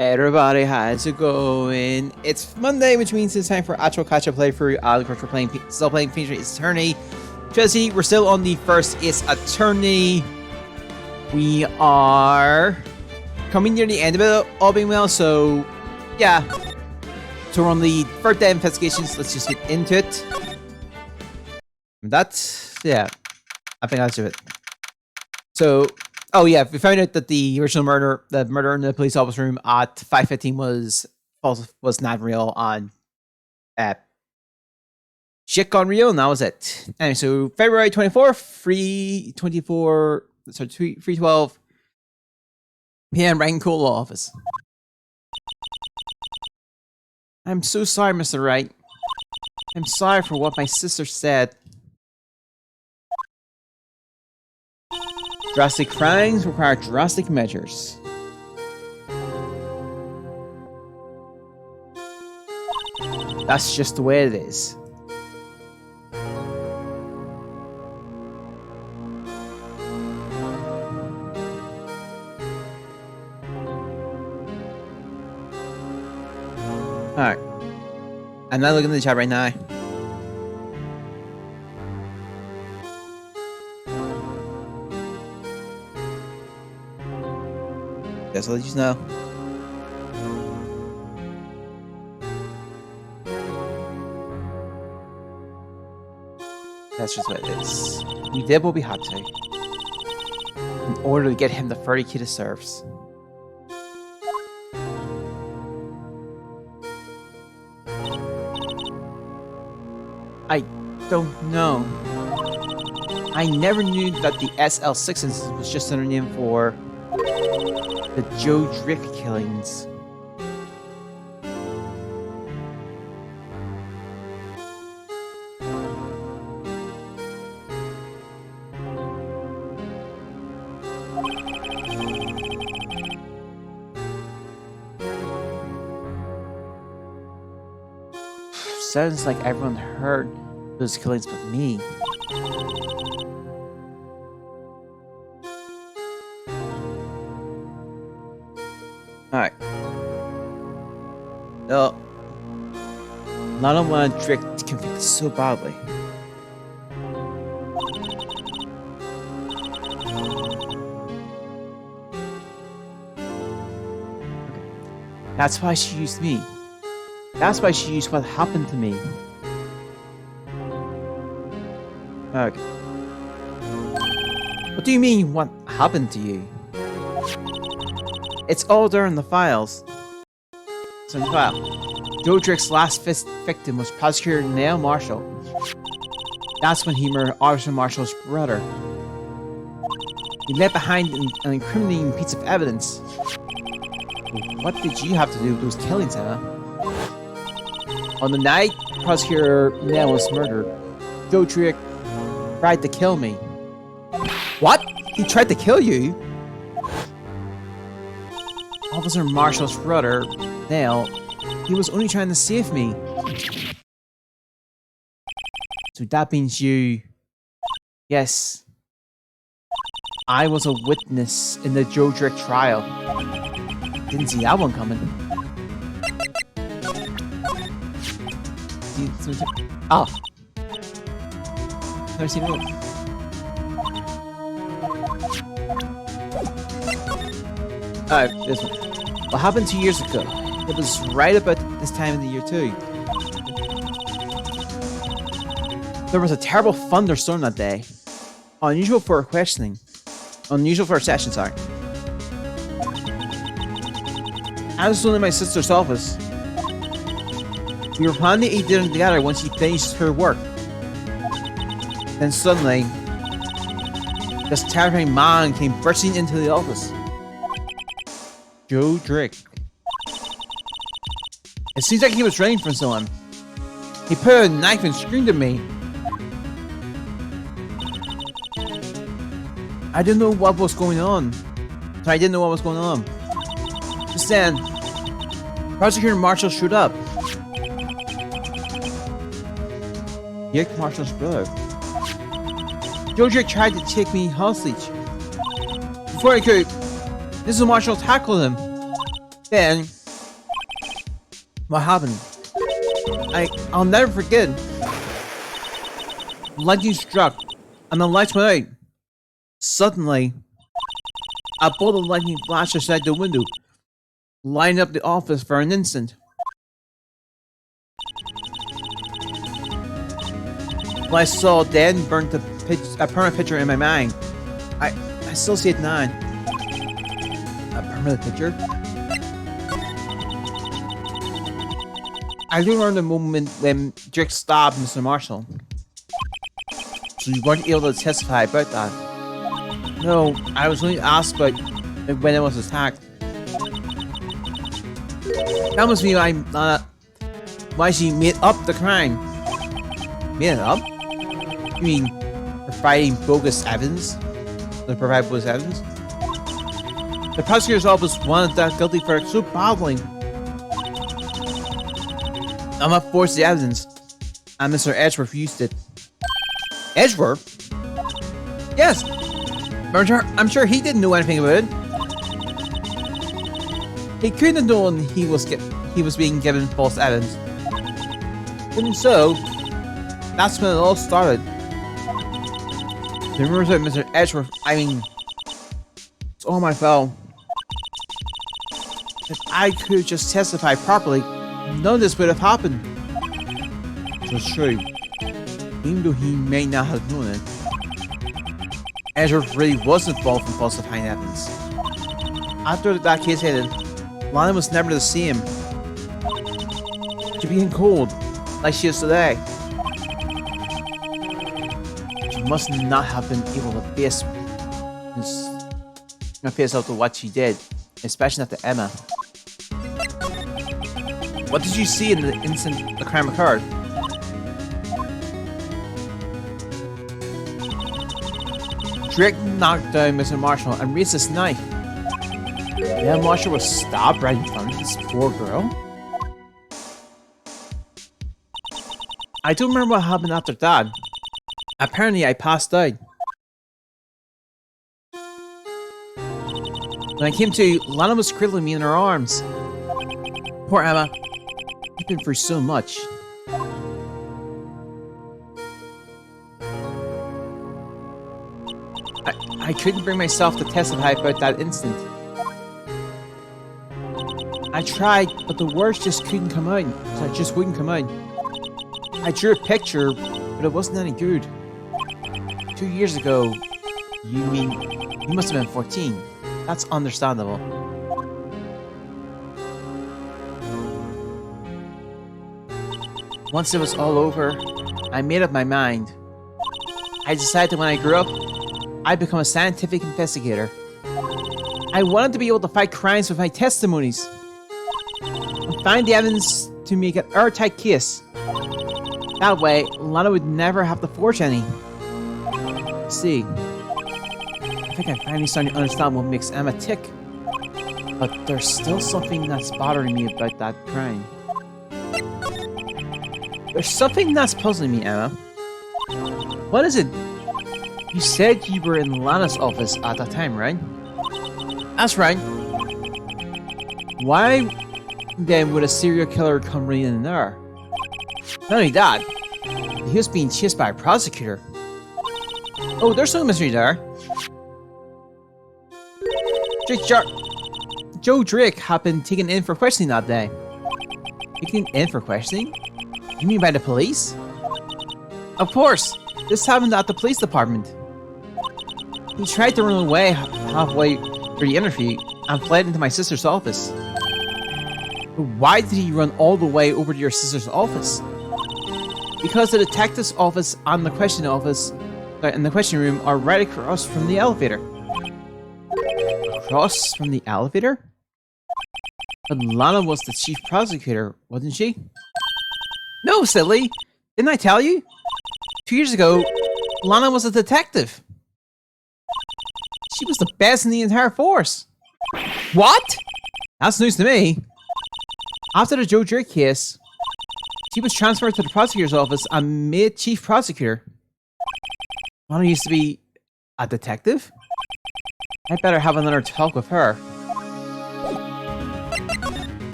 Everybody, how's it going? It's Monday, which means it's time for actual catch-up playthrough. Of course, we're still playing Featuring Attorney Trilogy. We're still on the first It's Attorney. We are coming near the end of it, all being well, so yeah. So we're on the third day of investigations. Let's just get into it. Yeah, I think that's it. So, oh yeah, we found out that the original murder in the police office room at 5:15 was not real on shit gone real, and that was it. Anyway, so February 24th, 3:12 p.m. Rankin Coal Law Office. I'm so sorry, Mr. Wright. I'm sorry for what my sister said. Drastic crimes require drastic measures. That's just the way it is. Alright. I'm not looking at the chat right now. Just to let you know. That's just what it is. We did what we had to in order to get him the 30 he deserves. I don't know. I never knew that the SL6 instance was just another name for the Joe Drick killings. Sounds like everyone heard those killings but me. Alright. No. I don't want to trick convict so badly. Okay. That's why she used me. That's why she used what happened to me. Okay. What do you mean, what happened to you? It's all there in the files. So in the file, Joe Drick's last victim was Prosecutor Neil Marshall. That's when he murdered Officer Marshall's brother. He left behind an incriminating piece of evidence. What did you have to do with those killings, Hannah? On the night Prosecutor Neil was murdered, Joe Drick tried to kill me. What? He tried to kill you? Officer Marshall's brother, Neil, he was only trying to save me. So that means you... Yes. I was a witness in the Joe Drick trial. Didn't see that one coming. Oh. Never seen it. Alright, this one. What happened 2 years ago? It was right about this time of the year too. There was a terrible thunderstorm that day. Unusual for a session, sorry. I was still in my sister's office. We were planning to eat dinner together once she finished her work. Then suddenly, this terrifying man came bursting into the office. Joe Drick. It seems like he was running from someone. He put out a knife and screamed at me. I didn't know what was going on. Just then, Prosecutor Marshall showed up. Dick Marshall's brother. Joe Drick tried to take me hostage. Before I could, Mrs. Marshall tackled him. Then, what happened? I'll never forget. Lightning struck, and the lights went out. Suddenly, a bolt of lightning flashed outside the window, lighting up the office for an instant. When I saw it then, burnt a permanent picture in my mind. I still see it now. A permanent picture? I do remember the moment when Drake stabbed Mr. Marshall. So you weren't able to testify about that? No, I was only asked about when it was attacked. That must be why she made up the crime. Made it up? You mean providing bogus evidence? To provide bogus evidence? The prosecutor's office wanted that guilty verdict so badly. I'm not forced the evidence, and Mr. Edgeworth refused it. Edgeworth? Yes. I'm sure he didn't know anything about it. He couldn't have known he was being given false evidence. Even so, that's when it all started. The rumors about Mr. Edgeworth, it's all my fault. If I could just testify properly, none of this would have happened. So it's true. Even though he may not have known it, Edgeworth really was involved in falsifying evidence. After that case ended, Lana was never the same. She became cold, like she is today. She must not have been able to face up to what she did, especially after Emma. What did you see in the instant the crime occurred? Drake knocked down Mr. Marshall and raised his knife. Then Marshall was stabbed right in front of this poor girl. I don't remember what happened after that. Apparently I passed out. When I came to, Lana was cradling me in her arms. Poor Emma. You've been through so much. I couldn't bring myself to testify about that instant. I tried, but the words just couldn't come out. So it just wouldn't come out. I drew a picture, but it wasn't any good. 2 years ago, you must have been 14. That's understandable. Once it was all over, I made up my mind. I decided that when I grew up, I'd become a scientific investigator. I wanted to be able to fight crimes with my testimonies and find the evidence to make an airtight case. That way, Lana would never have to forge any. See, I think I'm finally starting to understand what makes Emma tick. But there's still something that's bothering me about that crime. There's something that's puzzling me, Emma. What is it? You said you were in Lana's office at that time, right? That's right. Why then would a serial killer come running in there? Not only that, he was being chased by a prosecutor. Oh, there's no mystery there. Joe Drake had been taken in for questioning that day. Taken in for questioning? You mean by the police? Of course! This happened at the police department. He tried to run away halfway through the interview and fled into my sister's office. But why did he run all the way over to your sister's office? Because the detective's office and the question room are right across from the elevator. Across from the elevator? But Lana was the chief prosecutor, wasn't she? No, silly! Didn't I tell you? 2 years ago, Lana was a detective. She was the best in the entire force. What? That's news to me. After the Joe Drake case, she was transferred to the prosecutor's office and made chief prosecutor. Lana used to be a detective? I'd better have another talk with her.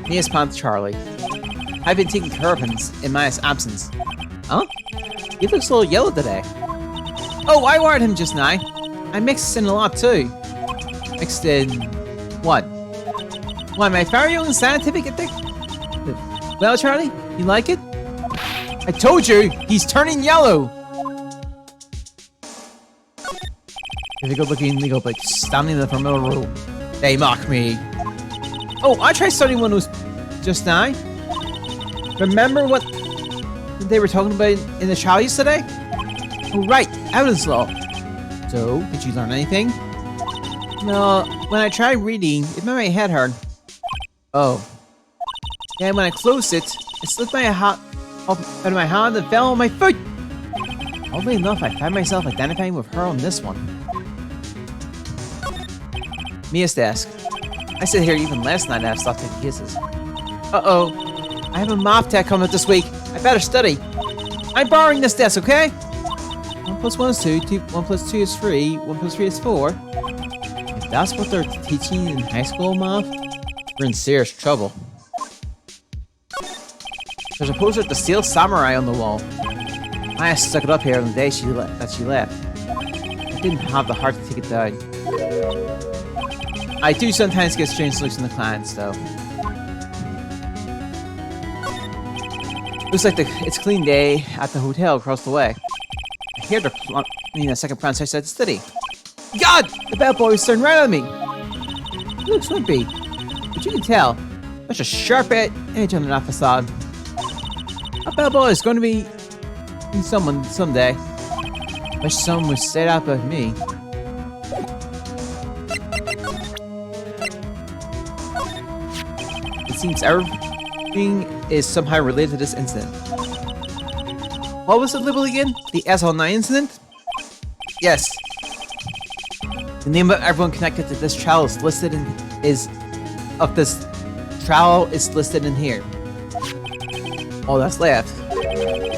Mia's plan to Charlie. I've been taking care of him in Maya's absence. Huh? He looks a little yellow today. Oh, I wired him just now. I mixed in a lot too. Mixed in... what? Why, my very own scientific addict? Well, Charlie, you like it? I told you, he's turning yellow! If you go looking legal, but standing in the front of the room. They mock me. Oh, I tried studying one who's just now. Remember what they were talking about in the trial yesterday? Oh, right, evidence law. So, did you learn anything? No, when I tried reading, it made my head hurt. Oh. Then when I closed it, it slipped my hat out of my hand and fell on my foot. Oddly enough, I found myself identifying with her on this one. Mia's desk. I sit here even last night and I've stopped taking kisses. Uh-oh. I have a math test coming up this week. I better study. I'm borrowing this desk, okay? 1 plus 1 is 2, 1 plus 2 is 3, 1 plus 3 is 4. If that's what they're teaching in high school math, we're in serious trouble. There's a poster of the Steel Samurai on the wall. I stuck it up here on the day she left. I didn't have the heart to take it down. I do sometimes get strange looks in the clans, though. Looks like it's a clean day at the hotel across the way. I hear they're planning a second plan outside the city. God! The bad boy is staring right at me! He looks wimpy, but you can tell. There's a sharp edge on that facade. A bad boy is going to be someone someday. Wish someone would say that about me. It seems everything is somehow related to this incident. What was the label again? The SL9 incident? Yes. The name of everyone connected to this trial is listed in here. All that's left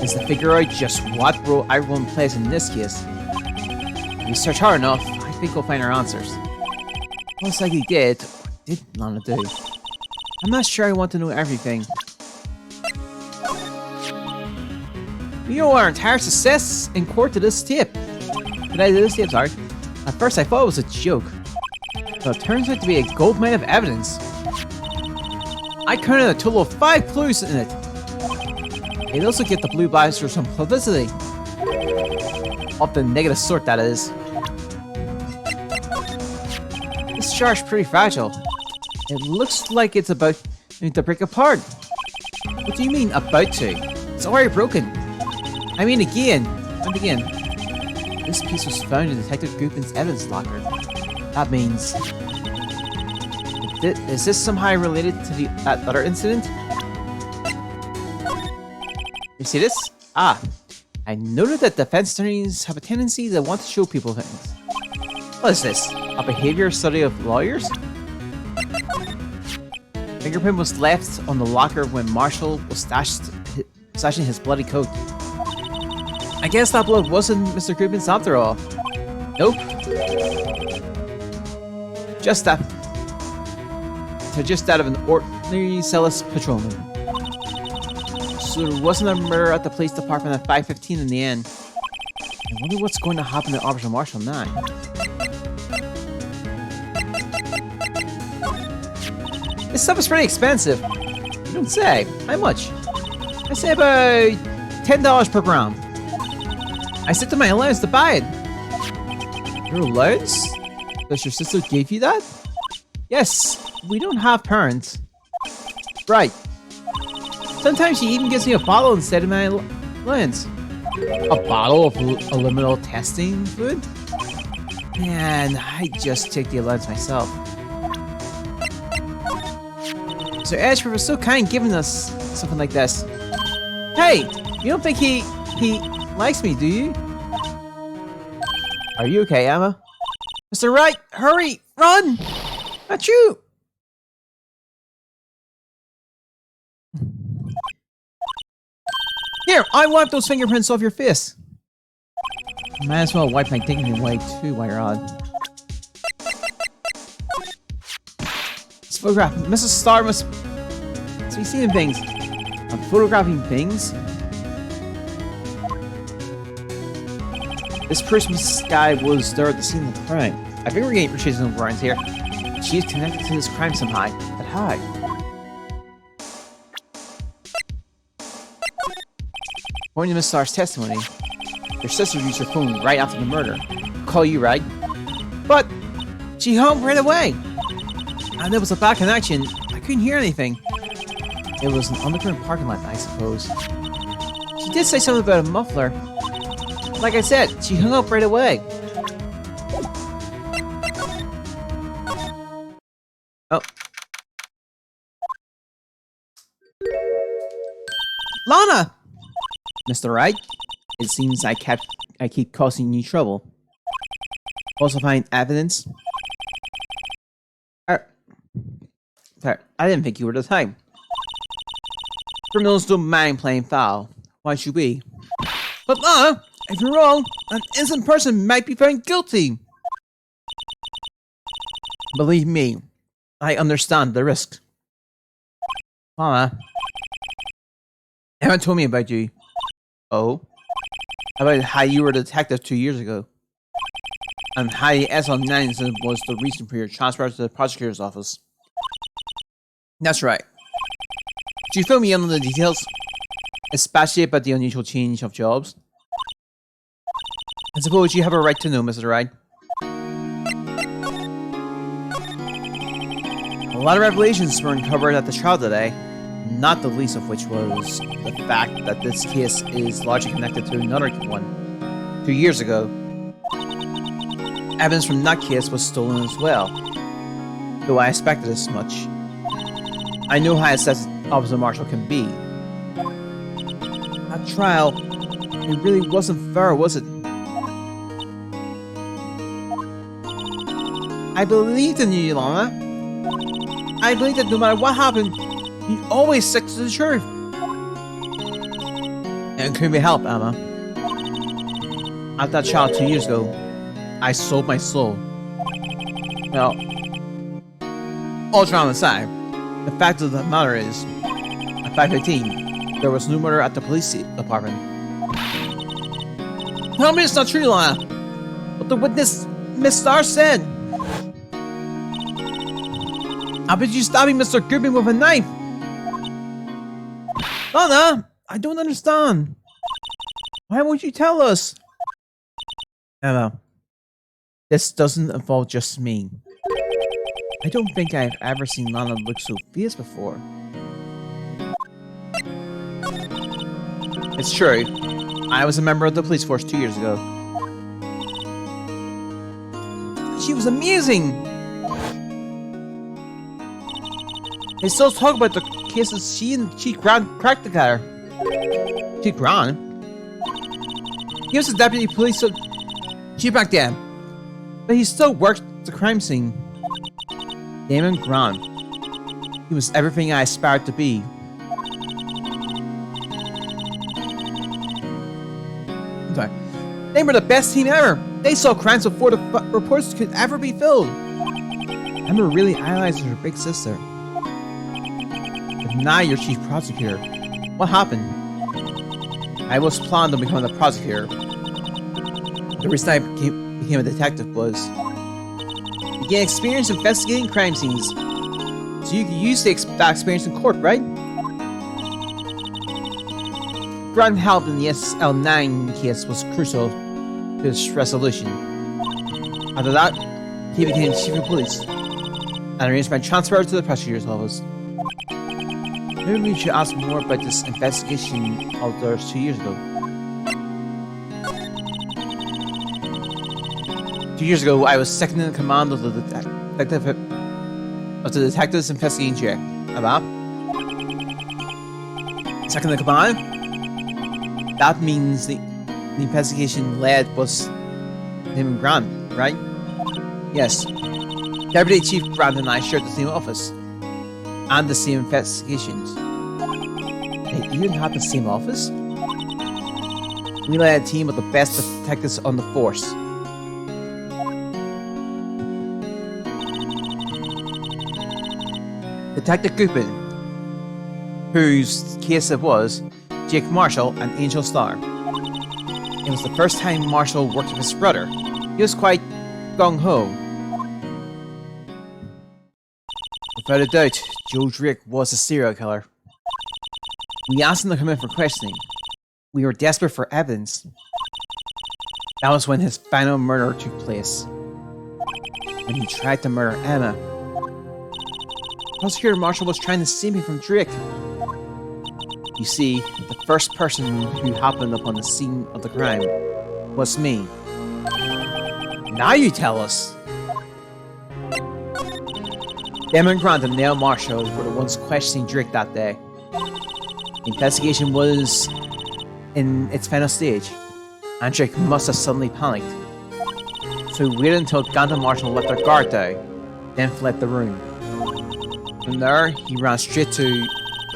is to figure out just what role everyone plays in this case. If we search hard enough, I think we'll find our answers. Most likely did want to do. I'm not sure I want to know everything. We owe our entire success in court to this tip. Sorry. At first I thought it was a joke, but it turns out to be a goldmine of evidence. I counted a total of 5 clues in it. It also get the blue bias for some publicity. Of the negative sort, that is. This char's pretty fragile. It looks like it's about to break apart. What do you mean, about to? It's already broken. I mean again, and again. This piece was found in Detective Goopin's evidence locker. That means... Is this somehow related to that other incident? You see this? Ah, I noted that defense attorneys have a tendency to want to show people things. What is this? A behavior study of lawyers? Fingerprint was left on the locker when Marshall was stashing his bloody coat. I guess that blood wasn't Mr. Goopin's after all. Nope. Just that of an ordinary Celis patrolman. So there wasn't a murder at the police department at 5:15 in the end. I wonder what's going to happen to Officer Marshall now. This stuff is pretty expensive. You don't say. How much? I say about $10 per gram. I said to my allowance to buy it. Your allowance? Does your sister give you that? Yes, we don't have parents. Right. Sometimes she even gives me a bottle instead of my allowance. A bottle of eliminal testing fluid? Man, I just take the allowance myself. So Ashford was so kind giving us something like this. Hey, you don't think he likes me, do you? Are you okay, Emma? Mr. Wright, hurry! Run! Not you! Here, I wipe those fingerprints off your face. Might as well wipe my dignity away too while you're on. This photograph, Mrs. Starr must be seeing things. I'm photographing things. This Christmas guy was there at the scene of the crime. I think we're getting purchasing some warrants here. She is connected to this crime somehow. But how? According to Miss Starr's testimony, your sister used her phone right after the murder. Call you, right? But she hung right away. And there was a bad connection. I couldn't hear anything. It was an underground parking lot, I suppose. She did say something about a muffler. Like I said, she hung up right away. Oh. Lana! Mr. Wright, it seems I keep causing you trouble. Also find evidence. Sorry, I didn't think you were the type. Criminals don't mind playing foul. Why should we? But Lana, if you're wrong, an innocent person might be found guilty. Believe me, I understand the risk. Lana, Emma told me about you. Oh? About how you were a detective 2 years ago. And how the SL9 was the reason for your transfer to the prosecutor's office. That's right. Did you fill me in on the details? Especially about the unusual change of jobs? I suppose you have a right to know, Mr. Wright. A lot of revelations were uncovered at the trial today, not the least of which was the fact that this case is largely connected to another one 2 years ago. Evidence from that case was stolen as well, though I expected as much. I know how assessed Officer Marshall can be. That trial, it really wasn't fair, was it? I believed in you, Lana. I believed that no matter what happened, you always stick to the truth. And couldn't be helped, Emma. At that trial 2 years ago, I sold my soul. Well, all drama aside, the fact of the matter is, at 5:15, there was no murder at the police department. Tell me it's not true, Lana. What the witness, Miss Starr, said. How about you stabbing Mr. Goodman with a knife? Lana, I don't understand. Why won't you tell us? Emma, this doesn't involve just me. I don't think I've ever seen Lana look so fierce before. It's true. I was a member of the police force 2 years ago. She was amazing! They still talk about the cases she and Chief Grant cracked together. Chief Grant? He was a deputy police chief back then, but he still worked the crime scene. Damon Grant. He was everything I aspired to be. I'm sorry. They were the best team ever. They saw crimes before the reports could ever be filled. Emma really idolized her big sister. But now you're chief prosecutor. What happened? I was planned on becoming a prosecutor. The reason I became a detective was to gain experience investigating crime scenes, so you could use that experience in court, right? Grant help in the SL9 case was crucial to its resolution. After that, he became chief of police and arranged my transfer to the prosecutor's office. Maybe we should ask more about this investigation of theirs 2 years ago. 2 years ago, I was second in command of the detectives investigating Jack. About? Second in command? That means the investigation led was him and Grant, right? Yes. Deputy Chief Grant and I shared the same office. And the same investigations. They even had the same office? We led a team of the best detectives on the force. Detective Goodman. whose case it was, Jake Marshall and Angel Starr. It was the first time Marshall worked with his brother. He was quite gung-ho. Without a doubt, Joe Drake was a serial killer. We asked him to come in for questioning. We were desperate for evidence. That was when his final murder took place. When he tried to murder Emma. Prosecutor Marshall was trying to save me from Drake. You see, the first person who happened upon the scene of the crime was me. Now you tell us! Damon Grant and Neil Marshall were the ones questioning Drake that day. The investigation was in its final stage, and Drake must have suddenly panicked. So he waited until Grant and Marshall let their guard down, then fled the room. From there, he ran straight to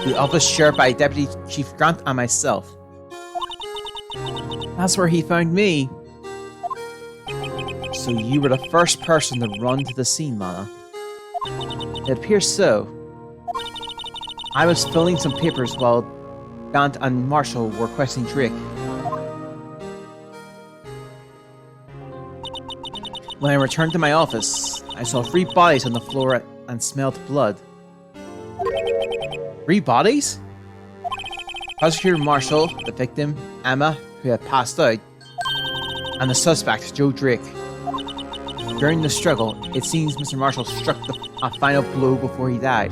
the office shared by Deputy Chief Grant and myself. That's where he found me. So you were the first person to run to the scene, Lana. It appears so. I was filling some papers while Grant and Marshall were questioning Drake. When I returned to my office, I saw 3 bodies on the floor and smelled blood. 3 bodies? Prosecutor Marshall, the victim, Emma, who had passed out, and the suspect, Joe Drake. During the struggle, it seems Mr. Marshall struck a final blow before he died.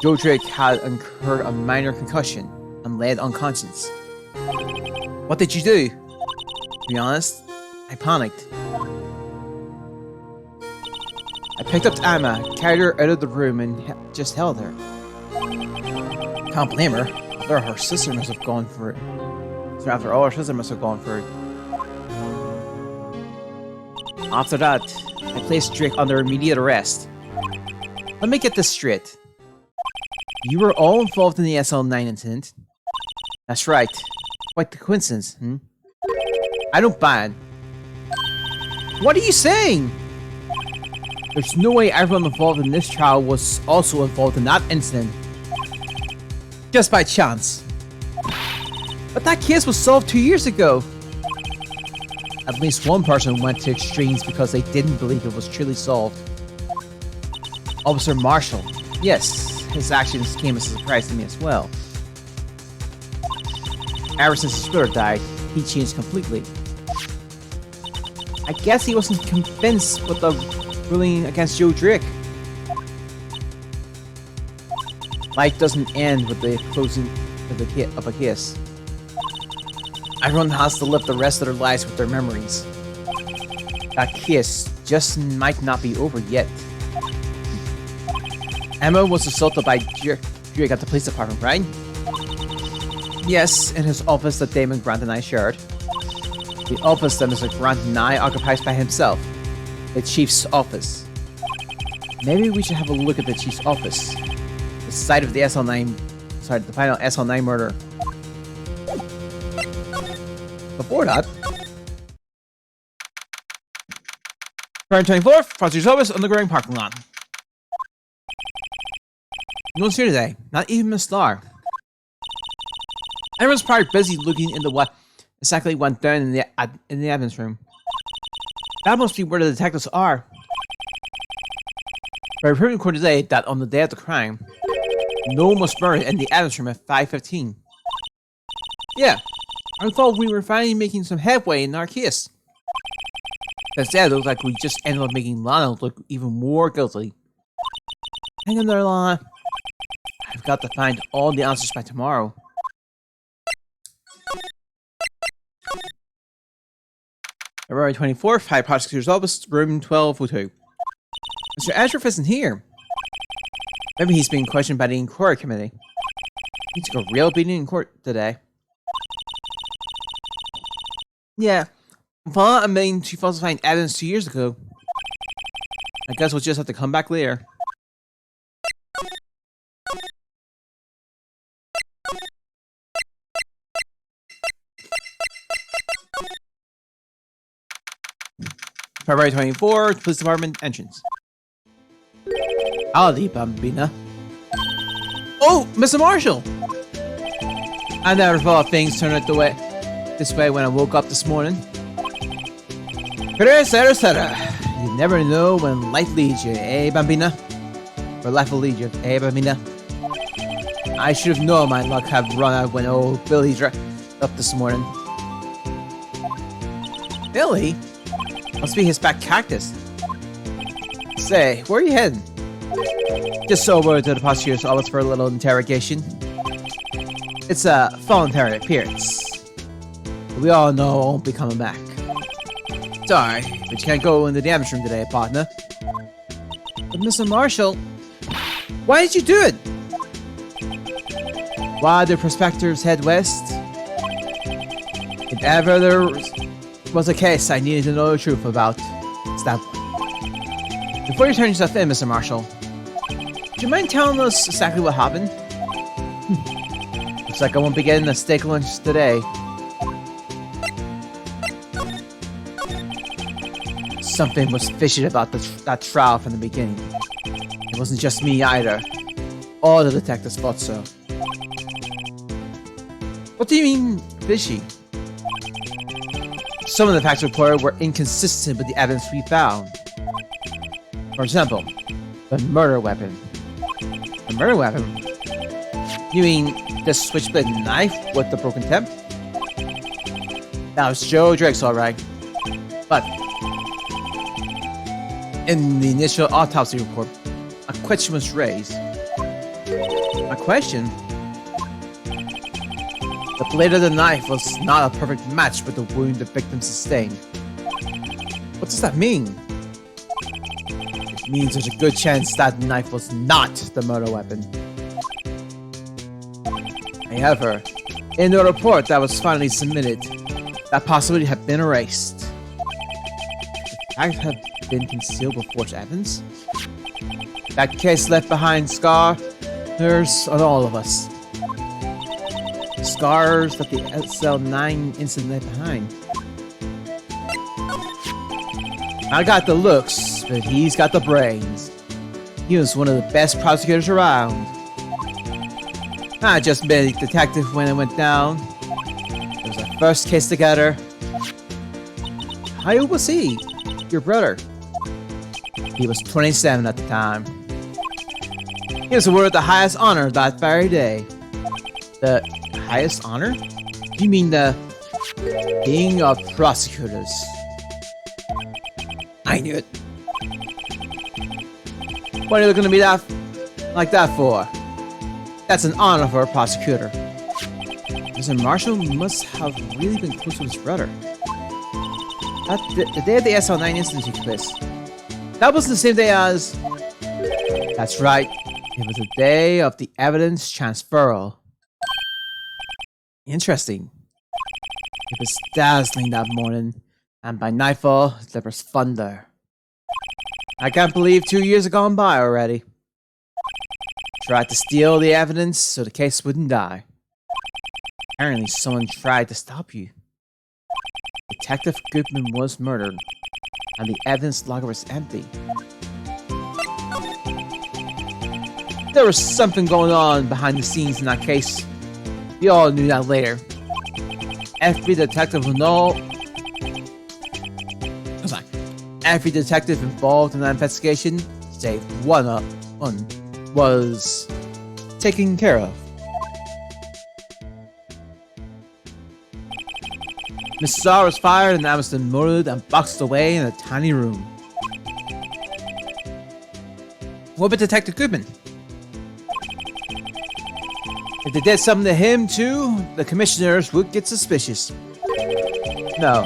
Joe Drake had incurred a minor concussion and lay unconscious. What did you do? To be honest, I panicked. I picked up Emma, carried her out of the room, and just held her. Can't blame her. After all, her sister must have gone for it. After that, I placed Drake under immediate arrest. Let me get this straight. You were all involved in the SL9 incident. That's right. Quite the coincidence, hmm? I don't buy it. What are you saying? There's no way everyone involved in this trial was also involved in that incident. Just by chance. But that case was solved 2 years ago. At least one person went to extremes because they didn't believe it was truly solved. Officer Marshall. Yes, his actions came as a surprise to me as well. Ever since his brother died, he changed completely. I guess he wasn't convinced with the ruling against Joe Drake. Life doesn't end with the closing of a case. Everyone has to live the rest of their lives with their memories. That case just might not be over yet. Emma was assaulted by Drake at the police department, right? Yes, in his office that Damon Grant and I shared. The office that Mr. Grant now occupies by himself. The chief's office. Maybe we should have a look at the chief's office. The site of the the final SL9 murder. Before that, February 24th, prosecutor's office, underground parking lot. No one's here today, not even Miss Starr. Everyone's probably busy looking into what exactly went down in the evidence room. That must be where the detectives are. By reporting court today that on the day of the crime, no one was murdered in the evidence room at 5:15. Yeah, I thought we were finally making some headway in our case. Instead, it looked like we just ended up making Lana look even more guilty. Hang in there, Lana. I've got to find all the answers by tomorrow. February 24th, High Prosecutor's Office, room 1202. Mr. Ashworth isn't here. Maybe he's being questioned by the inquiry committee. He took a real beating in court today. Yeah, Vaughn admitting she falsified evidence 2 years ago. I guess we'll just have to come back later. February 24th, Police Department entrance. Howdy, Bambina. Oh, Mr. Marshall! I never thought things turned out this way when I woke up this morning. Etc. You never know when life leads you, eh, Bambina? Or life will lead you, eh, Bambina? I should have known my luck had run out when old Billy dressed up this morning. Billy? Must be his back cactus. Say, where are you heading? Just over to the prosecutor's office for a little interrogation. It's a voluntary appearance. We all know I won't be coming back. Sorry, but you can't go in the damage room today, partner. But Mr. Marshall, why did you do it? Why the prospectors head west? If ever there was a case I needed to know the truth about, it's that one. Before you turn yourself in, Mr. Marshall, do you mind telling us exactly what happened? Looks like I won't be getting a steak lunch today. Something was fishy about that trial from the beginning. It wasn't just me either. All the detectives thought so. What do you mean, fishy? Some of the facts reported were inconsistent with the evidence we found. For example, the murder weapon. The murder weapon? You mean the switchblade knife with the broken tip? That was Joe Drake's alright. But in the initial autopsy report, a question was raised. A question? The blade of the knife was not a perfect match with the wound the victim sustained. What does that mean? It means there's a good chance that knife was not the murder weapon. However, in the report that was finally submitted, that possibility had been erased. The fact had been concealed with forged evidence? That case left behind scars on all of us. Scars that the SL9 incident left behind. I got the looks, but he's got the brains. He was one of the best prosecutors around. I just been a detective when it went down. It was our first case together. How old was he? Your brother? He was 27 at the time. He was awarded the highest honor that very day. The highest honor? You mean the King of Prosecutors? I knew it. What are you looking at me like that for? That's an honor for a prosecutor. Mr. Marshall must have really been close to his brother. The day of the SL9 incident took place. That wasn't the same day as... That's right. It was the day of the evidence transferal. Interesting. It was dazzling that morning, and by nightfall, there was thunder. I can't believe 2 years have gone by already. Tried to steal the evidence so the case wouldn't die. Apparently someone tried to stop you. Detective Goodman was murdered, and the evidence locker was empty. There was something going on behind the scenes in that case. We all knew that later. Every detective will know. Every detective involved in that investigation, save one was taken care of. Miss Starr was fired and Amazon murdered and boxed away in a tiny room. What about Detective Goodman? If they did something to him too, the commissioners would get suspicious. No.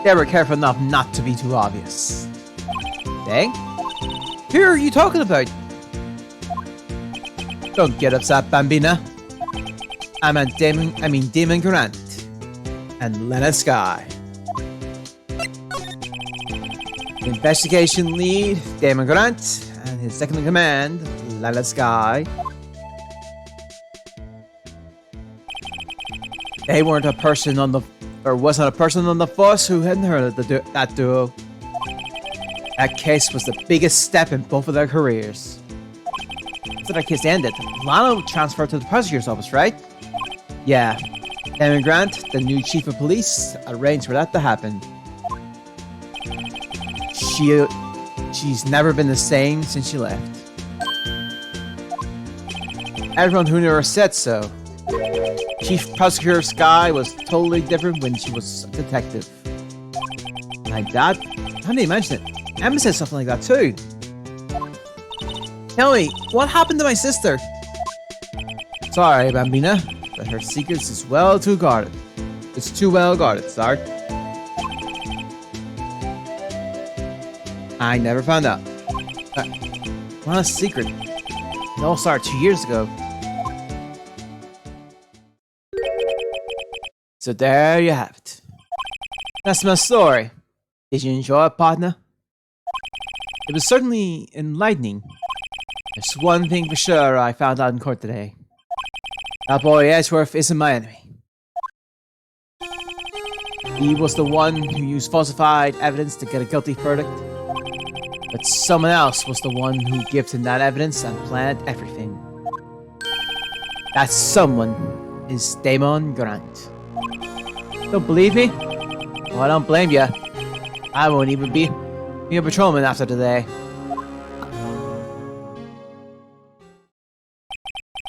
They were careful enough not to be too obvious. They? Who are you talking about? Don't get upset, Bambina. I mean Damon Grant and Lena Sky. The investigation lead, Damon Grant, and his second in command, Lena Sky. They weren't a person on the, or wasn't a person on the force who hadn't heard of that duo. That case was the biggest step in both of their careers. After that case ended, Lana transferred to the prosecutor's office, right? Yeah. Damon Grant, the new chief of police, arranged for that to happen. She's never been the same since she left. Everyone who knew her said so. Chief Prosecutor Sky was totally different when she was a detective. Like that? How did you mention it? Emma said something like that too. Tell me, what happened to my sister? Sorry, Bambina, but her secrets is well too guarded. It's too well guarded, Sark. I never found out. What a secret. It all started 2 years ago. So there you have it. That's my story. Did you enjoy it, partner? It was certainly enlightening. There's one thing for sure I found out in court today. That boy Edgeworth isn't my enemy. He was the one who used falsified evidence to get a guilty verdict. But someone else was the one who gifted him that evidence and planned everything. That someone is Damon Grant. Don't believe me? Well, I don't blame you. I won't even be a patrolman after today.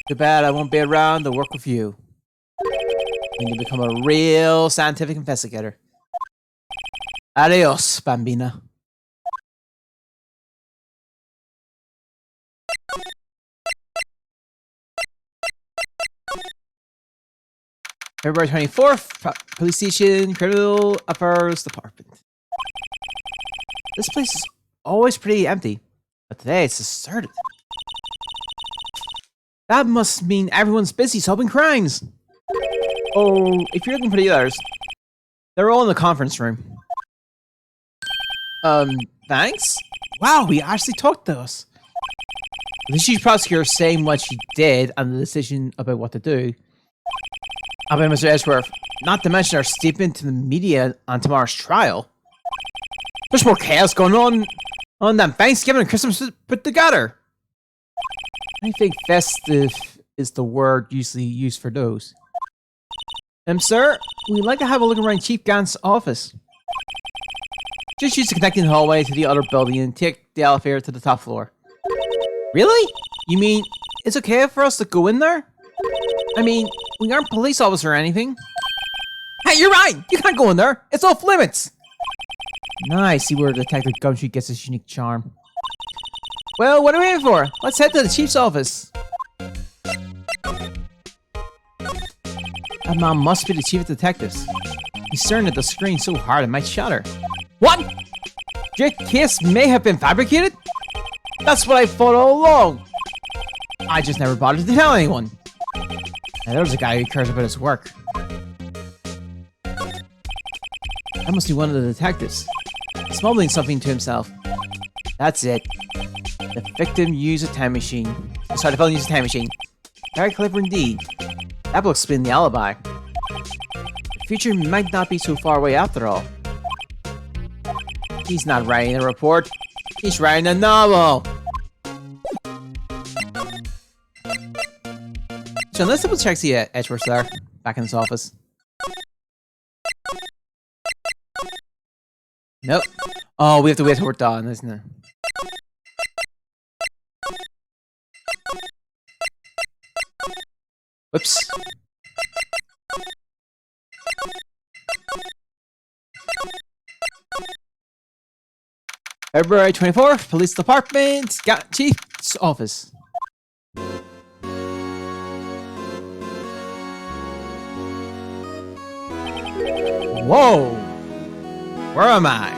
Too bad I won't be around to work with you. When you become a real scientific investigator. Adios, Bambina. February 24th, Police Station, Criminal Affairs Department. This place is always pretty empty, but today it's deserted. That must mean everyone's busy solving crimes. Oh, if you're looking for the others, they're all in the conference room. Thanks? Wow, he actually talked to us. The chief prosecutor saying what she did and the decision about what to do. About Mr. Edgeworth, not to mention our statement to the media on tomorrow's trial. There's more chaos going on than Thanksgiving and Christmas put together. I think festive is the word usually used for those. Sir, we'd like to have a look around Chief Gant's office. Just use the connecting hallway to the other building and take the elevator to the top floor. Really? You mean it's okay for us to go in there? I mean, we aren't police officers or anything. Hey, you're right! You can't go in there! It's off limits! Now I see where Detective Gumtree gets his unique charm. Well, what are we waiting for? Let's head to the chief's office. That man must be the chief of detectives. He's staring at the screen so hard it might shatter. What? Your case may have been fabricated? That's what I thought all along. I just never bothered to tell anyone. Now there's a guy who cares about his work. That must be one of the detectives. He's mumbling something to himself. That's it. The victim used a time machine. Sorry, the felon used a time machine. Very clever indeed. That will explain the alibi. The future might not be so far away after all. He's not writing a report. He's writing a novel. So let's double check see Edgeworth there, back in his office. Nope. Oh, we have to wait till we're done, isn't it? Whoops. February 24th, Police Department, Chief's Office. Whoa! Where am I?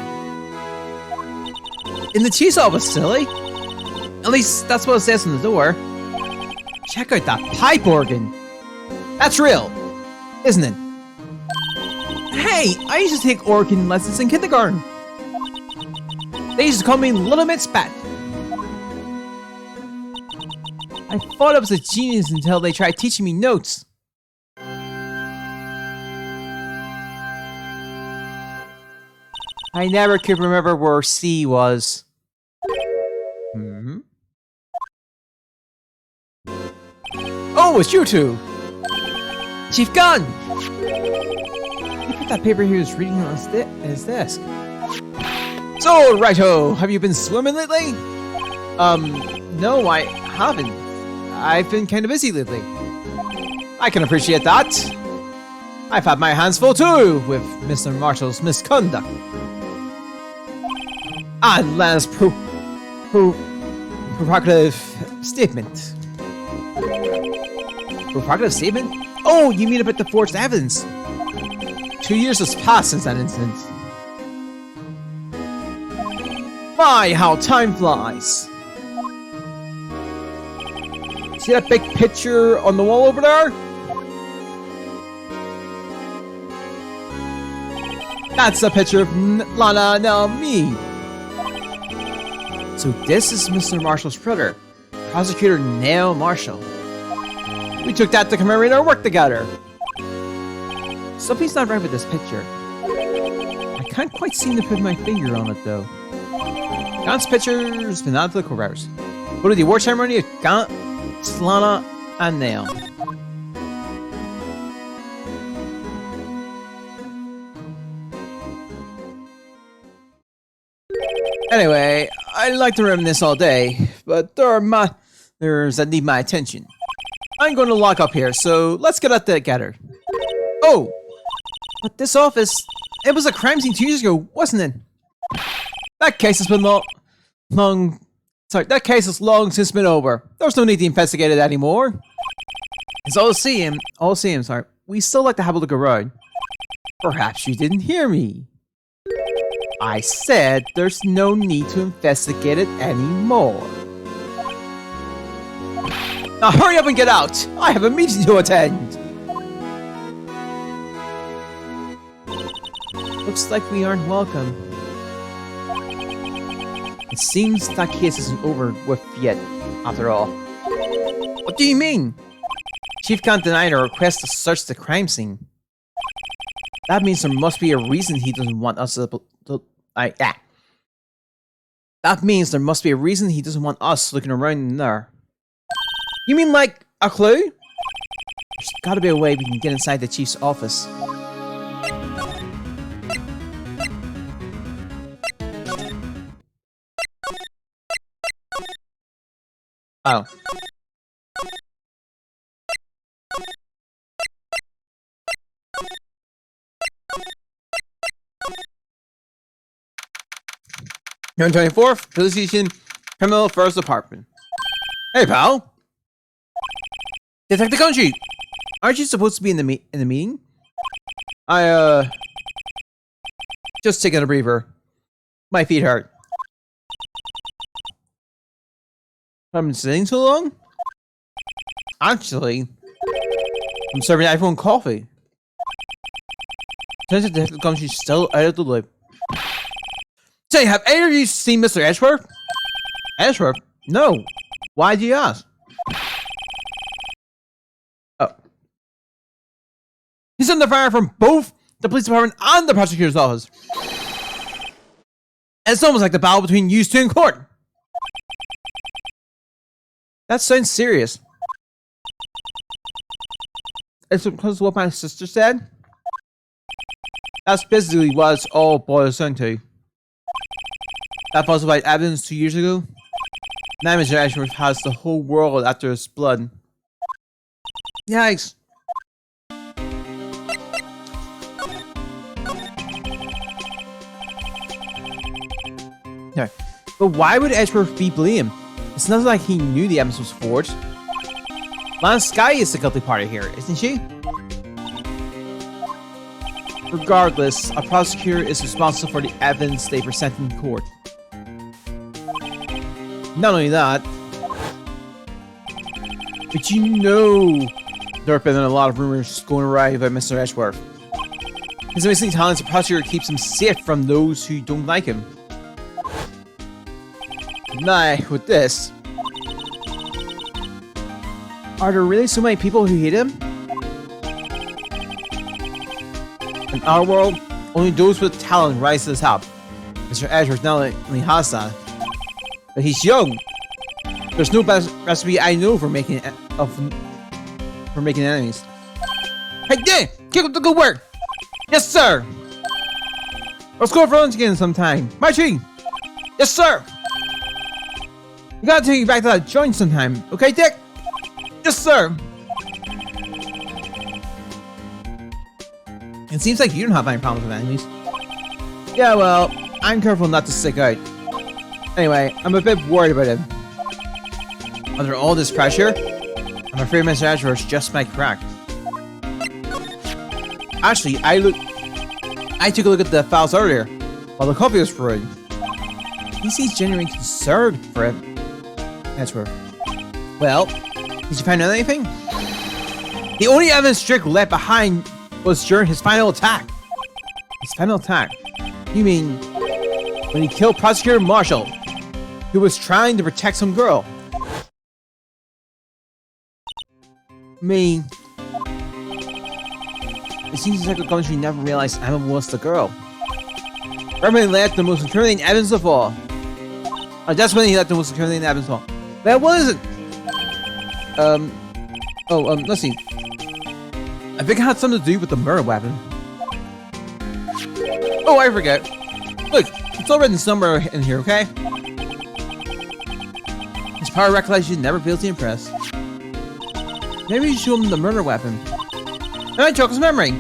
In the chief's office, silly. At least that's what it says on the door. Check out that pipe organ. That's real, isn't it? Hey, I used to take organ lessons in kindergarten. They used to call me Little Miss Pat. I thought I was a genius until they tried teaching me notes. I never could remember where C was. Oh, it's you two! Chief Gunn! He put that paper he was reading on his desk. So, righto, have you been swimming lately? No, I haven't. I've been kind of busy lately. I can appreciate that. I've had my hands full too with Mr. Marshall's misconduct. And Lana's provocative statement. Provocative statement? Oh, you mean about the forged evidence? 2 years has passed since that incident. My, how time flies! See that big picture on the wall over there? That's a picture of Lana, now me. So this is Mr. Marshall's brother, Prosecutor Neil Marshall. We took that to commemorate our work together. Something's not right with this picture. I can't quite seem to put my finger on it though. Gaunt's picture's been out of the courthouse. Go to the award ceremony of Gaunt, Lana, and Neil. Anyway, I'd like to reminisce all day, but there's that need my attention. I'm going to lock up here, so let's get out together. Oh, but this office, it was a crime scene 2 years ago, wasn't it? That case has been that case has long since been over. There's no need to investigate it anymore. It's all the same, sorry. We still like to have a look around. Perhaps you didn't hear me. I said there's no need to investigate it anymore. Now hurry up and get out! I have a meeting to attend! Looks like we aren't welcome. It seems that case isn't over with yet, after all. What do you mean? Chief can't deny our request to search the crime scene. That means there must be a reason he doesn't want us to That means there must be a reason he doesn't want us looking around in there. You mean like a clue? There's gotta be a way we can get inside the chief's office. Oh. June 24th, Police Station, Criminal First Department. Hey, pal. Detective Country, aren't you supposed to be in the meeting? Just taking a breather. My feet hurt. I've been sitting so long? Actually, I'm serving everyone coffee. Turns out Detective Country's still out of the loop. Say, have either of you seen Mr. Edgeworth? Edgeworth? No. Why do you ask? Oh. He's under fire from both the police department and the prosecutor's office. It's almost like the battle between you two in court. That sounds serious. It's because of what my sister said. That's basically what it's all boils down to. That falsified evidence 2 years ago. Now Mr. Edgeworth has the whole world after his blood. Yikes. No. But why would Edgeworth be blamed? It's not like he knew the evidence was forged. Lana Skye is the guilty party here, isn't she? Regardless, a prosecutor is responsible for the evidence they present in court. Not only that, but you know there have been a lot of rumors going around about Mr. Edgeworth. His amazing talent as a prosecutor keeps him safe from those who don't like him. Now, with this, are there really so many people who hate him? In our world, only those with talent rise to the top. Mr. Edgeworth not only has that, but he's young. There's no best recipe I know for making for making enemies. Hey, Dan! Keep up the good work! Yes, sir! Let's go for lunch again sometime. Marching! Yes, sir! We gotta take you back to that joint sometime. Okay, Dick? Yes, sir! It seems like you don't have any problems with enemies. Yeah, well, I'm careful not to stick out. Anyway, I'm a bit worried about him. Under all this pressure, I'm afraid Mr. Edgeworth just might crack. Actually, I took a look at the files earlier, while the coffee was brewing. He seems genuinely concerned for him. Edgeworth. Well, did you find out anything? The only evidence Strick left behind was during his final attack. His final attack? You mean when he killed Prosecutor Marshall, who was trying to protect some girl? Me. It seems like the country never realized Emma was the girl. Berman left the most incriminating evidence of all. Oh, that's when he left the most incriminating evidence of all. Well, what is it? Let's see. I think it had something to do with the murder weapon. Oh, I forget. Look, it's all written somewhere in here, okay? His power recollection never fails to impress. Maybe you show him the murder weapon. And I took his memory.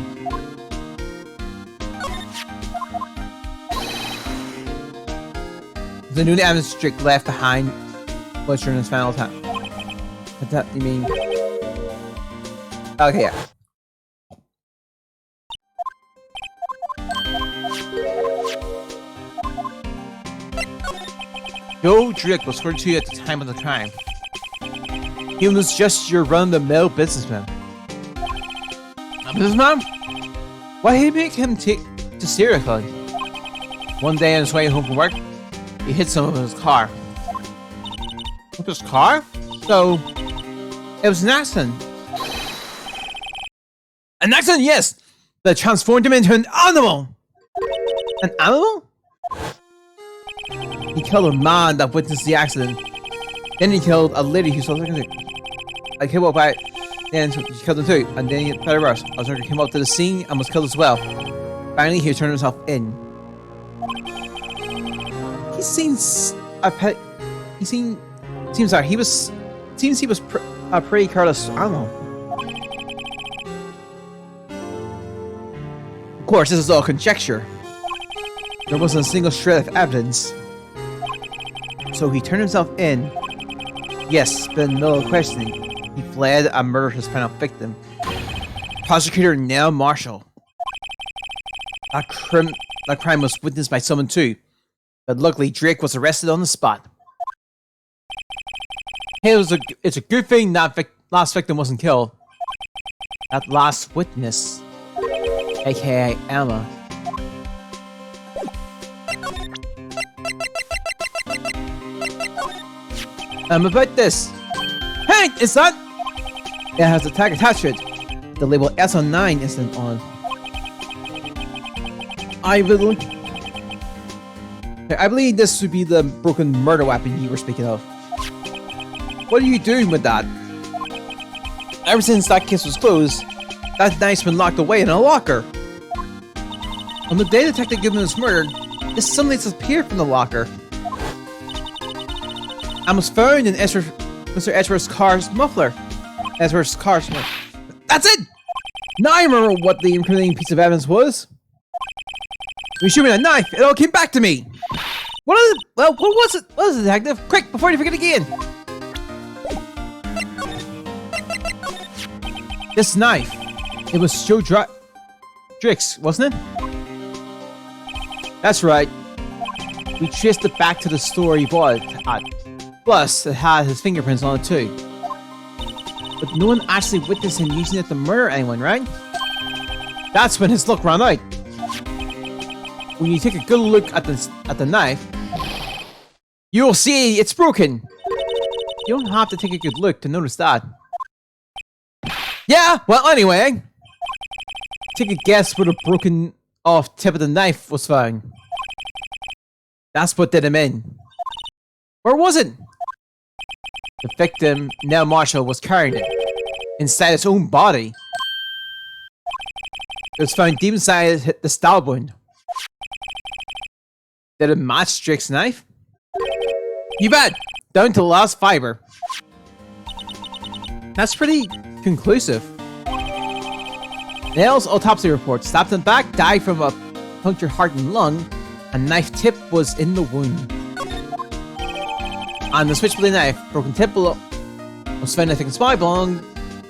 The new evidence Strick left behind was during his final attack. What that you mean? Okay, yeah. Joe Drick was 42 at the time of the crime. He was just your run-of-the-mill businessman. A businessman? Why did he make him take to seriously? One day on his way home from work, he hit someone with his car. With his car? So, it was an accident. An accident, yes! That transformed him into an animal! An animal? He killed a man that witnessed the accident. Then he killed a lady who saw the I came up by it, then he killed him too, and then he better worse. A worker came up to the scene and was killed as well. Finally, he turned himself in. He seems a pretty careless animal. Of course, this is all conjecture. There wasn't a single shred of evidence. So he turned himself in. Yes, but in the middle of questioning, he fled and murdered his final victim, Prosecutor Nell Marshall. That crime was witnessed by someone too, but luckily Drake was arrested on the spot. Hey, it's a good thing that last victim wasn't killed. That last witness, aka Emma. About this. Hey, it's that. It has a tag attached to it. The label SO9 isn't on. I believe this would be the broken murder weapon you were speaking of. What are you doing with that? Ever since that case was closed, that knife's been locked away in a locker. On the day Detective Goodman was murdered, it suddenly disappeared from the locker. I was found in Mr. Edgeworth's car's muffler. That's it! Now I remember what the incriminating piece of evidence was. When you shoot me a knife, it all came back to me. What was it? What was it, detective? Quick, before you forget again. This knife. It was Joe Drick's, wasn't it? That's right. We traced it back to the store he bought it at. Plus, it had his fingerprints on it too. But no one actually witnessed him using it to murder anyone, right? That's when his luck ran out. When you take a good look at the knife, you'll see it's broken. You don't have to take a good look to notice that. Yeah, well anyway. Take a guess where the broken off tip of the knife was found. That's what did him in. Where was it? The victim, Nell Marshall, was carrying it. inside its own body. It was found deep inside the stab wound. Did it match Drake's knife? You bet! Down to the last fiber. That's pretty conclusive. Nail's autopsy report. Stabbed in the back, died from a punctured heart and lung. A knife tip was in the wound. And the switchblade knife, broken tip was found in the spy belonged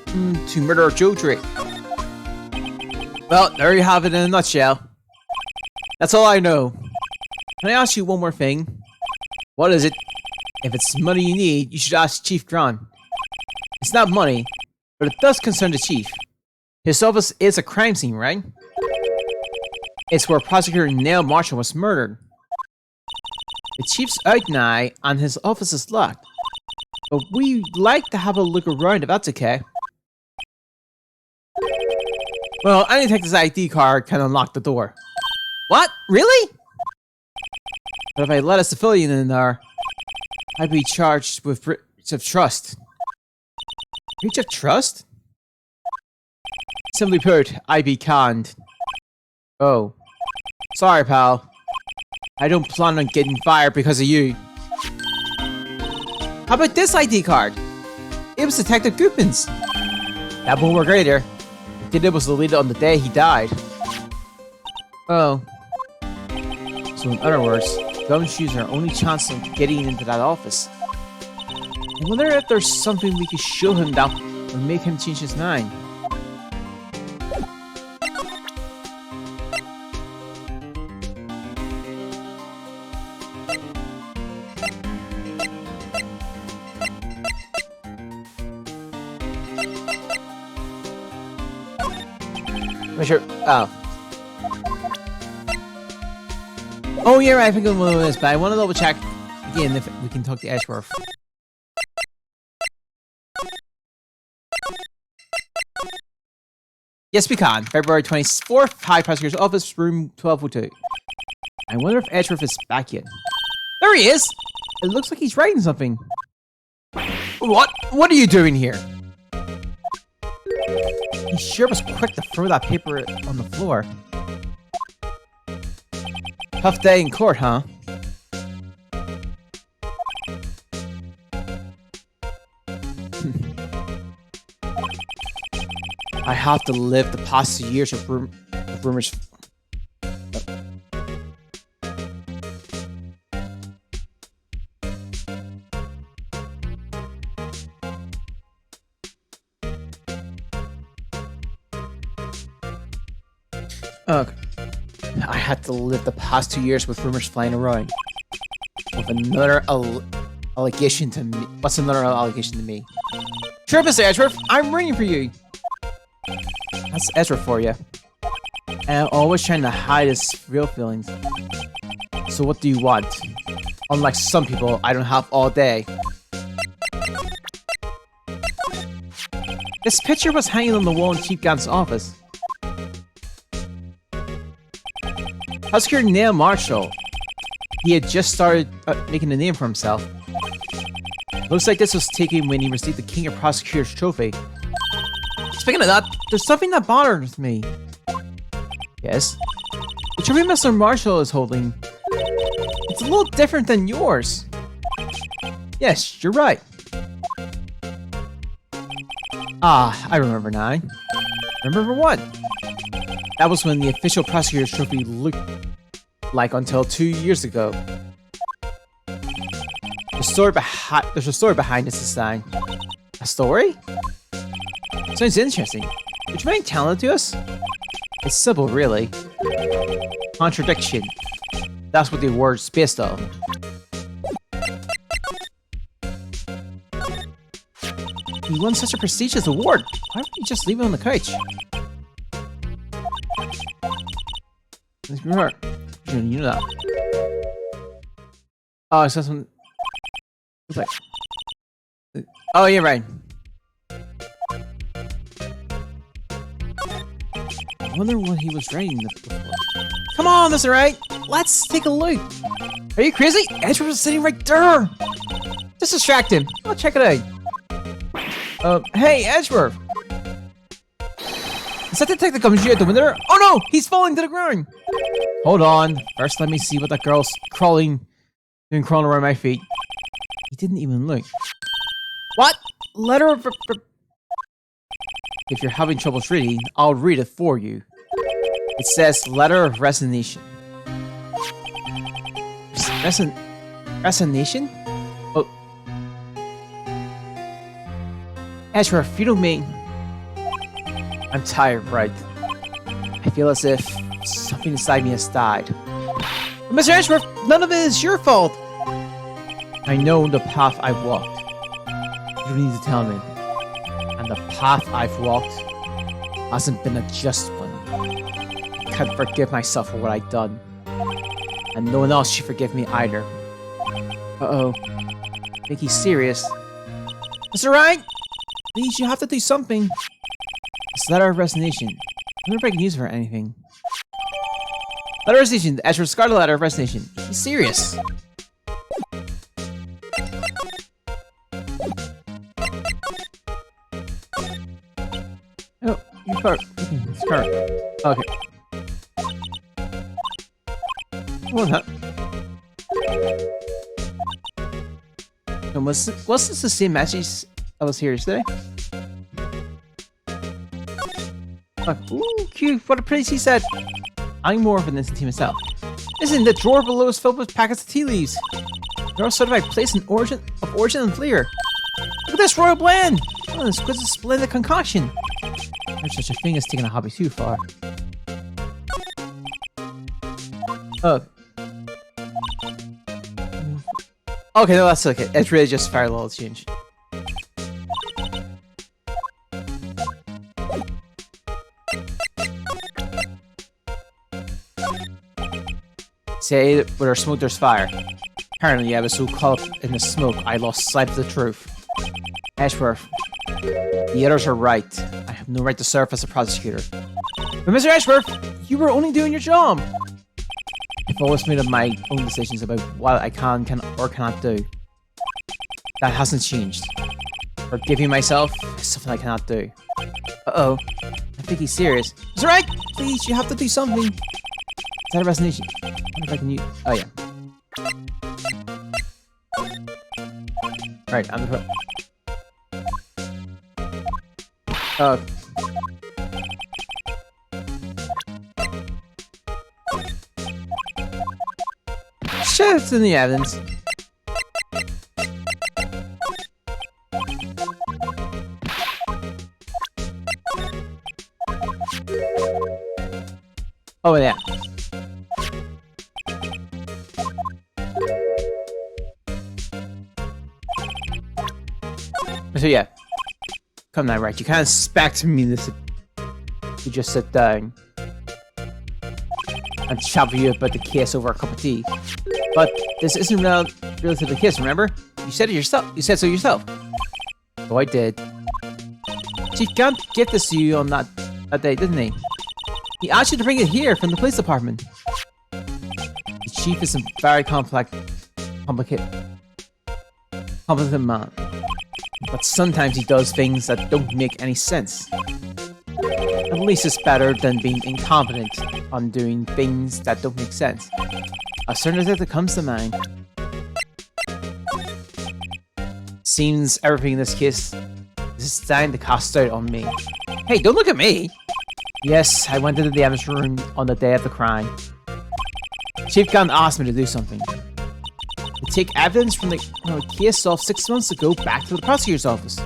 to murderer Joe Drake. Well, there you have it in a nutshell. That's all I know. Can I ask you one more thing? What is it? If it's money you need, you should ask Chief Dron. It's not money, but it does concern the Chief. His office is a crime scene, right? It's where Prosecutor Neil Marshall was murdered. The Chief's out now, and his office is locked. But we'd like to have a look around if that's okay. Well, any Texas ID card can unlock the door. What? Really? But if I let a civilian in there, I'd be charged with breach of trust. Breach of trust? Simply put, I'd be conned. Oh. Sorry, pal. I don't plan on getting fired because of you. How about this ID card? It was Detective Goodman's. That won't work either. The kid was deleted on the day he died. Oh. So in other words, gumshoes are our only chance of getting into that office. I wonder if there's something we could show him that would make him change his mind. Sure. Oh. Oh, yeah, right. I think I'm one of this, but I want to double check again if we can talk to Edgeworth. Yes, we can. February 24th, High Prosecutor's Office, room 1202. I wonder if Edgeworth is back yet. There he is! It looks like he's writing something. What? What are you doing here? He sure was quick to throw that paper on the floor. Tough day in court, huh? I have to live the past 2 years of rumors. Okay. I had to live the past 2 years with rumors flying around. With another allegation to me. What's another allegation to me? Sure, Mr. Edgeworth, I'm ringing for you. That's Ezra for you. And I'm always trying to hide his real feelings. So what do you want? Unlike some people, I don't have all day. This picture was hanging on the wall in Chief Gant's office. Prosecutor Neil Marshall. He had just started making a name for himself. Looks like this was taken when he received the King of Prosecutors trophy. Speaking of that, there's something that bothers me. Yes? The trophy Mr. Marshall is holding. It's a little different than yours. Yes, you're right. Ah, I remember now. Remember what? That was when the official prosecutor's trophy looked like until 2 years ago. There's a story behind this design. A story? Sounds interesting. Would you mind telling it to us? It's simple, really. Contradiction. That's what the word's based on. You won such a prestigious award. Why don't you just leave it on the couch? Let's be more. You know that. Oh, I saw some. It's like. Oh, yeah, right. I wonder what he was writing before. Come on, Mr. Wright. Let's take a look. Are you crazy? Edgeworth is sitting right there. Just distract him. I'll check it out. Hey, Edgeworth. Is that detective coming out the window? Oh no! He's falling to the ground! Hold on. First, let me see what that girl's crawling around my feet. He didn't even look. What? Letter of... If you're having troubles reading, I'll read it for you. It says letter of resignation. Resignation? Oh. Ashworth, if you don't mean... I'm tired, right? I feel as if something inside me has died. But Mr. Ashworth, none of it is your fault! I know the path I've walked. You don't need to tell me. And the path I've walked hasn't been a just one. I can't forgive myself for what I've done. And no one else should forgive me either. Uh-oh. Think he's serious. Mr. Wright! Please, you have to do something. This letter of resignation. I wonder if I can use it for anything. Letter of resignation. Ashford Scarlet letter of resignation. He's serious. Oh, you part. Okay. What the? Was this the same message I was here yesterday? Ooh, cute. What a place, he said. I'm more of an instant tea myself. Listen, the drawer below is filled with packets of tea leaves. They're all certified place of origin and flavor. Look at this royal blend! Oh, an exquisite splendid concoction. There's such a thing as taking a hobby too far. Oh. Okay, no, that's okay. It's really just very little change. Say where there's smoke, there's fire. Apparently, I was so caught up in the smoke, I lost sight of the truth. Ashworth, the others are right. I have no right to serve as a prosecutor. But Mr. Ashworth, you were only doing your job. I've always made up my own decisions about what I can or cannot do. That hasn't changed. Forgiving myself is something I cannot do. Uh-oh. I think he's serious. Mr. Wright, please, you have to do something. Is that a resignation? I wonder if I can use... Oh, yeah. Alright, I'm the... Oh. Shit, it's in the evidence. Oh, yeah. So yeah, come now, right? You can't expect me to just sit down and chat with you about the case over a cup of tea. But this isn't relative to the case, remember? You said it yourself. You said so yourself. Oh, I did. Chief Gant gave this to you on that day, didn't he? He asked you to bring it here from the police department. The chief is a very complicated man. But sometimes he does things that don't make any sense. At least it's better than being incompetent on doing things that don't make sense. A certain that comes to mind. Seems everything in this case is designed to cast out on me. Hey, don't look at me! Yes, I went into the evidence room on the day of the crime. Chief Gunn asked me to do something. To take evidence from the case solved 6 months ago back to the prosecutor's office.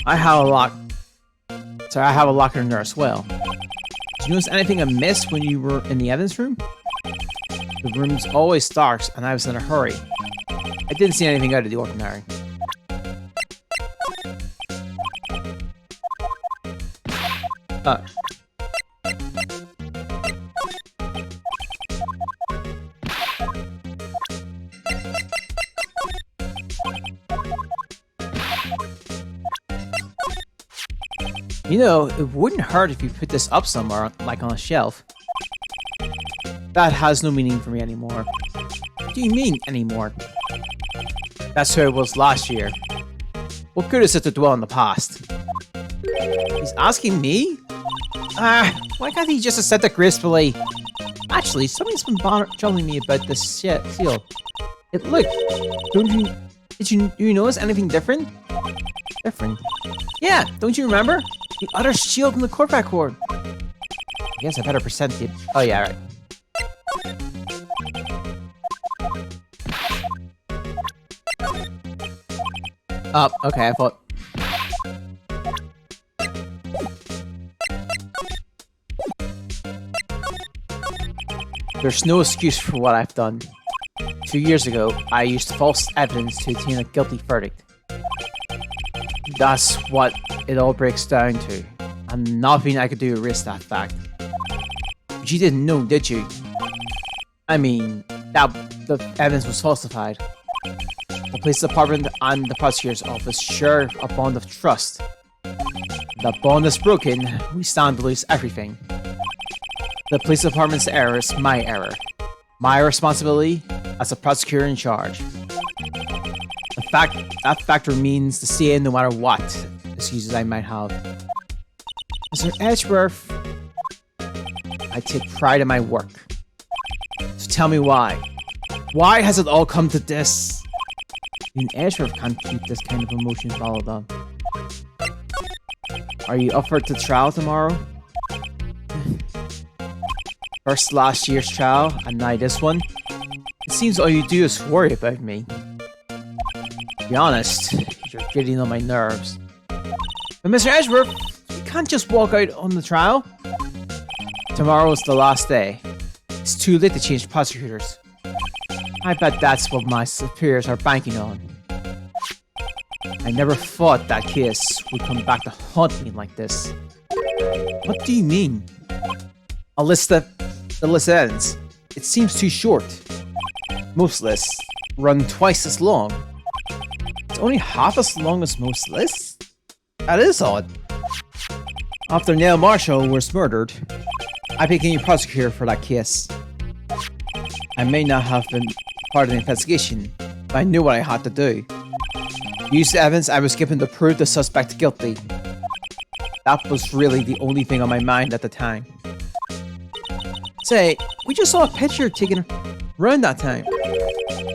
I have a locker in there as well. Did you notice anything amiss when you were in the evidence room? The room's always dark and I was in a hurry. I didn't see anything out of the ordinary. You know, it wouldn't hurt if you put this up somewhere, like on a shelf. That has no meaning for me anymore. What do you mean, anymore? That's how it was last year. What good is it to dwell on the past? He's asking me? Why can't he just accept it gracefully? Actually, somebody's been telling me about this seal. Look, did you notice anything different? Different? Yeah, don't you remember? The other shield in the court record. I guess I better present it. Oh yeah, right. Oh, okay, I thought. There's no excuse for what I've done. 2 years ago, I used false evidence to obtain a guilty verdict. That's what it all breaks down to, and nothing I could do to erase that fact. But you didn't know, did you? I mean, that the evidence was falsified. The police department and the prosecutor's office share a bond of trust. The bond is broken, we stand to lose everything. The police department's error is my error. My responsibility as a prosecutor in charge. That fact remains the same no matter what excuses I might have. Mr. Edgeworth, I take pride in my work. So tell me why. Why has it all come to this? Even Edgeworth can't keep this kind of emotion bottled up. Are you up for the trial tomorrow? First last year's trial, and now this one? It seems all you do is worry about me. To be honest, you're getting on my nerves. But Mr. Edgeworth, you can't just walk out on the trial. Tomorrow is the last day. It's too late to change prosecutors. I bet that's what my superiors are banking on. I never thought that case would come back to haunt me like this. What do you mean? The list ends. It seems too short. Most lists run twice as long. It's only half as long as most lists? That is odd. After Neil Marshall was murdered, I became a prosecutor for that case. I may not have been part of the investigation, but I knew what I had to do. Use the evidence I was given to prove the suspect guilty. That was really the only thing on my mind at the time. Say, we just saw a picture taken around that time.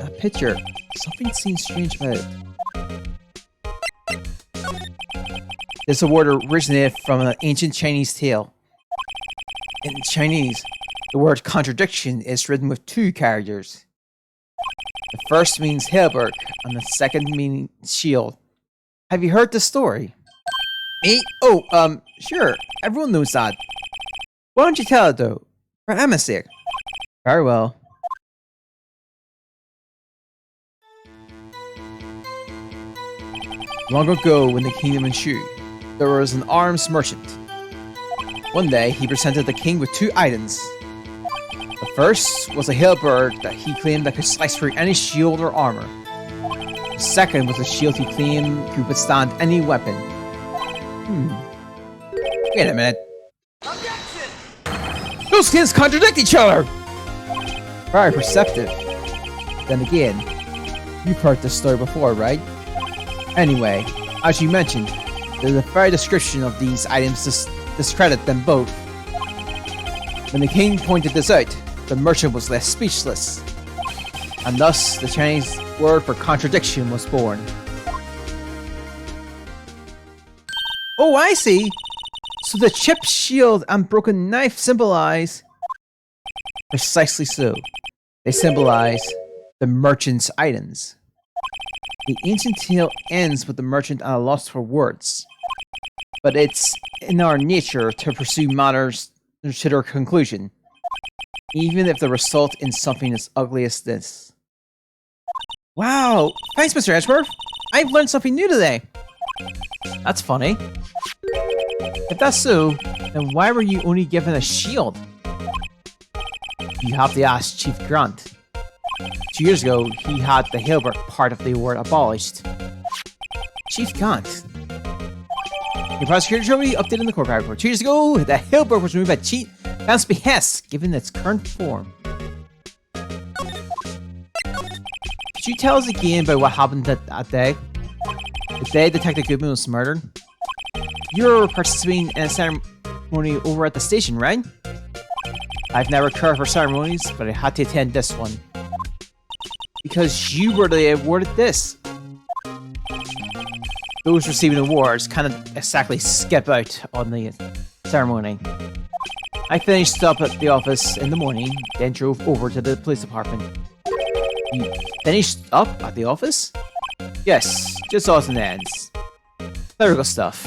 A picture. Something seems strange about it. This award originated from an ancient Chinese tale. In Chinese, the word contradiction is written with 2 characters. The first means halberd, and the second means shield. Have you heard this story? Me? Oh, sure. Everyone knows that. Why don't you tell it, though? For Emma's sake. Very well. Long ago in the kingdom of Shu, there was an arms merchant. One day, he presented the king with 2 items. The first was a halberd that he claimed that could slice through any shield or armor. The second was a shield he claimed could withstand any weapon. Wait a minute. Those things contradict each other! Very perceptive. Then again, you've heard this story before, right? Anyway, as you mentioned, there's a fair description of these items to discredit them both. When the king pointed this out, the merchant was left speechless. And thus, the Chinese word for contradiction was born. Oh, I see! So the chipped shield and broken knife symbolize... Precisely so. They symbolize the merchant's items. The ancient tale ends with the merchant at a loss for words. But it's in our nature to pursue matters to their conclusion, even if the result in something as ugly as this. Wow! Thanks, Mr. Edgeworth! I've learned something new today! That's funny. If that's so, then why were you only given a shield? You have to ask Chief Grant. 2 years ago, he had the halberd part of the award abolished. Chief Grant. The prosecutor Trilogy updated the court report. 2 years ago, the halberd was removed at Chief Grant's behest, given its current form. Could you tell us again about what happened that day? The day Detective Goodman was murdered? You were participating in a ceremony ceremony over at the station, right? I've never cared for ceremonies, but I had to attend this one. Because you were the awarded this. Those receiving awards kind of exactly skip out on the ceremony. I finished up at the office in the morning, then drove over to the police department. You finished up at the office? Yes, just odds and ends. Clerical stuff.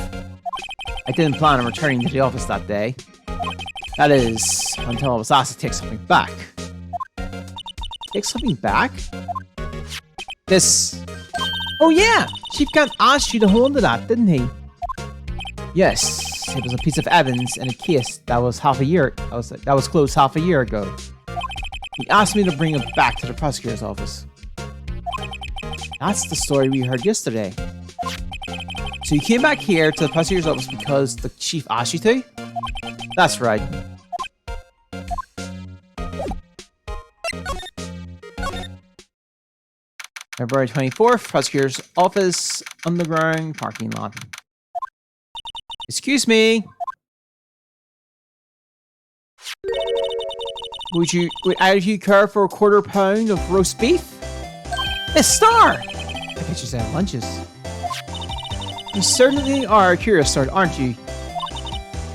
I didn't plan on returning to the office that day. That is, until I was asked to take something back. Take something back? This... Oh yeah! Chief Kant asked you to hold onto that, didn't he? Yes, it was a piece of evidence in a case that was closed half a year ago. He asked me to bring it back to the prosecutor's office. That's the story we heard yesterday. So you came back here to the prosecutor's office because the chief asked you to? That's right. February 24th, prosecutor's office, underground parking lot. Excuse me. Would either of you care for a quarter pound of roast beef? A star! I bet you said lunches. You certainly are a curious sort, aren't you?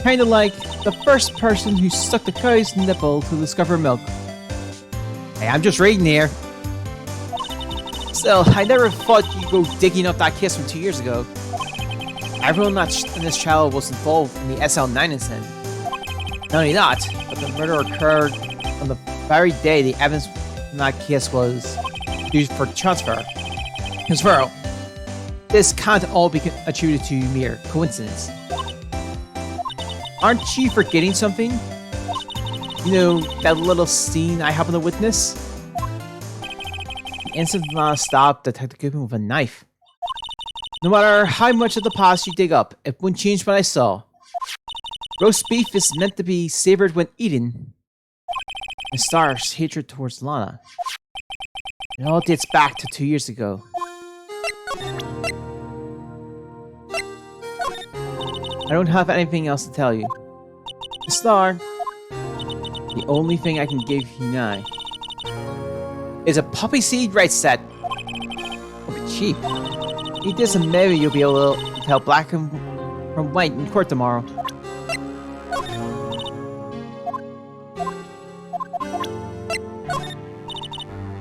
Kinda like the first person who stuck the cow's nipple to discover milk. Hey, I'm just reading here. Still, I never thought you'd go digging up that case from 2 years ago. Everyone in this trial was involved in the SL9 incident. Not only that, but the murder occurred on the very day the evidence in that case was used for transfer. This can't all be attributed to mere coincidence. Aren't you forgetting something? You know, that little scene I happened to witness? The incident not stopped Detective Goodman with a knife. No matter how much of the past you dig up, it won't change what I saw. Roast beef is meant to be savored when eaten. And Star's hatred towards Lana. It all dates back to 2 years ago. I don't have anything else to tell you. Star, the only thing I can give you now is a poppy seed right set. It'll be cheap. Eat this and maybe you'll be able to tell black from white in court tomorrow.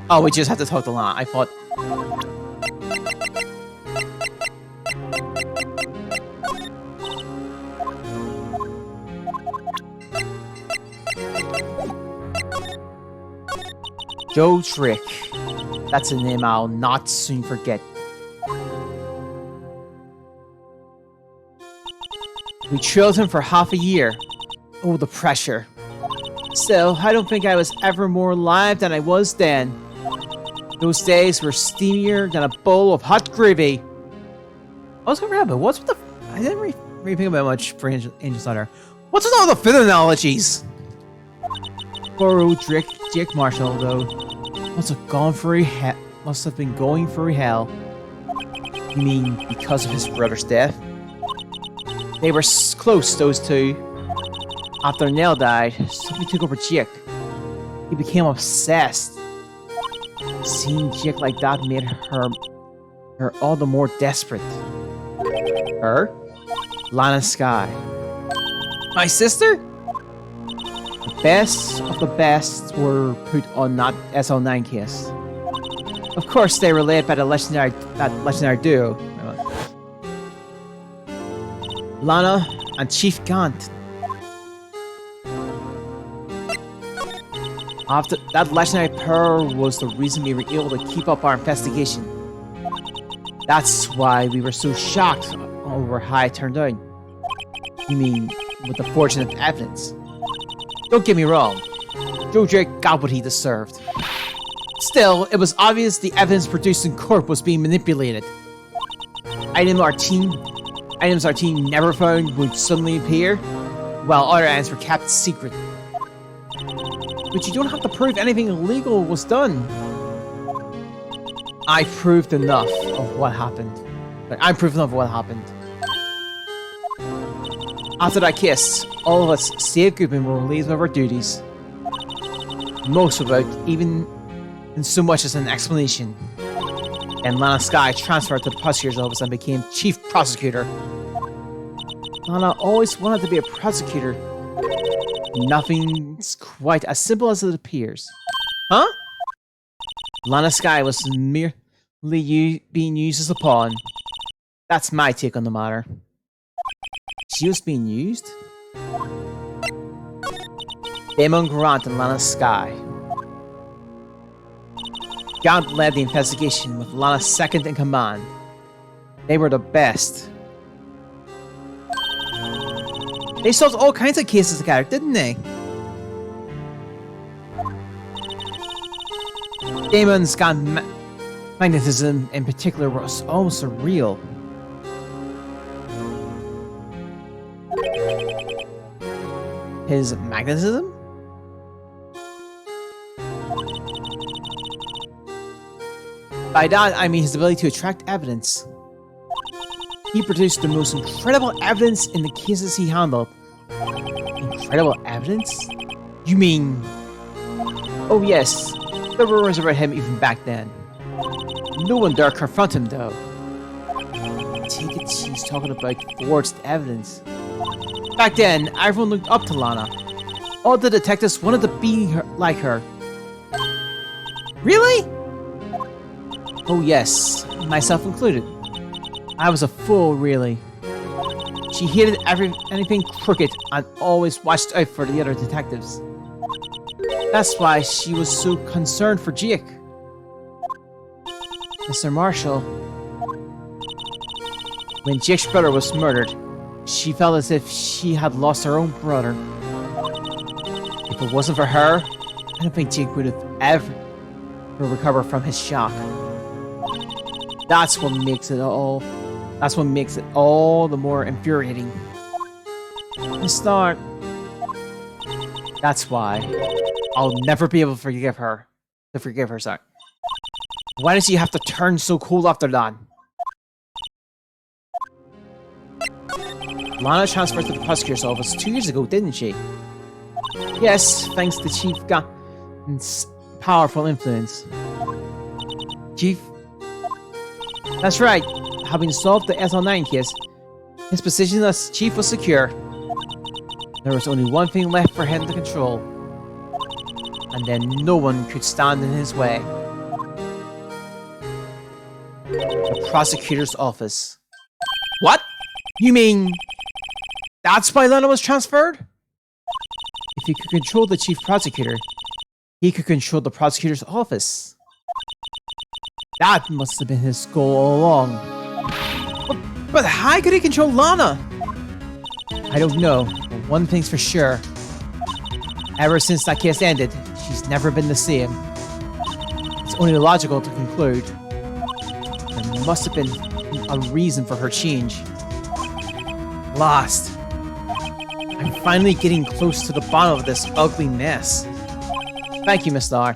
Oh, we just have to talk to Lana. I thought... Joe Trick. That's a name I'll not soon forget. We trailed him for half a year. Oh, the pressure. Still, I don't think I was ever more alive than I was then. Those days were steamier than a bowl of hot gravy. I was gonna remember, what's with the... I didn't really think about much for Angel's Letter. What's with all the film analogies? Poor old Jake Marshall, though, must have been going through hell. You mean because of his brother's death? They were close, those two. After Nell died, something took over Jake. He became obsessed. Seeing Jake like that made her all the more desperate. Her? Lana Sky. My sister? The best of the best were put on that SL9 case. Of course, they were led by that legendary duo. Lana and Chief Gant. After that legendary power was the reason we were able to keep up our investigation. That's why we were so shocked over how it turned out. You mean, with the fortunate evidence? Don't get me wrong, Joe Drake got what he deserved. Still, it was obvious the evidence produced in court was being manipulated. Items our team never found would suddenly appear, while other items were kept secret. But you don't have to prove anything illegal was done. I proved enough of what happened. I'm proof enough of what happened. After that kiss, all of us safe grouping were relieved of our duties. Most without even in so much as an explanation. And Lana Skye transferred to the prosecutor's office and became chief prosecutor. Lana always wanted to be a prosecutor. Nothing's quite as simple as it appears. Huh? Lana Skye was merely being used as a pawn. That's my take on the matter. She was being used? Damon Grant and Lana Skye. Grant led the investigation with Lana second in command. They were the best. They solved all kinds of cases together, didn't they? Damon's magnetism in particular was almost surreal. His magnetism? By that, I mean his ability to attract evidence. He produced the most incredible evidence in the cases he handled. Incredible evidence? You mean... Oh yes, there were rumors about him even back then. No one dared confront him though. I take it she's talking about forged evidence. Back then, everyone looked up to Lana. All the detectives wanted to be like her. Really? Oh yes, myself included. I was a fool, really. She hated anything crooked and always watched out for the other detectives. That's why she was so concerned for Jake. Mr. Marshall. When Jake's brother was murdered, she felt as if she had lost her own brother. If it wasn't for her, I don't think Jake would have ever recovered from his shock. That's what makes it all the more infuriating. That's why I'll never be able to forgive her. Sorry. Why does she have to turn so cold after that? Lana transferred to the prosecutor's office 2 years ago, didn't she? Yes, thanks to Chief Gun's powerful influence. Chief? That's right. Having solved the SL9 case, his position as chief was secure. There was only one thing left for him to control. And then no one could stand in his way. The prosecutor's office. What? You mean... that's why Lana was transferred? If he could control the chief prosecutor, he could control the prosecutor's office. That must have been his goal all along. But how could he control Lana? I don't know, but one thing's for sure. Ever since that case ended, she's never been the same. It's only logical to conclude there must have been a reason for her change. Lost. I'm finally getting close to the bottom of this ugly mess. Thank you, Mr. R.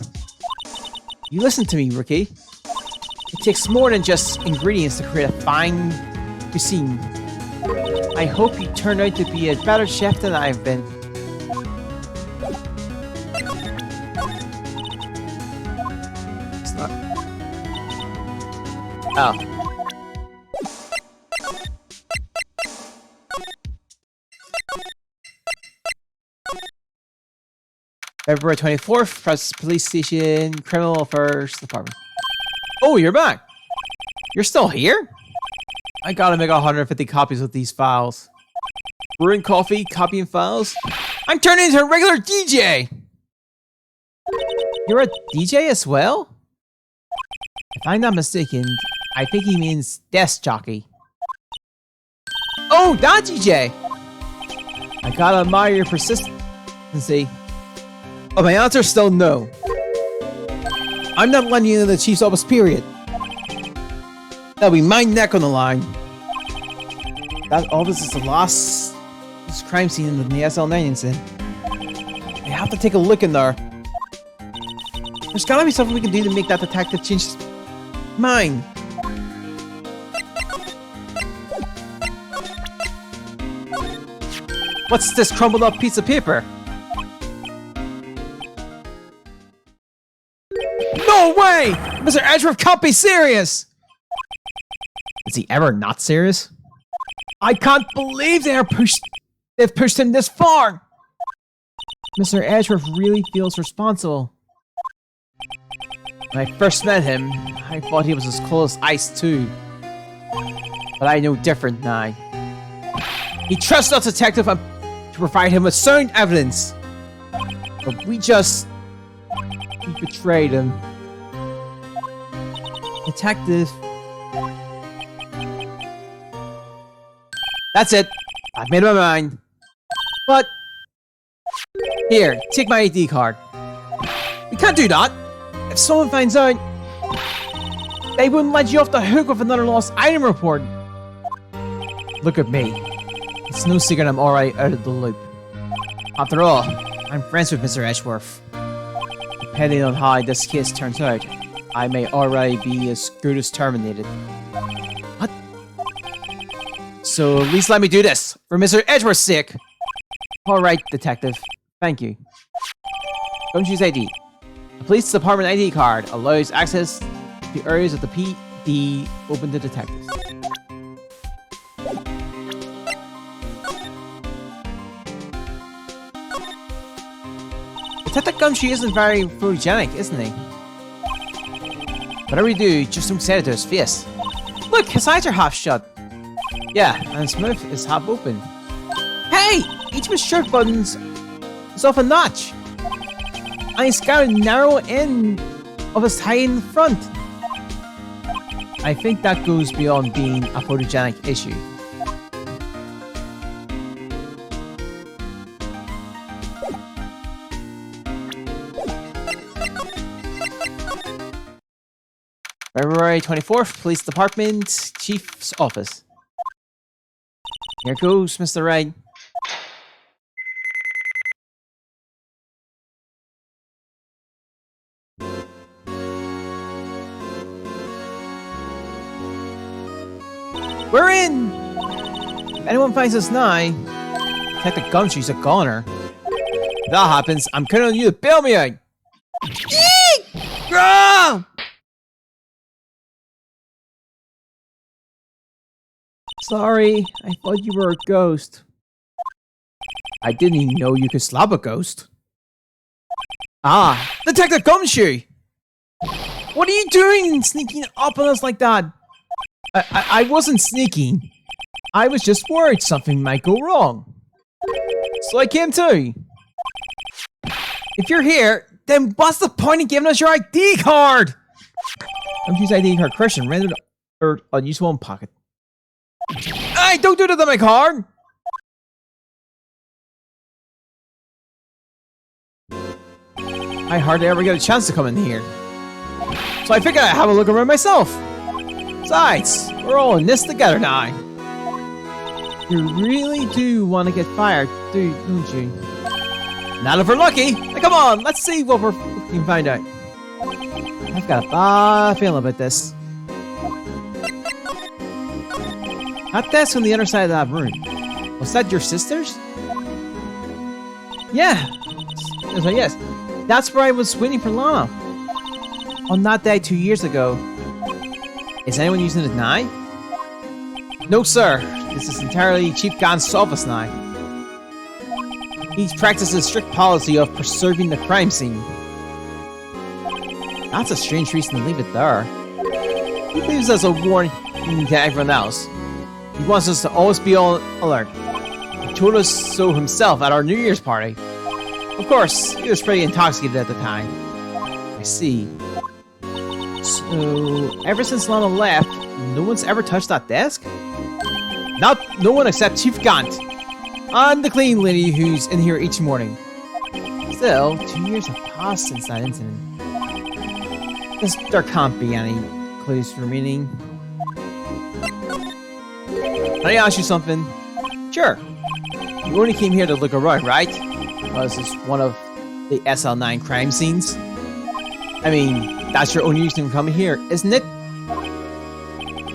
You listen to me, Rookie. It takes more than just ingredients to create a fine cuisine. I hope you turn out to be a better chef than I've been. It's not... Oh. February 24th, Press Police Station, Criminal Affairs Department. Oh, you're back. You're still here? I gotta make 150 copies of these files. Brewing coffee, copying files. I'm turning into a regular DJ! You're a DJ as well? If I'm not mistaken, I think he means desk jockey. Oh, that DJ! I gotta admire your persistency. But my answer's still no. I'm not letting you into the chief's office, period. That'll be my neck on the line. That office is the last crime scene in the SL9 incident. I have to take a look in there. There's gotta be something we can do to make that detective change his mind. What's this crumbled up piece of paper? No way! Mr. Edgeworth can't be serious! Is he ever not serious? I can't believe they've pushed him this far! Mr. Edgeworth really feels responsible. When I first met him, I thought he was as cold as ice too. But I know different now. He trusts us detective to provide him with sound evidence. But we betrayed him. Detective. That's it. I've made up my mind. But here, take my ID card. You can't do that. If someone finds out, they wouldn't let you off the hook with another lost item report. Look at me. It's no secret I'm alright out of the loop. After all, I'm friends with Mr. Edgeworth. Depending on how this case turns out, I may already be as good as terminated. What? So at least let me do this, for Mr. Edgeworth's sake. Alright, detective. Thank you. Don't use ID. The police department ID card allows access to areas of the PD open to detectives. Detective Gumshoe isn't very photogenic, isn't he? Whatever you do, just don't say it to his face. Look, his eyes are half shut. Yeah, and his mouth is half open. Hey! Each of his shirt buttons is off a notch. And he's got a narrow end of his tie in front. I think that goes beyond being a photogenic issue. February 24th, Police Department, Chief's Office. Here goes, Mr. Wright. We're in! If anyone finds us now, Detective Gumshoe's a goner. If that happens, I'm counting on you to bail me out! Eek! Sorry, I thought you were a ghost. I didn't even know you could slap a ghost. Ah, Detective Gumshoe! What are you doing sneaking up on us like that? I wasn't sneaking. I was just worried something might go wrong. So I came too. If you're here, then what's the point in giving us your ID card? Don't use ID card Christian, rendered or unusable in pocket. Hey, don't do that to my card! I hardly ever get a chance to come in here. So I figured I'd have a look around myself. Besides, we're all in this together now. You really do want to get fired, don't you? Not if we're lucky. Now come on, let's see what we can find out. I've got a bad feeling about this. That desk on the other side of that room. Was that your sister's? Yeah. Yes. That's where I was waiting for Lana. On that day 2 years ago. Is anyone using it now? No, sir. This is entirely Chief Gan's office now. He practices a strict policy of preserving the crime scene. That's a strange reason to leave it there. He leaves us a warning to everyone else. He wants us to always be on alert. He told us so himself at our New Year's party. Of course, he was pretty intoxicated at the time. I see. So, ever since Lana left, no one's ever touched that desk? No one except Chief Gant. And the cleaning lady who's in here each morning. Still, 2 years have passed since that incident. There can't be any clues remaining. Can I ask you something? Sure. You only came here to look around, right? Because it's one of the SL9 crime scenes. I mean, that's your only reason for coming here, isn't it?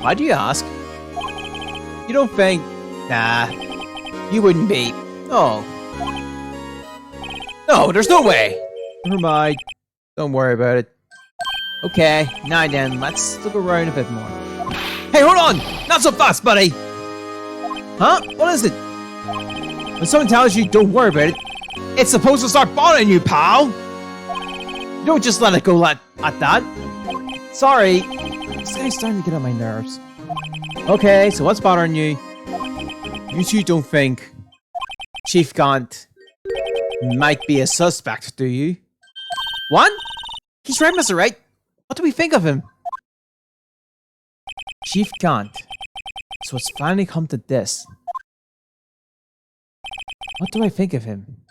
Why do you ask? You don't think... Nah, you wouldn't be. No. No, there's no way. Never mind. Don't worry about it. Okay, now then, let's look around a bit more. Hey, hold on! Not so fast, buddy! Huh? What is it? When someone tells you don't worry about it, it's supposed to start bothering you, pal! You don't just let it go at that. Sorry. This guy's starting to get on my nerves. Okay, so what's bothering you? You two don't think Chief Gaunt might be a suspect, do you? What? He's right, Mr. Wright. What do we think of him? Chief Gaunt. So it's finally come to this. What do I think of him?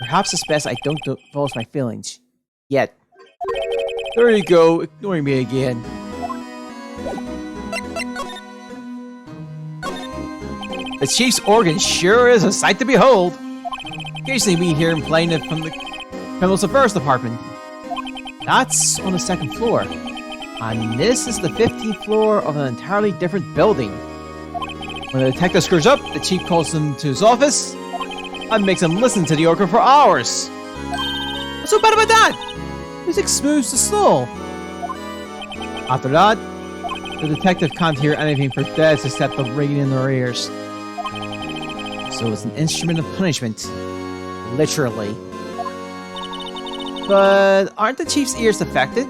Perhaps it's best I don't divulge my feelings. Yet. There you go, ignoring me again. The Chief's organ sure is a sight to behold. Occasionally we hear him playing it from the criminals affairs department. That's on the 2nd floor. And this is the 15th floor of an entirely different building. When the detective screws up, the chief calls him to his office and makes him listen to the organ for hours. What's so bad about that? Music smooths the soul. After that, the detective can't hear anything for days except the ringing in their ears. So it's an instrument of punishment. Literally. But aren't the chief's ears affected?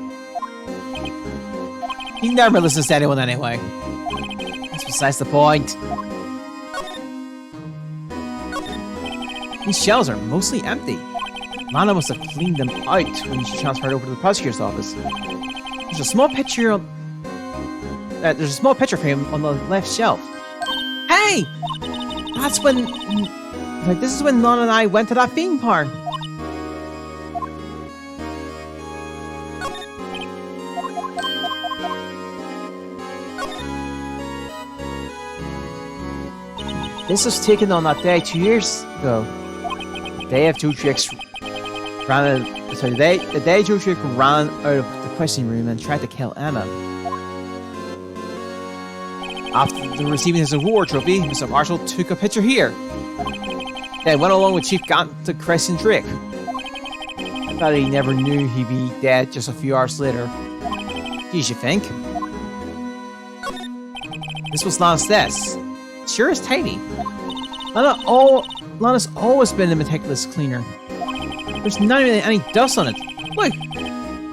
He never listens to anyone anyway. That's besides the point. These shelves are mostly empty. Lana must have cleaned them out when she transferred over to the prosecutor's office. There's a small picture frame on the left shelf. Hey! That's when... Like, this is when Lana and I went to that theme park. This was taken on that day 2 years ago. The day of Joe Trick's the day Joe Trick ran out of the questioning room and tried to kill Emma. After receiving his award trophy, Mr. Marshall took a picture here. Then went along with Chief Gaunt to question Drake. I thought he never knew he'd be dead just a few hours later. Geez, you think? This was Lana's desk. Sure is tidy. Lana's always been a meticulous cleaner. There's not even any dust on it. Look!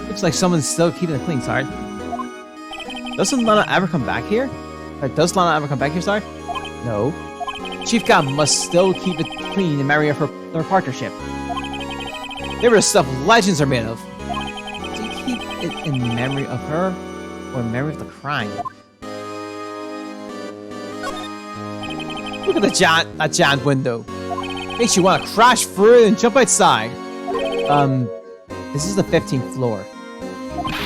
Looks like someone's still keeping it clean, sorry. Doesn't Lana ever come back here? Does Lana ever come back here, sorry? No. Chief Gaunt must still keep it clean in memory of their partnership. They were the stuff legends are made of. Do you keep it in memory of her, or in memory of the crime? Look at that giant window. Makes you want to crash through it and jump outside. This is the 15th floor.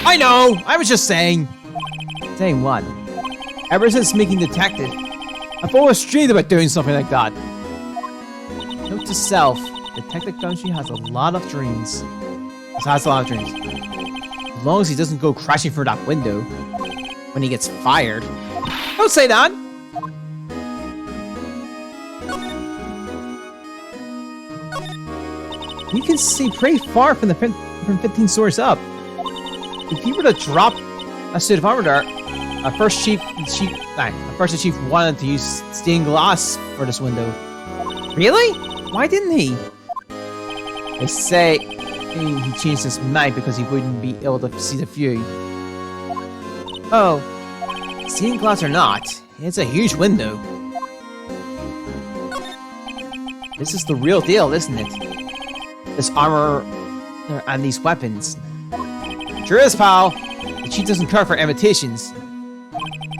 I know! I was just saying. Saying what? Ever since making detective, I've always dreamed about doing something like that. Note to self, Detective Gumshoe has a lot of dreams. As long as he doesn't go crashing through that window when he gets fired. Don't say that! You can see pretty far from 15 stories up. If you were to drop a suit of armor there, first the chief wanted to use stained glass for this window. Really? Why didn't he? They say he changed his mind because he wouldn't be able to see the view. Oh, stained glass or not, it's a huge window. This is the real deal, isn't it? This armor and these weapons. Sure is, pal. The chief doesn't care for imitations.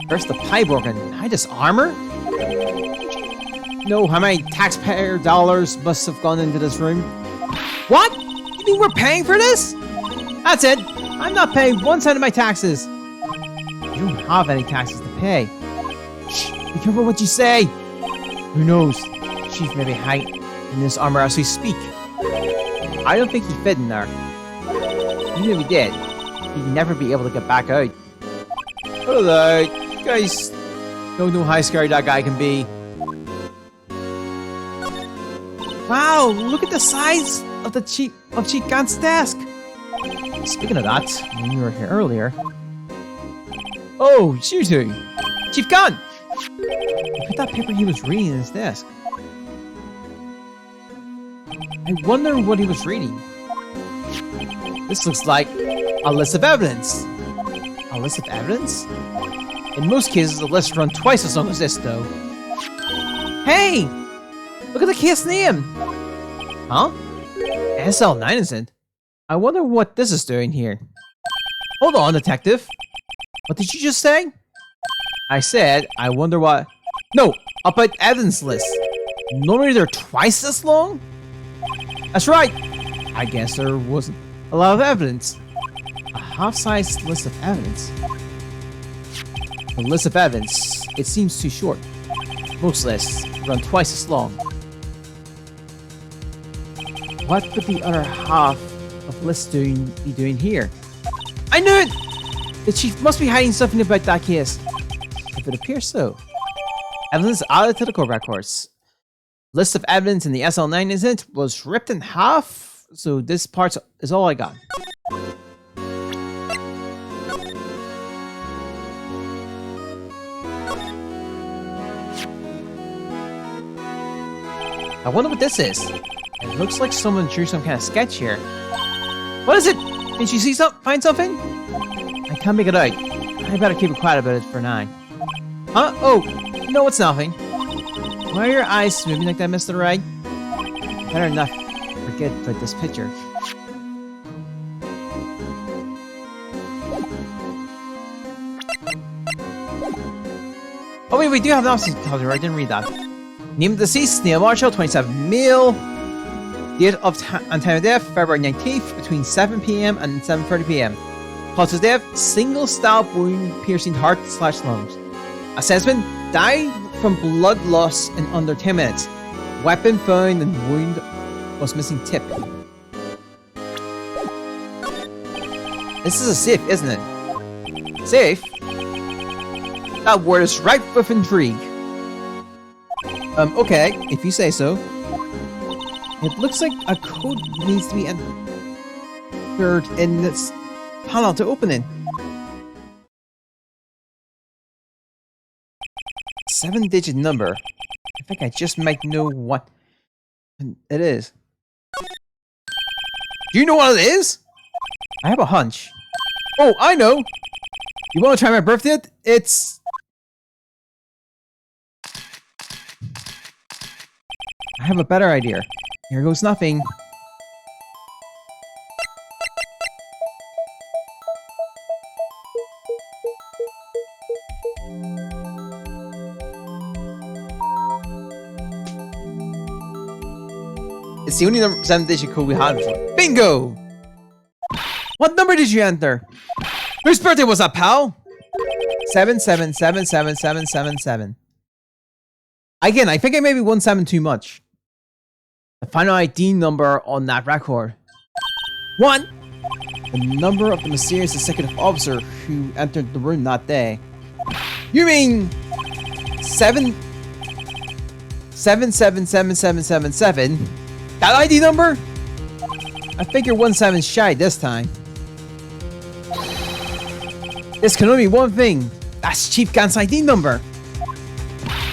First the pipe organ, now this armor? Know how many taxpayer dollars must have gone into this room? What? You mean we're paying for this? That's it. I'm not paying 1 cent of my taxes. You don't have any taxes to pay. Shh, be careful what you say. Who knows? Chief may be hiding in this armor as we speak. I don't think he fit in there. Even if he did, he'd never be able to get back out. Hello, you guys don't know how scary that guy can be. Wow, look at the size of the Chief Gun's desk. Speaking of that, when you were here earlier. Oh, it's you two. Chief Gun! Look at that paper he was reading in his desk. I wonder what he was reading. This looks like a list of evidence. A list of evidence? In most cases, the lists run twice as long as this, though. Hey! Look at the case name! Huh? SL9 isn't. I wonder what this is doing here. Hold on, detective. What did you just say? I said, I wonder what... No, about evidence list. Normally they're twice this long? That's right. I guess there wasn't a lot of evidence. A half-sized list of evidence. A list of evidence. It seems too short. Most lists run twice as long. What could the other half of lists be doing here? I knew it! The chief must be hiding something about that case. If it appears so. Evidence out of technical records. List of evidence in the SL9 incident was ripped in half, so this part is all I got. I wonder what this is. It looks like someone drew some kind of sketch here. What is it? Did you see find something? I can't make it out. I better keep it quiet about it for now. Huh? Oh, no, it's nothing. Why are your eyes moving like that, Mr. Wright? Better not forget about this picture. Oh wait, we do have an officer intelligence. I didn't read that. Name of deceased, Neil Marshall, 27 male. Date of and time of death, February 19th, between 7 p.m. and 7:30 p.m. Cause of death, single stab wound piercing heart/lungs. Assessment, died from blood loss in under 10 minutes. Weapon found and wound was missing tip. This is a safe, isn't it? Safe? That word is ripe with intrigue. Okay, if you say so. It looks like a code needs to be entered in this panel to open it. 7-digit number. I think I just might know what it is. Do you know what it is? I have a hunch. Oh, I know! You want to try my birthday? It's... I have a better idea. Here goes nothing. It's the only 7-digit code we had before. Bingo! What number did you enter? Whose birthday was that, pal? 7777777. Again, I think I maybe 17 too much. The final ID number on that record. 1! The number of the mysterious executive officer who entered the room that day. You mean 777777? That ID number? I figure 17 shy this time. This can only be one thing. That's Chief Gant's ID number.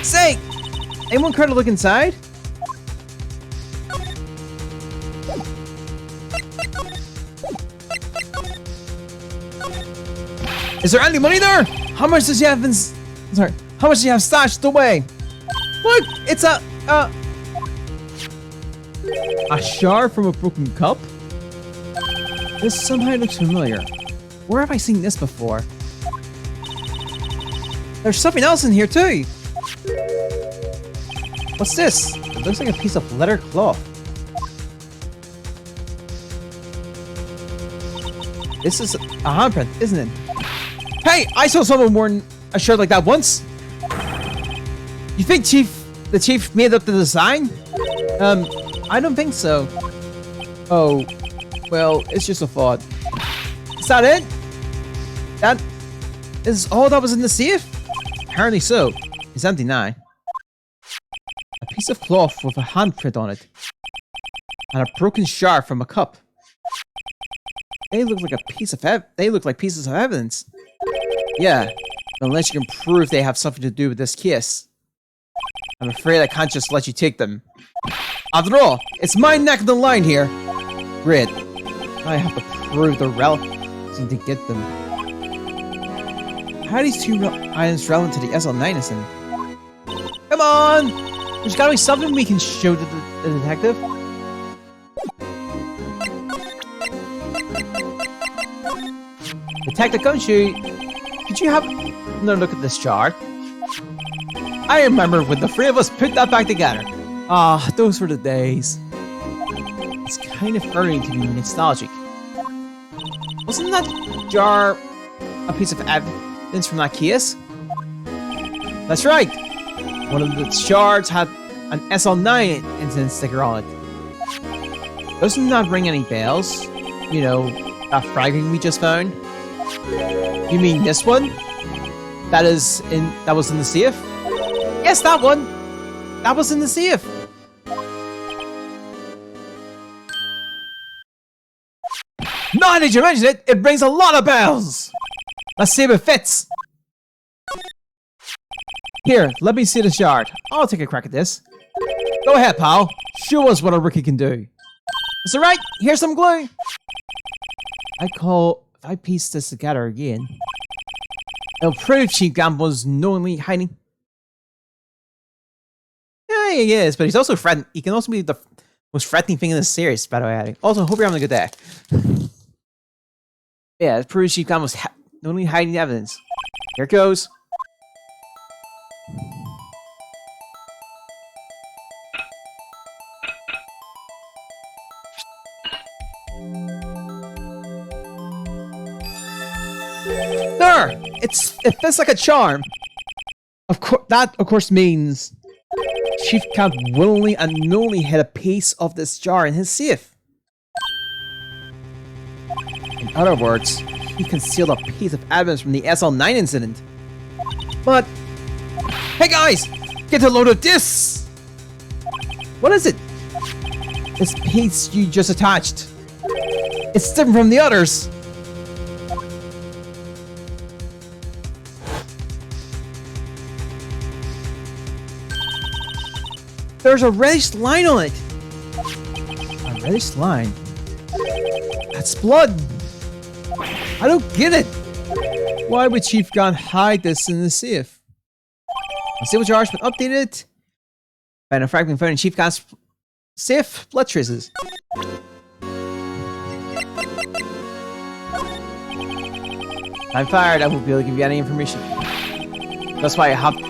Say, anyone care to look inside? Is there any money there? How much does he have how much do you have stashed away? Look, it's a shard from a broken cup? This somehow looks familiar. Where have I seen this before? There's something else in here too. What's this? It looks like a piece of leather cloth. This is a handprint, isn't it? Hey, I saw someone wearing a shirt like that once. You think the chief made up the design? I don't think so. Oh, well, it's just a thought. Is that it? That is all that was in the safe? Apparently so. It's empty now. A piece of cloth with a handprint on it. And a broken shard from a cup. They look like pieces of evidence. Yeah, unless you can prove they have something to do with this case. I'm afraid I can't just let you take them. After all, it's my neck of the line here. Great. I have to prove the relevant to get them. How are these two items relevant to the SL9 incident? Come on! There's gotta be something we can show to the detective. Detective Gumshoe, could you have another look at this chart? I remember when the three of us put that back together. Ah, those were the days. It's kind of hurting to be nostalgic. Wasn't that jar a piece of evidence from that case? That's right. One of the shards had an SL9 incident sticker on it. Doesn't that ring any bells? You know, that fragment we just found? You mean this one? That was in the safe? Yes, that one! That was in the safe! Now that you mention it, it rings a lot of bells! Let's see if it fits! Here, let me see the shard. I'll take a crack at this. Go ahead, pal. Show us what a rookie can do. Is it right? Here's some glue. If I piece this together again, it'll prove Chief Gamble's knowingly hiding. Yeah, he is, but he's also threatening. He can also be the most threatening thing in this series, by the way. Also, hope you're having a good day. Yeah, it proves Chief Gamble's knowingly hiding evidence. Here it goes. There! It fits like a charm. That, of course, means Chief Count willingly and knowingly hid a piece of this jar in his safe. In other words, he concealed a piece of evidence from the SL9 incident. But, hey guys! Get a load of this! What is it? This piece you just attached. It's different from the others. There's a reddish line on it. A reddish line? That's blood. I don't get it. Why would Chief Gunn hide this in the safe? The civil charge been updated. Found a fragment found in Chief Gunn's safe. Blood traces. I'm fired. I won't be able to give you any information. That's why I have to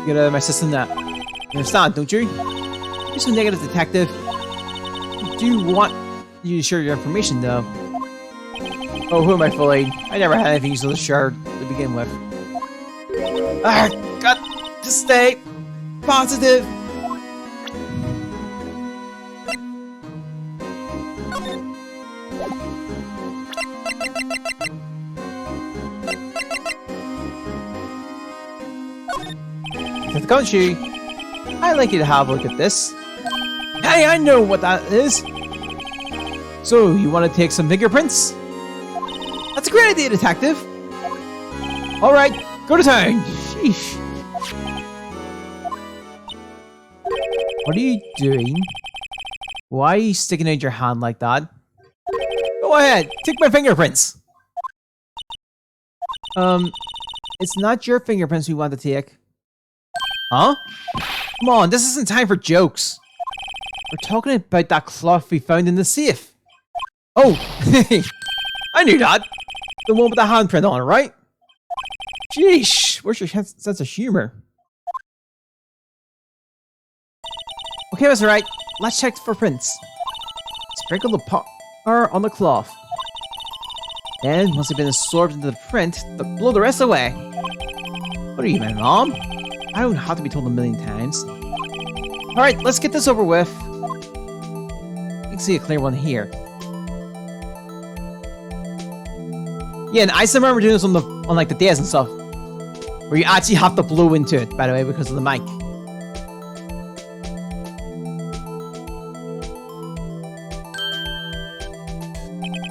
get out of my system now. You understand, don't you? You're so negative, detective. I do want you to share your information, though. Oh, who am I fooling? I never had anything useful to share to begin with. Ah, got to stay positive. Country, I'd like you to have a look at this. Hey, I know what that is. So, you want to take some fingerprints? That's a great idea, detective. Alright, go to town. Sheesh. What are you doing? Why are you sticking out your hand like that? Go ahead, take my fingerprints. It's not your fingerprints we want to take. Huh? Come on, this isn't time for jokes. We're talking about that cloth we found in the safe. Oh, I knew that. The one with the handprint on it, right? Sheesh, where's your sense of humor? Okay, that's alright. Let's check for prints. Sprinkle the powder on the cloth. Then, once they've been absorbed into the print, blow the rest away. What are you, my mom? I don't have to be told a million times. Alright, let's get this over with. You can see a clear one here. Yeah, and I still remember doing this on like the days and stuff. Where you actually have to blow into it, by the way, because of the mic.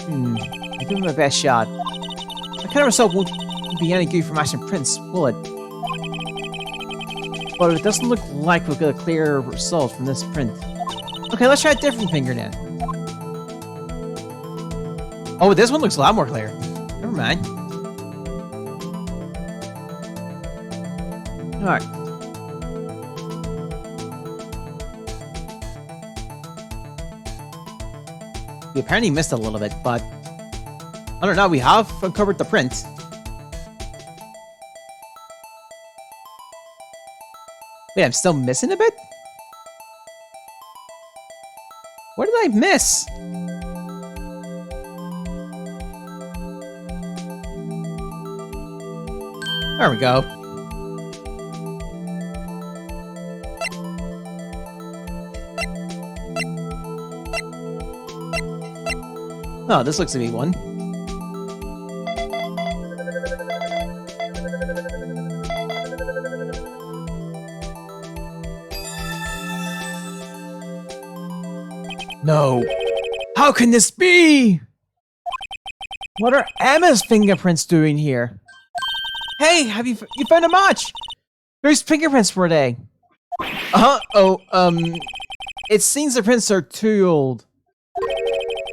I'm giving my best shot. My kind of result won't be any good for matching prints, will it? But it doesn't look like we'll get a clear result from this print. Okay, let's try a different finger then. Oh, this one looks a lot more clear. Never mind. Alright. We apparently missed a little bit, but I don't know, we have uncovered the print. Wait, I'm still missing a bit? What did I miss? There we go. Oh, this looks to be one. No. How can this be? What are Emma's fingerprints doing here? Hey, have you found a match? Whose fingerprints were they? It seems the prints are too old.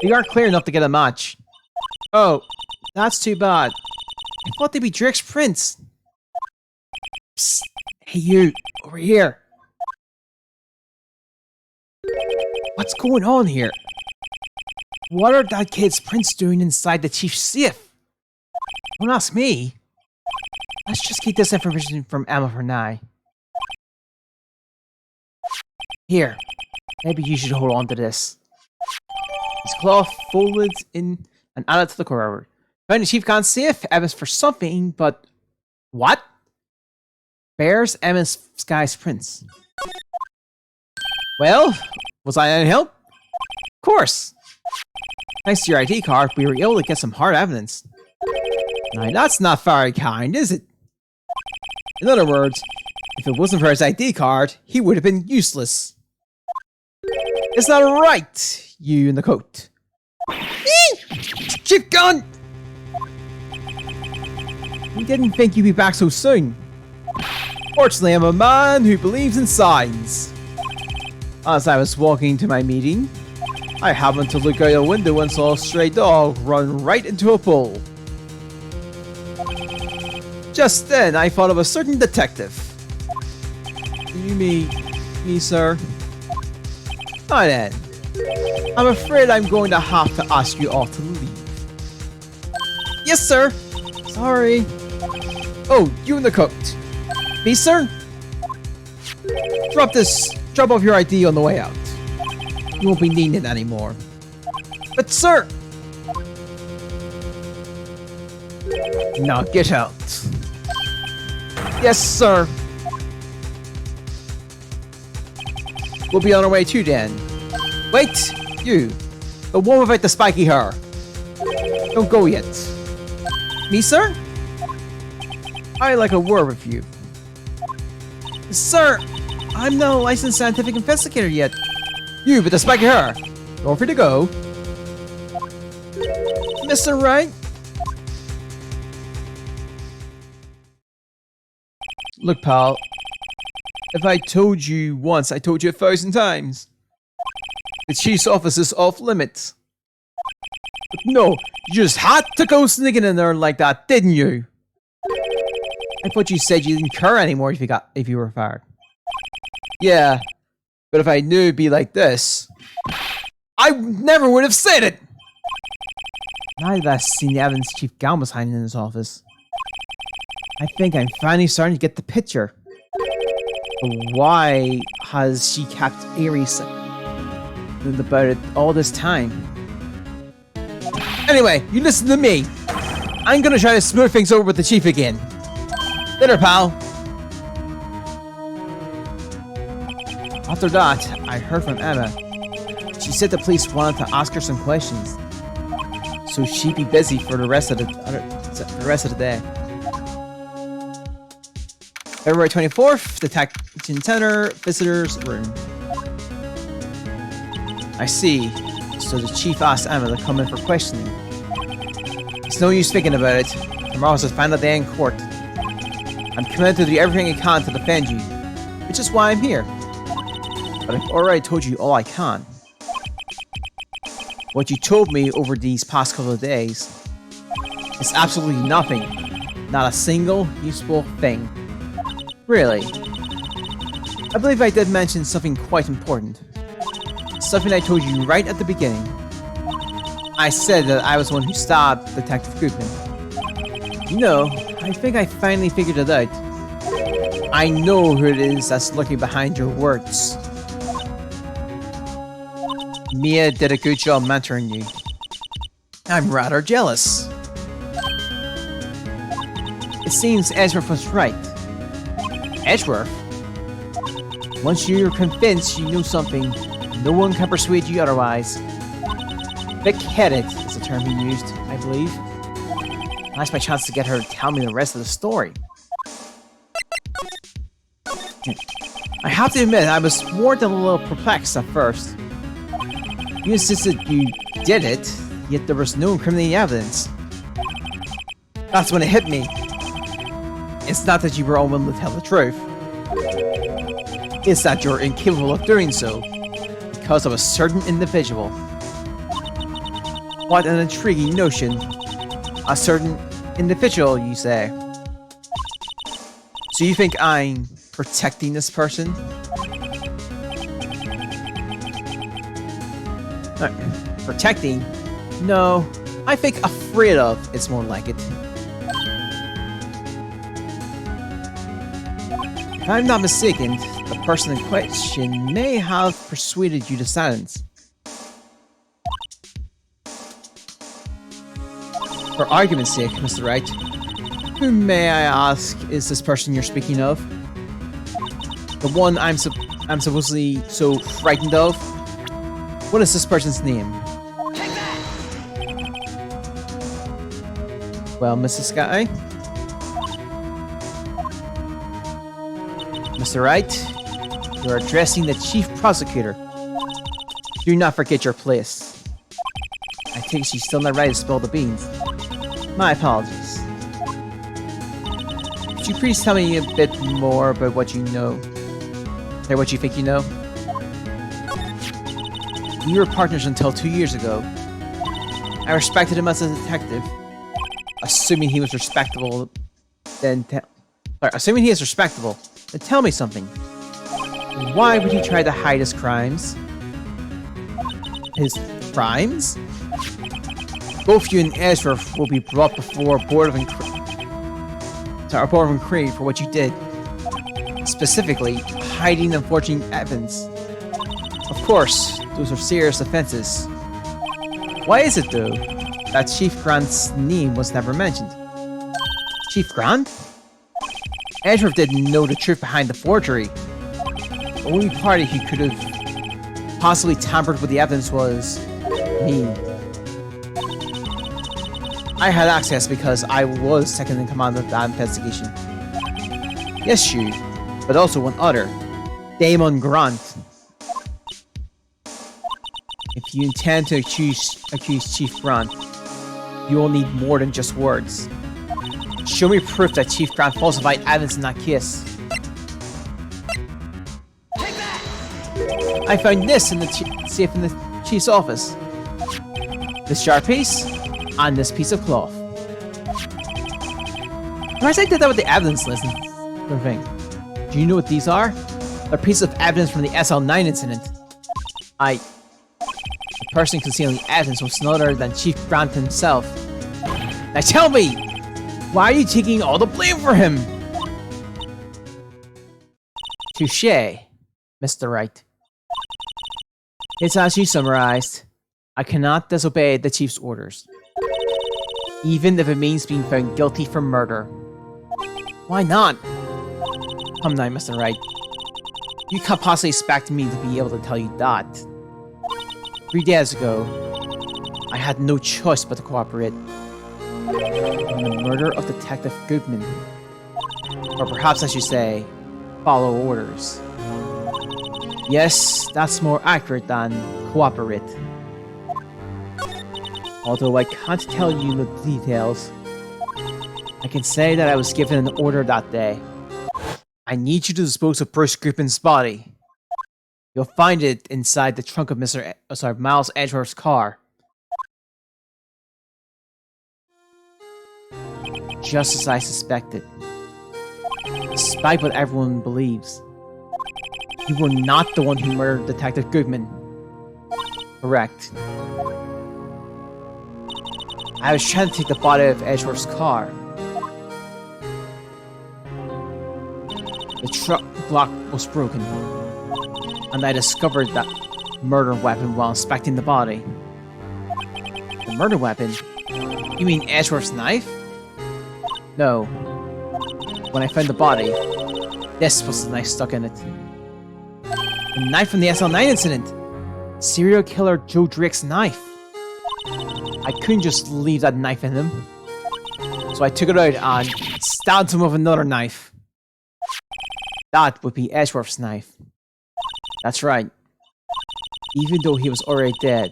They aren't clear enough to get a match. Oh, that's too bad. I thought they'd be Drick's prints. Psst. Hey you, over here. What's going on here? What are that kid's prints doing inside the chief's safe? Don't ask me. Let's just keep this information from Emma for now. Here, maybe you should hold on to this. This cloth folded in and added to the cover. Found the chief can't safe Emma's for something, but what? Bears Emma's Sky's prints. Well, was I any help? Of course. Thanks to your ID card, we were able to get some hard evidence. Now, that's not very kind, is it? In other words, if it wasn't for his ID card, he would have been useless. Is that right, you in the coat? Chief gun! We didn't think you'd be back so soon. Fortunately, I'm a man who believes in signs. As I was walking to my meeting, I happened to look out a window and saw a stray dog run right into a pole. Just then, I thought of a certain detective. Do you mean me, sir? Now then, I'm afraid I'm going to have to ask you all to leave. Yes, sir. Sorry. Oh, you in the coat. Me, sir? Drop off your ID on the way out. You won't be needing it anymore. But, sir! Now get out. Yes, sir. We'll be on our way too, then. Wait! You! The one without the spiky hair. Don't go yet. Me, sir? I'd like a word with you. Sir! I'm not a licensed scientific investigator yet. You with the spiky hair. You're free to go. Mr. Wright? Look, pal. If I told you once, I told you 1,000 times. The chief's office is off limits. But no, you just had to go sneaking in there like that, didn't you? I thought you said you didn't care anymore if you were fired. Yeah, but if I knew it'd be like this, I never would have said it! Now that I've seen the evidence Chief Galm was hiding in his office, I think I'm finally starting to get the picture. But why has she kept Aries about it all this time? Anyway, you listen to me. I'm gonna try to smooth things over with the chief again. Later, pal. After that, I heard from Emma. She said the police wanted to ask her some questions, so she'd be busy for the rest of the day. February 24th, Detention Center, visitors room. I see. so the chief asked Emma to come in for questioning. It's no use thinking about it. Tomorrow's the final day in court. I'm committed to do everything I can to defend you, which is why I'm here. But I've already told you all I can. What you told me over these past couple of days is absolutely nothing. Not a single useful thing. Really. I believe I did mention something quite important. Something I told you right at the beginning. I said that I was the one who stabbed Detective Goodman. You know, I think I finally figured it out. I know who it is that's lurking behind your words. Mia did a good job mentoring you. I'm rather jealous. It seems Edgeworth was right. Edgeworth? Once you're convinced you know something, no one can persuade you otherwise. Thick-headed is the term he used, I believe. That's my chance to get her to tell me the rest of the story. I have to admit, I was more than a little perplexed at first. You insisted you did it, yet there was no incriminating evidence. That's when it hit me. It's not that you were unwilling to tell the truth. It's that you're incapable of doing so, because of a certain individual. What an intriguing notion. A certain individual, you say. So you think I'm protecting this person? Protecting? No, I think afraid of is more like it. If I'm not mistaken, the person in question may have persuaded you to silence. For argument's sake, Mr. Wright, who, may I ask, is this person you're speaking of? The one I'm supposedly so frightened of? What is this person's name? Take that! Well, Mrs. Sky? Mr. Wright, you're addressing the chief prosecutor. Do not forget your place. I think she's still not ready to spill the beans. My apologies. Could you please tell me a bit more about what you know? Or what you think you know? We were partners until 2 years ago. I respected him as a detective. Assuming he was respectable, then assuming he is respectable, then tell me something. Why would he try to hide his crimes? His crimes? Both you and Edgeworth will be brought before a board of inquiry for what you did. Specifically, hiding and forging evidence. Of course, those are serious offenses. Why is it, though, that Chief Grant's name was never mentioned? Chief Grant? Edgeworth didn't know the truth behind the forgery. The only party who could have possibly tampered with the evidence was me. I had access because I was second in command of that investigation. Yes, you, but also one other, Damon Grant. If you intend to accuse Chief Grant, you will need more than just words. Show me proof that Chief Grant falsified evidence in that case. Take that! I found this in the safe in the chief's office. This sharp piece and this piece of cloth. Perhaps I did that with the evidence list and everything. Do you know what these are? They're pieces of evidence from the SL9 incident. The person concealing the evidence was none other than Chief Grant himself. Now tell me, why are you taking all the blame for him? Touché, Mr. Wright. It's as you summarized. I cannot disobey the Chief's orders, even if it means being found guilty for murder. Why not? Come now, Mr. Wright. You can't possibly expect me to be able to tell you that. 3 days ago, I had no choice but to cooperate in the murder of Detective Goodman. Or perhaps I should say, follow orders. Yes, that's more accurate than cooperate. Although I can't tell you the details, I can say that I was given an order that day. I need you to dispose of Bruce Griffin's body. You'll find it inside the trunk of Miles Edgeworth's car. Just as I suspected. Despite what everyone believes, you were not the one who murdered Detective Goodman. Correct. I was trying to take the body of Edgeworth's car. The truck block was broken, and I discovered that murder weapon while inspecting the body. The murder weapon? You mean Edgeworth's knife? No. When I found the body, this was the knife stuck in it. The knife from the SL9 incident! Serial killer Joe Drake's knife. I couldn't just leave that knife in him. So I took it out and stabbed him with another knife. That would be Edgeworth's knife. That's right. Even though he was already dead,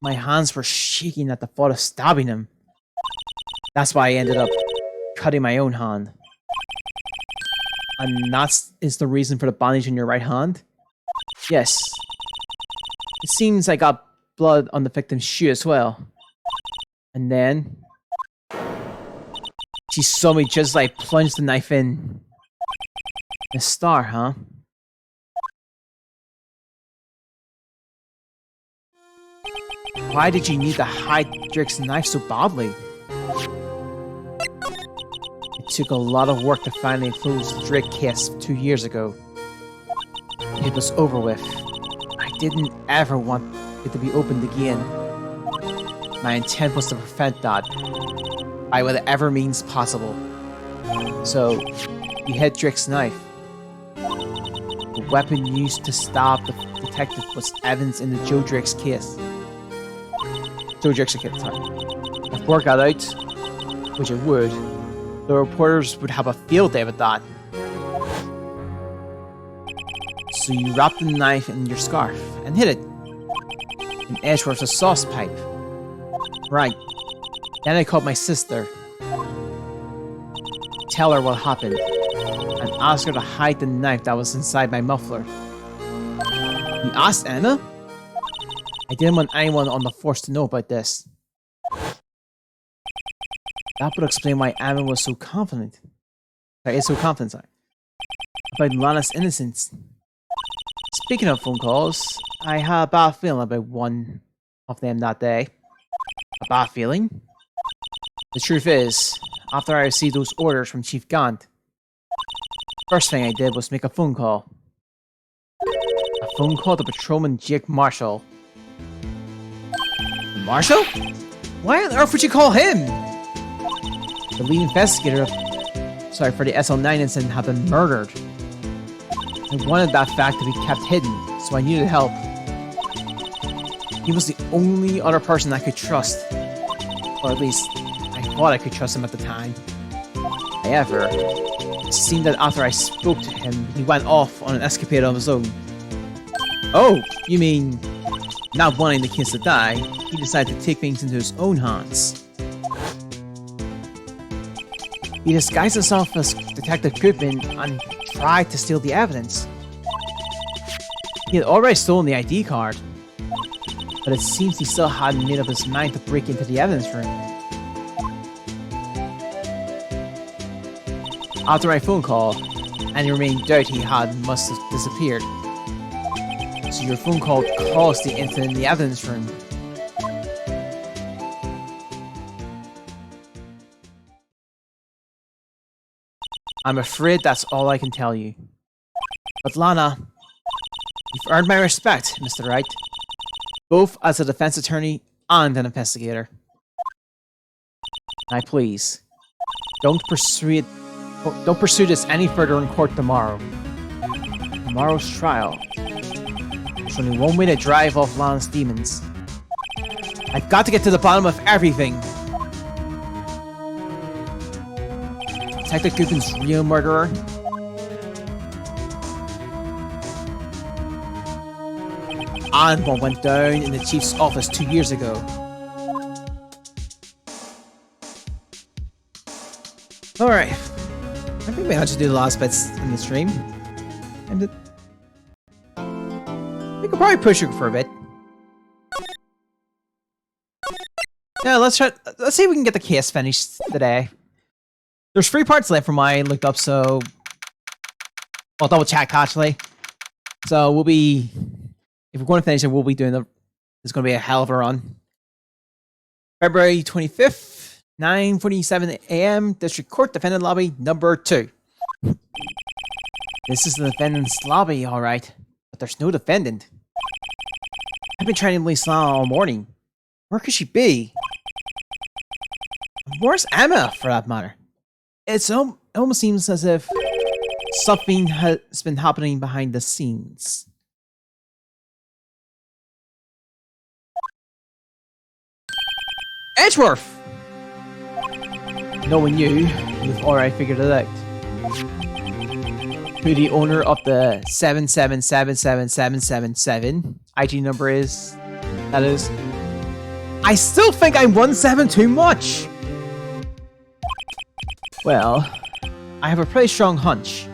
my hands were shaking at the thought of stabbing him. That's why I ended up cutting my own hand. And that is the reason for the bandage in your right hand? Yes. It seems I got blood on the victim's shoe as well. And then she saw me just like plunge the knife in. A star, huh? Why did you need to hide Drake's knife so badly? It took a lot of work to finally close the Drake case 2 years ago. It was over with. I didn't ever want it to be opened again. My intent was to prevent that by whatever means possible. So, you had Drake's knife. The weapon used to stab the detective was evidence in the Joe Drake's case. Joe Drake's case, sorry. If work got out, which it would, the reporters would have a field day with that. So you wrapped the knife in your scarf and hid it in Edgeworth's sauce pipe. Right. Then I called my sister. Tell her what happened. And ask her to hide the knife that was inside my muffler. You asked Emma? I didn't want anyone on the force to know about this. That would explain why Emma was so confident. Sorry. About Lana's innocence. Speaking of phone calls, I had a bad feeling about one of them that day. A bad feeling? The truth is, after I received those orders from Chief Gant, first thing I did was make a phone call. A phone call to Patrolman Jake Marshall. Marshall? Why on earth would you call him? The lead investigator for the SL9 incident had been murdered. I wanted that fact to be kept hidden, so I needed help. He was the only other person I could trust. Or at least, I thought I could trust him at the time. However, it seemed that after I spoke to him, he went off on an escapade of his own. Oh, you mean, not wanting the kids to die, he decided to take things into his own hands. He disguised himself as Detective Goodman and tried to steal the evidence. He had already stolen the ID card, but it seems he still hadn't made up his mind to break into the evidence room. After my phone call, any remaining doubt he had must have disappeared. So your phone call caused the incident in the evidence room. I'm afraid that's all I can tell you. But Lana, you've earned my respect, Mr. Wright. Both as a defense attorney and an investigator. Now please, don't pursue this any further in court tomorrow. Tomorrow's trial. There's only one way to drive off Lana's demons. I've got to get to the bottom of everything. Detective Goodman's real murderer? And what went down in the chief's office 2 years ago. Alright. I think we have to do the last bits in the stream. And we could probably push it for a bit. Yeah, let's see if we can get the case finished today. There's 3 parts left from what I looked up, so I'll double check actually. So we'll be, if we're going to finish it, we'll be doing it's going to be a hell of a run. February 25th, 9:47 a.m. District Court Defendant Lobby number 2. This is the defendant's lobby, alright. But there's no defendant. I've been trying to leave Lana all morning. Where could she be? Where's Emma, for that matter? It almost seems as if something has been happening behind the scenes. Edgeworth! No one knew. You've already figured it out. Who the owner of the 7777777 ID number is. That is. I still think I'm 17 too much! Well, I have a pretty strong hunch.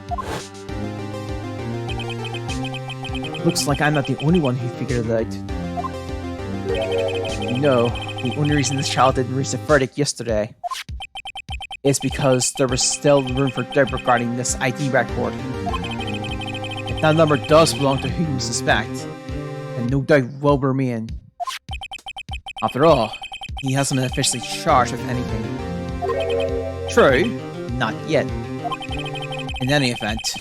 Looks like I'm not the only one who figured it out. No, the only reason this child didn't reach the verdict yesterday is because there was still room for doubt regarding this ID record. If that number does belong to who you suspect, then no doubt will remain. After all, he hasn't been officially charged with anything. True, not yet. In any event,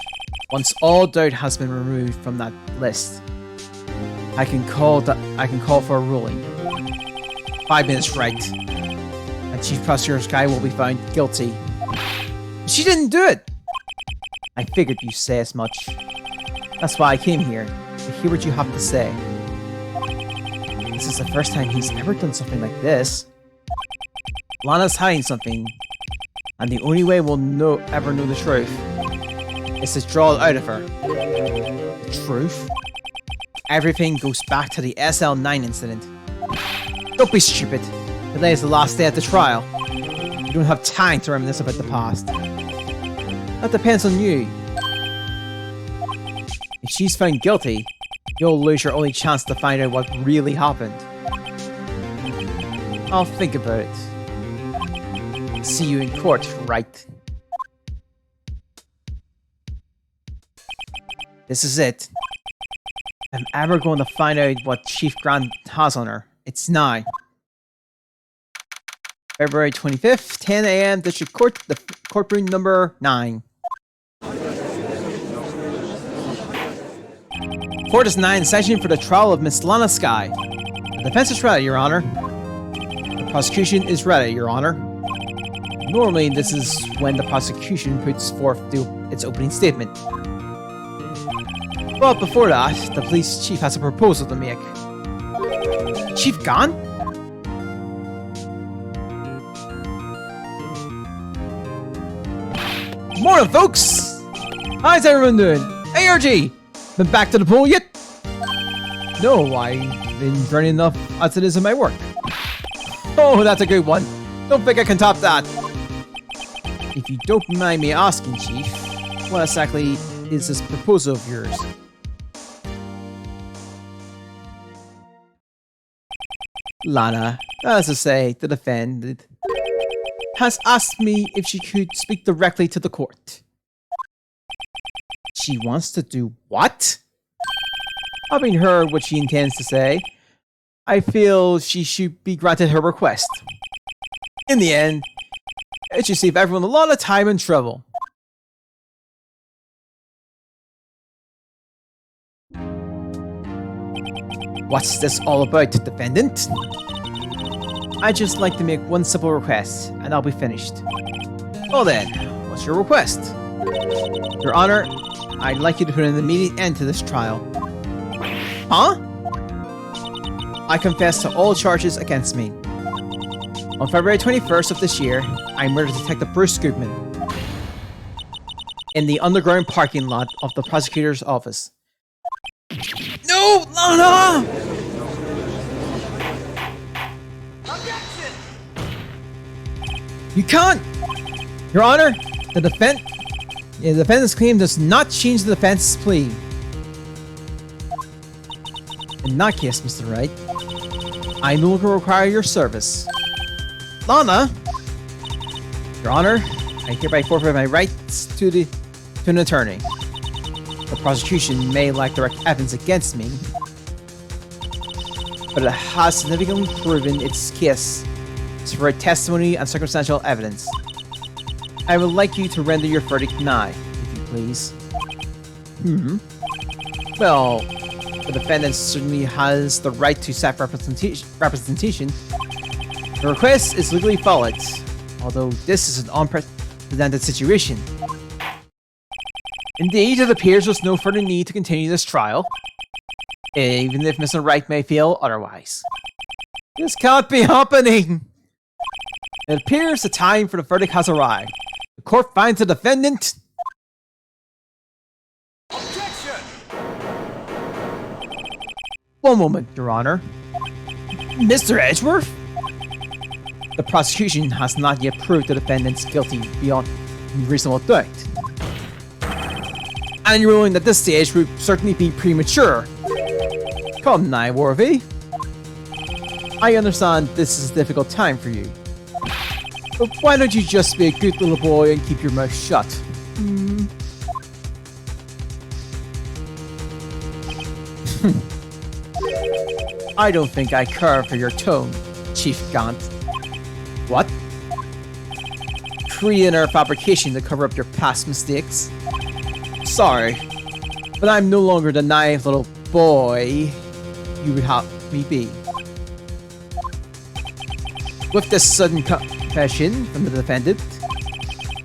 once all doubt has been removed from that list, I can call for a ruling. 5 minutes, right? And Chief Prosecutor Sky will be found guilty. She didn't do it! I figured you'd say as much. That's why I came here, to hear what you have to say. This is the first time he's ever done something like this. Lana's hiding something, and the only way we'll ever know the truth is to draw it out of her. The truth? Everything goes back to the SL9 incident. Don't be stupid. Today is the last day of the trial. You don't have time to reminisce about the past. That depends on you. If she's found guilty, you'll lose your only chance to find out what really happened. I'll think about it. See you in court, right? This is it. If I'm ever going to find out what Chief Grant has on her, it's now. February 25th, 10 a.m. District Court, the courtroom number 9. Court is now in session for the trial of Miss Lana Sky. The defense is ready, Your Honor. The prosecution is ready, Your Honor. Normally, this is when the prosecution puts forth its opening statement. But before that, the police chief has a proposal to make. Chief gone? Morning, folks! How's everyone doing? ARG! Been back to the pool yet? No, I've been burning enough as it is in my work. Oh, that's a good one. Don't think I can top that. If you don't mind me asking, Chief, what exactly is this proposal of yours? Lana, as I say, the defendant, has asked me if she could speak directly to the court. She wants to do what? Having heard what she intends to say, I feel she should be granted her request. In the end, it should save everyone a lot of time and trouble. What's this all about, defendant? I'd just like to make one simple request, and I'll be finished. Well then, what's your request? Your Honor, I'd like you to put an immediate end to this trial. Huh? I confess to all charges against me. On February 21st of this year, I murdered Detective Bruce Goodman in the underground parking lot of the prosecutor's office. No, Lana! Objection! You can't! Your Honor, the defendant's claim does not change the defense's plea. In that case, Mr. Wright, I no longer require your service. Lana! Your Honor, I hereby forfeit my rights to an attorney. The prosecution may lack direct evidence against me, but it has significantly proven its case to provide testimony and circumstantial evidence. I would like you to render your verdict now, if you please. Well, the defendant certainly has the right to self-representation. The request is legally valid, although this is an unprecedented situation. Indeed, it appears there's no further need to continue this trial, even if Mr. Wright may feel otherwise. This can't be happening! It appears the time for the verdict has arrived. The court finds the defendant... Objection! One moment, Your Honor. Mr. Edgeworth? The prosecution has not yet proved the defendant's guilty beyond reasonable doubt. And your ruling at this stage would certainly be premature. Come now, Worthy. I understand this is a difficult time for you. But why don't you just be a good little boy and keep your mouth shut? I don't think I care for your tone, Chief Gant. What? Creating a fabrication to cover up your past mistakes? Sorry, but I'm no longer the naive little boy you would have me be. With this sudden confession from the defendant,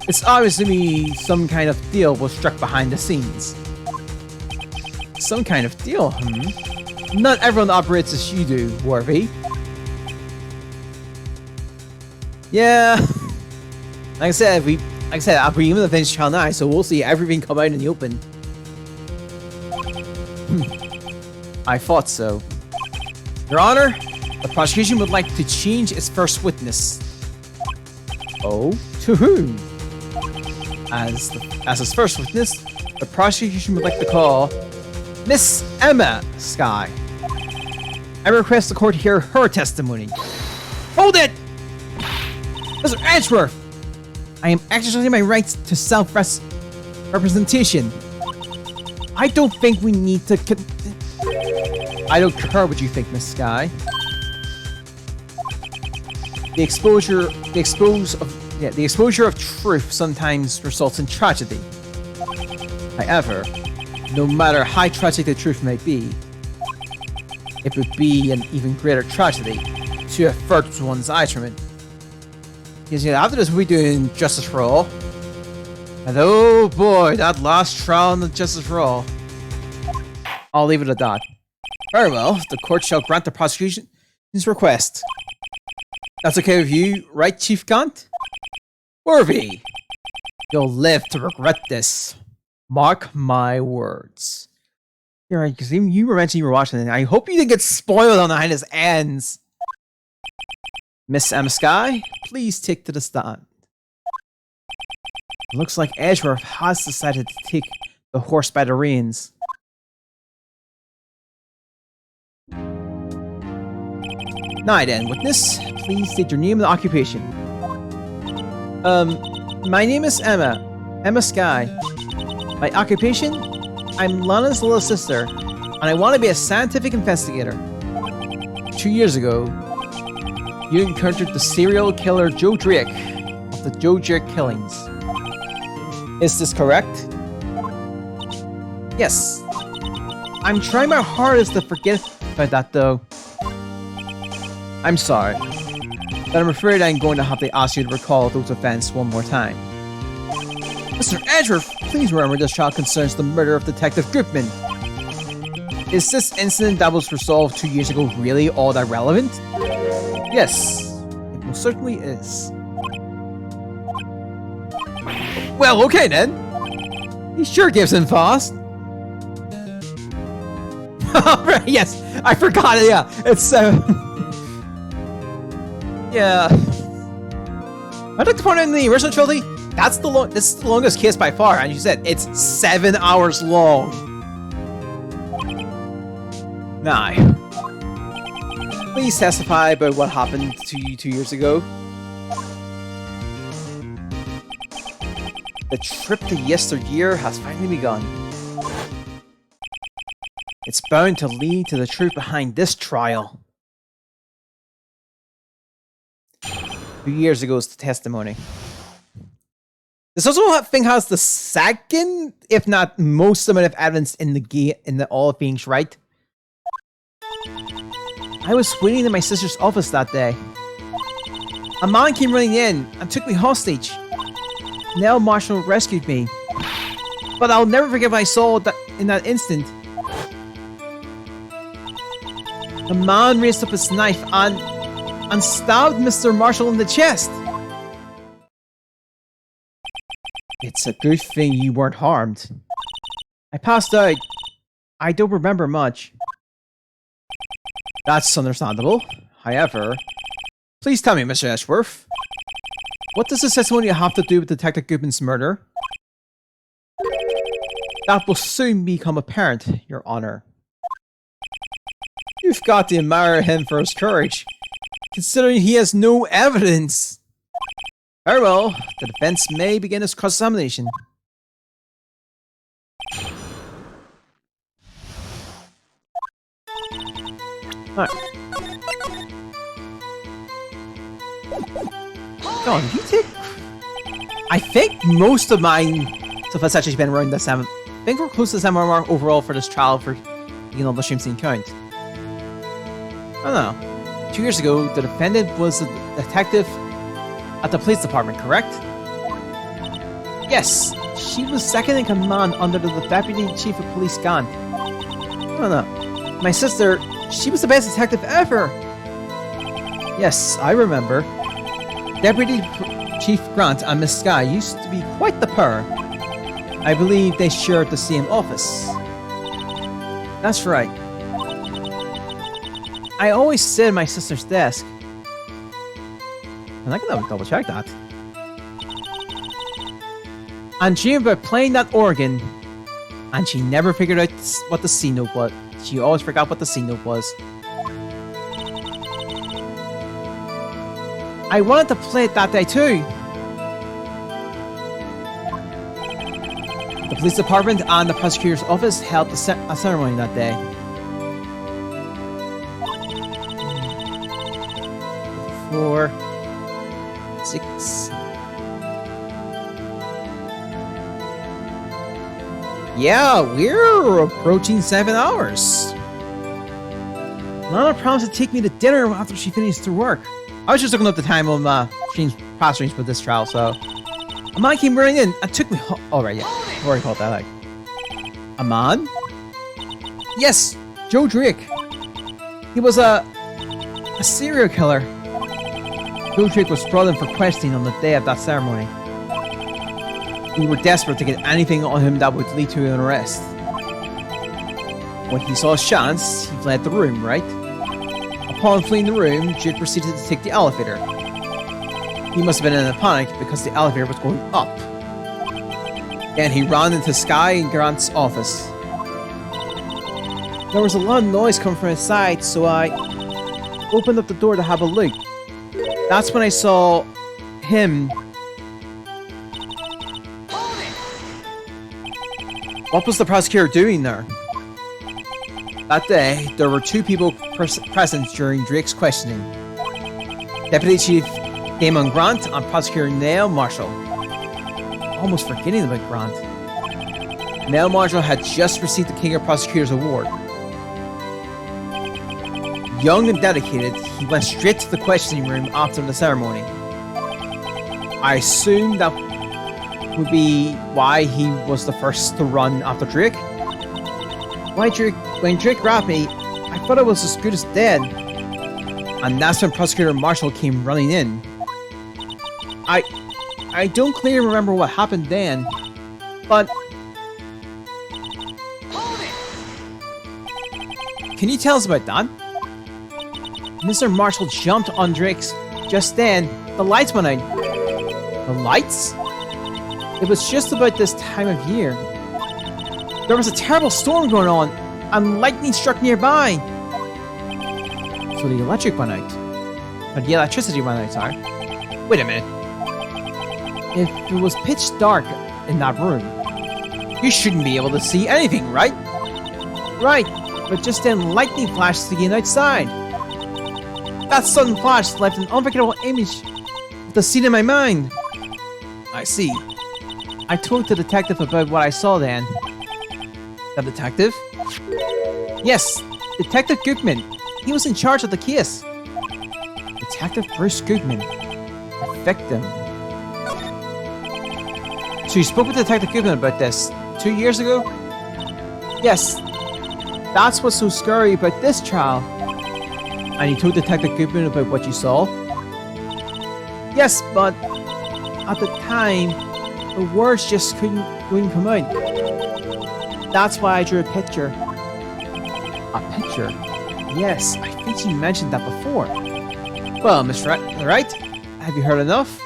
it's obvious to me some kind of deal was struck behind the scenes. Some kind of deal, Not everyone operates as you do, Worthy. Yeah. Like I said, I'll be in the bench trial now, so we'll see everything come out in the open. I thought so. Your Honor, the prosecution would like to change its first witness. Oh? To whom? As its first witness, the prosecution would like to call Miss Emma Sky. I request the court hear her testimony. Hold it! Mr. Edgeworth! I am exercising my rights to self-representation. I don't think we need to I don't care what you think, Miss Sky. The exposure of truth sometimes results in tragedy. However, no matter how tragic the truth may be, it would be an even greater tragedy to avert one's eyes from it. Because after this, we're doing Justice for All. And oh boy, that last trial in the Justice for All. I'll leave it at that. Very well, the court shall grant the prosecution's request. That's okay with you, right, Chief Gant? Worthy, you'll live to regret this. Mark my words. You're right, because even you were mentioning you were watching it. I hope you didn't get spoiled on how this ends. Miss Emma Sky, please take to the stand. It looks like Edgeworth has decided to take the horse by the reins. Now then, witness, please state your name and occupation. My name is Emma Sky. My occupation? I'm Lana's little sister, and I want to be a scientific investigator. 2 years ago, you encountered the serial killer Joe Drake of the Joe Drake killings. Is this correct? Yes. I'm trying my hardest to forget about that though. I'm sorry, but I'm afraid I'm going to have to ask you to recall those events one more time. Mr. Edgeworth, please remember this trial concerns the murder of Detective Goodman. Is this incident that was resolved 2 years ago really all that relevant? Yes, it most certainly is. Well, okay then. He sure gives in fast. Right, yes, I forgot it, yeah. It's, yeah. I'd like to point out in the original trilogy, This is the longest case by far, and you said it's 7 hours long. Now, please testify about what happened to you 2 years ago. The trip to yesteryear has finally begun. It's bound to lead to the truth behind this trial. 2 years ago's the testimony. This also thing has the second, if not most amount of evidence in the all things right. I was waiting in my sister's office that day. A man came running in and took me hostage. Nell Marshall rescued me. But I'll never forget what I saw in that instant. The man raised up his knife and stabbed Mr. Marshall in the chest. It's a good thing you weren't harmed. I passed out. I don't remember much. That's understandable. However, please tell me, Mr. Ashworth, what does this testimony have to do with Detective Goodman's murder? That will soon become apparent, Your Honor. You've got to admire him for his courage, considering he has no evidence. Very well, the defense may begin its cross-examination. Alright. John, you take... I think most of mine stuff has actually been around the 7. I think we're close to the 7 mark overall for this trial for all the streams in count. I don't know. 2 years ago, the defendant was a detective at the police department, correct? Yes, she was second in command under the deputy chief of police Gant. I don't know. My sister, she was the best detective ever. Yes, I remember. Deputy Chief Grant and Miss Sky used to be quite the pair. I believe they shared the same office. That's right. I always sit at my sister's desk. And I can double check that. And dreamed about playing that organ. And she never figured out what the C note was. She always forgot what the C note was. I wanted to play it that day too. The police department and the prosecutor's office held a ceremony that day. Four, 6. Yeah, we're approaching 7 hours. Lana promised to take me to dinner after she finished her work. I was just looking up the time of past streams for this trial, so... A man came running in and took me oh, right, yeah. I've already called that out. A man? Yes, Joe Drake. He was a serial killer. Joe Drake was brought in for questioning on the day of that ceremony. We were desperate to get anything on him that would lead to an arrest. When he saw his chance, he fled the room, right? Upon fleeing the room, Drake proceeded to take the elevator. He must have been in a panic because the elevator was going up. Then he ran into Sky and Grant's office. There was a lot of noise coming from inside, so I opened up the door to have a look. That's when I saw him. What was the prosecutor doing there? That day, there were 2 people present during Drake's questioning. Deputy Chief Damon Grant and Prosecutor Nell Marshall. Almost forgetting about Grant. Nell Marshall had just received the King of Prosecutors Award. Young and dedicated, he went straight to the questioning room after the ceremony. I assume that would be why he was the first to run after Drake. When Drake grabbed me, I thought I was as good as dead. And that's when Prosecutor Marshall came running in. I don't clearly remember what happened then, but... Can you tell us about that? Mr. Marshall jumped on Drake's. Just then, the lights went out. The lights? It was just about this time of year. There was a terrible storm going on, and lightning struck nearby. So the electric went out. Or the electricity went out, sorry. Wait a minute. If it was pitch dark in that room, you shouldn't be able to see anything, right? Right, but just then lightning flashed again outside. That sudden flash left an unforgettable image of the scene in my mind. I see. I told the detective about what I saw then. The detective? Yes, Detective Goodman. He was in charge of the case. Detective Bruce Goodman. The victim. So you spoke with Detective Goodman about this 2 years ago? Yes. That's what's so scary about this trial. And you told Detective Goodman about what you saw? Yes, but at the time, the words just wouldn't come out. That's why I drew a picture. A picture? Yes, I think you mentioned that before. Well, Miss Wright, have you heard enough?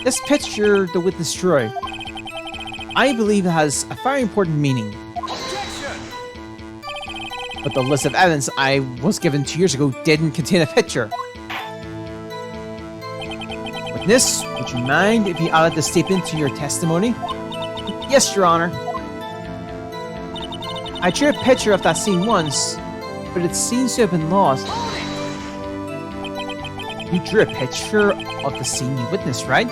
This picture the witness drew, I believe it has a very important meaning. But the list of evidence I was given 2 years ago didn't contain a picture. Witness, would you mind if you added the statement to your testimony? Yes, Your Honor. I drew a picture of that scene once, but it seems to have been lost. You drew a picture of the scene you witnessed, right?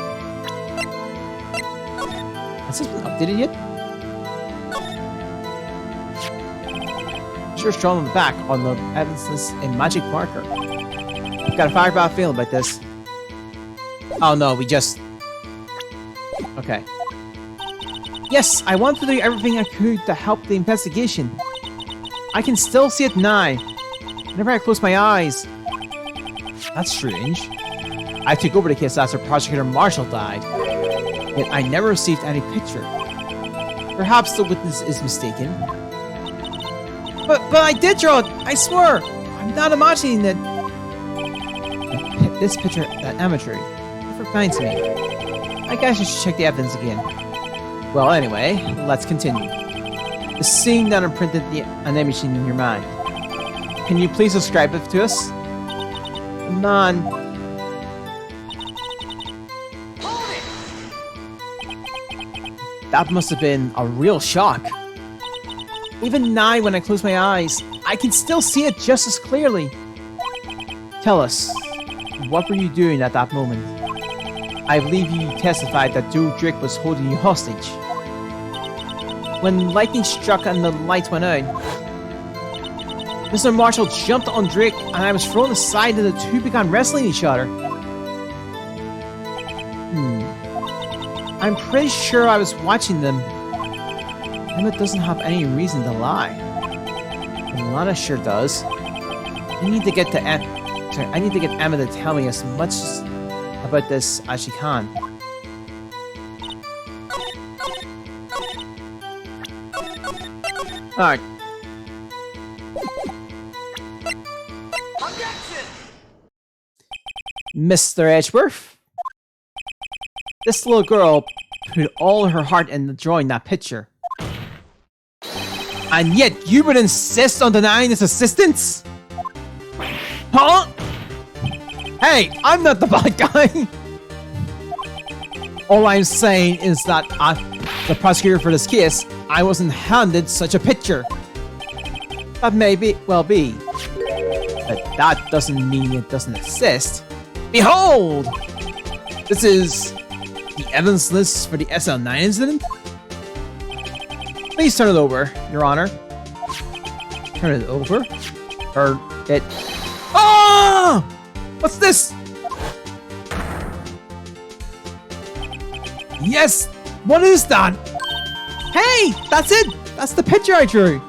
Has this been updated yet? Sure drawn on the back on the evidence in magic marker. I've got a fireball feeling about this. Oh no, we just... Okay. Yes, I wanted to do everything I could to help the investigation. I can still see it now, whenever I close my eyes. That's strange. I took over the case after Prosecutor Marshall died, yet I never received any picture. Perhaps the witness is mistaken. But I did draw it, I swear! I'm not imagining that... This picture, that amateur, never finds me. I guess I should check the evidence again. Well, anyway, let's continue. The scene that imprinted an image in your mind. Can you please describe it to us? Come on. That must have been a real shock. Even now, when I close my eyes, I can still see it just as clearly. Tell us, what were you doing at that moment? I believe you testified that Joe Drake was holding you hostage. When lightning struck and the lights went out, Mr. Marshall jumped on Drake and I was thrown aside and the two began wrestling each other. I'm pretty sure I was watching them. Emma doesn't have any reason to lie. And Lana sure does. I need to get Emma to tell me as much about this as she can. Alright. Mr. Edgeworth? This little girl put all her heart into drawing that picture. And yet you would insist on denying his assistance? Huh? Hey, I'm not the bad guy! All I'm saying is that the prosecutor for this case, I wasn't handed such a picture. That may well be. But that doesn't mean it doesn't exist. Behold! This is the evidence list for the SL9 incident? Please turn it over, Your Honor. Turn it over? Or it... Ah! What's this? Yes! What is that? Hey! That's it! That's the picture I drew!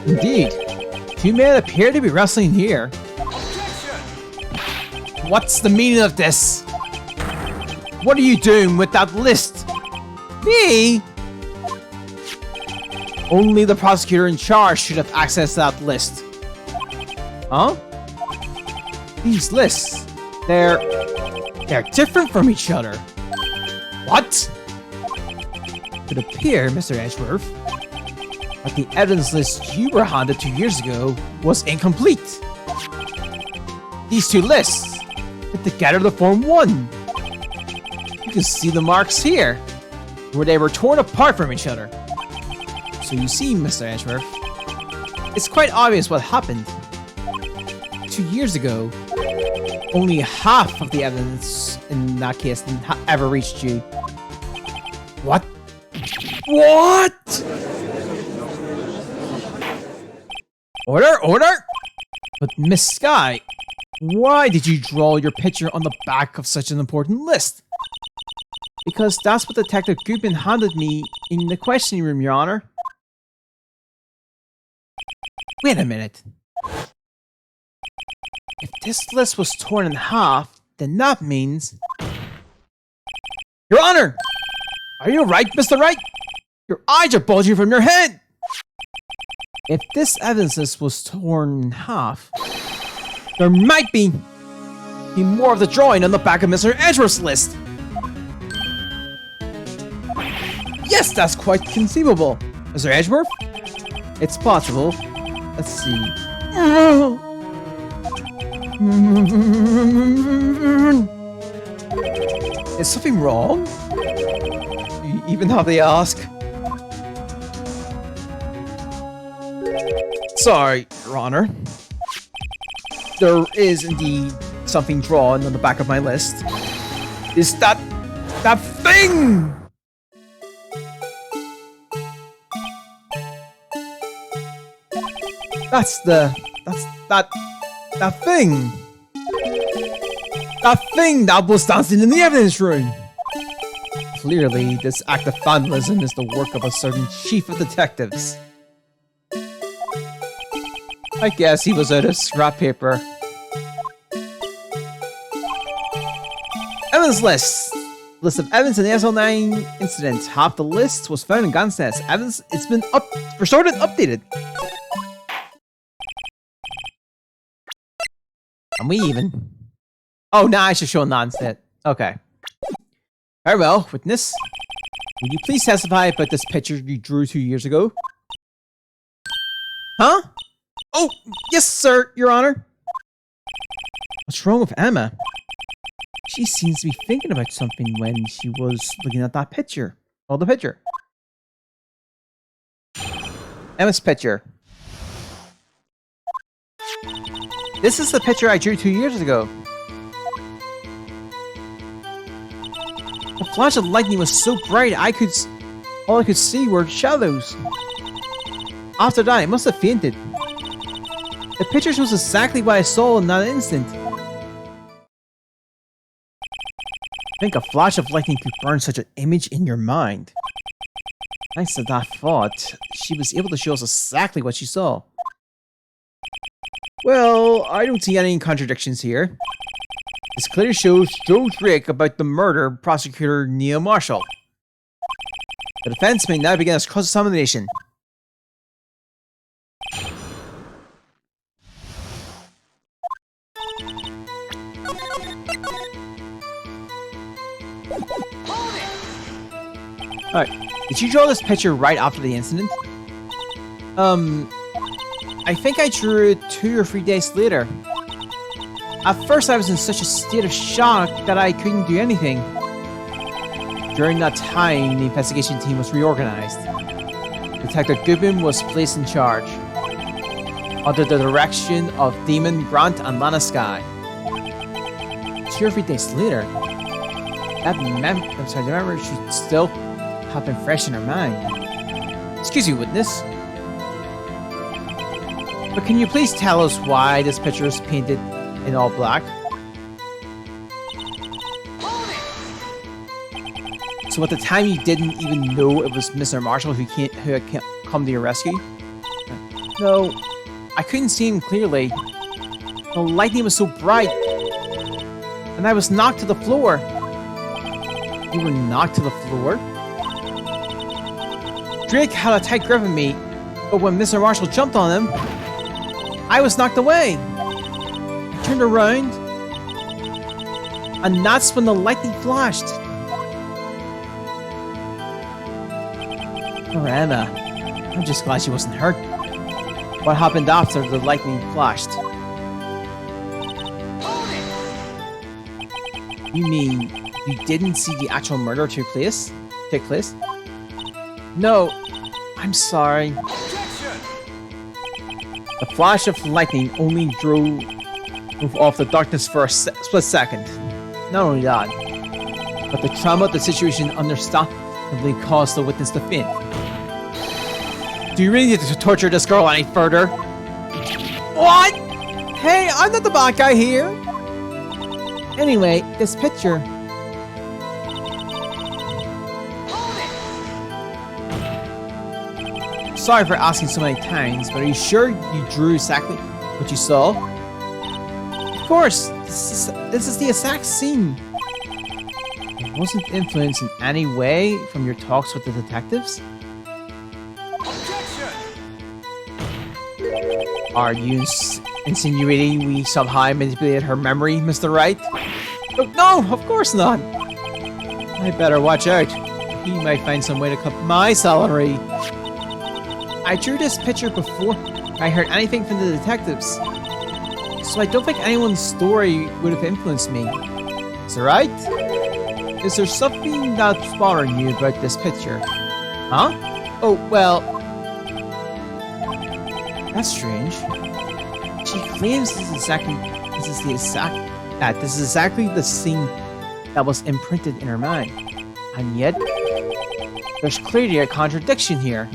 Indeed. Two men appear to be wrestling here. What's the meaning of this? What are you doing with that list? Me? Only the prosecutor in charge should have access to that list. Huh? These lists. They're different from each other. What? It would appear, Mr. Edgeworth, that the evidence list you were handed 2 years ago was incomplete. These two lists fit together to form one. You can see the marks here, where they were torn apart from each other. So you see, Mr. Edgeworth, it's quite obvious what happened. 2 years ago, only half of the evidence in that case ever reached you. What? What? Order, order! But Miss Sky, why did you draw your picture on the back of such an important list? Because that's what Detective Goopin handed me in the questioning room, Your Honor. Wait a minute. If this list was torn in half, then that means... Your Honor! Are you right, Mr. Wright? Your eyes are bulging from your head! If this evidence list was torn in half, there might be more of the drawing on the back of Mr. Edgeworth's list. Yes, that's quite conceivable. Mr. Edgeworth? It's possible. Let's see. Is something wrong? You even have to ask. Sorry, Your Honor. There is indeed something drawn on the back of my list. Is that thing? That's that thing. That thing that was dancing in the evidence room. Clearly, this act of vandalism is the work of a certain chief of detectives. I guess he was out of scrap paper. Evidence list. List of evidence in the SL9 incident. Half the list was found in Gansnest. Evidence, it's been restored and updated. And we even. Oh, now I should show Nonset. Okay. Very well, witness. Will you please testify about this picture you drew 2 years ago? Huh? Oh, yes, sir, Your Honor. What's wrong with Emma? She seems to be thinking about something when she was looking at that picture. Oh, the picture. Emma's picture. This is the picture I drew 2 years ago. The flash of lightning was so bright all I could see were shadows. After that, I must have fainted. The picture shows exactly what I saw in that instant. I think a flash of lightning could burn such an image in your mind. Thanks to that thought, she was able to show us exactly what she saw. Well, I don't see any contradictions here. This clearly shows Joe Drake about the murder of prosecutor Neil Marshall. The defense may now begin its cross-examination. Alright, did you draw this picture right after the incident? I think I drew it 2 or 3 days later. At first I was in such a state of shock that I couldn't do anything. During that time, the investigation team was reorganized. Detective Goodwin was placed in charge, under the direction of Damon Grant and Lana Sky. 2 or 3 days later, the memory should still have been fresh in her mind. Excuse me, witness. But can you please tell us why this picture is painted in all black? So at the time you didn't even know it was Mr. Marshall who had come to your rescue? No, I couldn't see him clearly. The lightning was so bright. And I was knocked to the floor. You were knocked to the floor? Drake had a tight grip on me, but when Mr. Marshall jumped on him, I was knocked away. I turned around, And that's when the lightning flashed. Poor Emma. I'm just glad she wasn't hurt. What happened after the lightning flashed? You mean you didn't see the actual murder take place? No, I'm sorry. The flash of lightning only drove off the darkness for a split second. Not only that, but the trauma of the situation understandably caused the witness to faint. Do you really need to torture this girl any further? What? Hey, I'm not the bad guy here. Anyway, this picture. Sorry for asking so many times, but are you sure you drew exactly what you saw? Of course, this is the exact scene. It wasn't influenced in any way from your talks with the detectives? Are you insinuating we somehow manipulated her memory, Mr. Wright? Oh, no, of course not. I better watch out. He might find some way to cut my salary. I drew this picture before I heard anything from the detectives, so I don't think anyone's story would have influenced me. Is that right? Is there something that's bothering you about this picture? Huh? Oh, well... That's strange. She claims this is exactly the scene that was imprinted in her mind. And yet, there's clearly a contradiction here.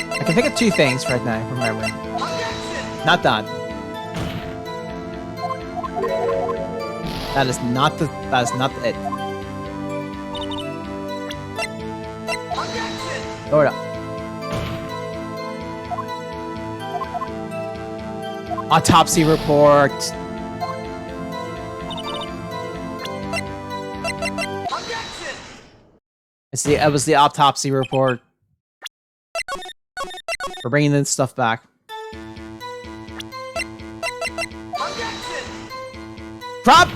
I can think of two things right now from memory. Not that. That is not it. Hold up. Autopsy report. It was the autopsy report. We're bringing this stuff back. Prop!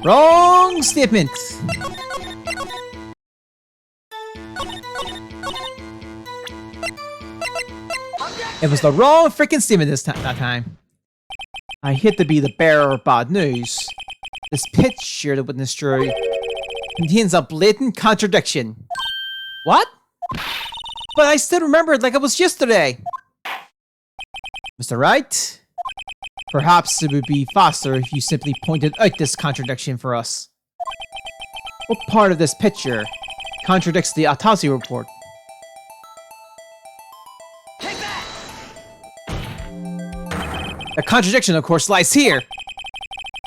Wrong statement! It was the wrong freaking statement that time. I hate to be the bearer of bad news. This picture the witness drew contains a blatant contradiction. What? But I still remember it like it was yesterday. Mr. Wright? Perhaps it would be faster if you simply pointed out this contradiction for us. What part of this picture contradicts the autopsy report? Take that! The contradiction, of course, lies here.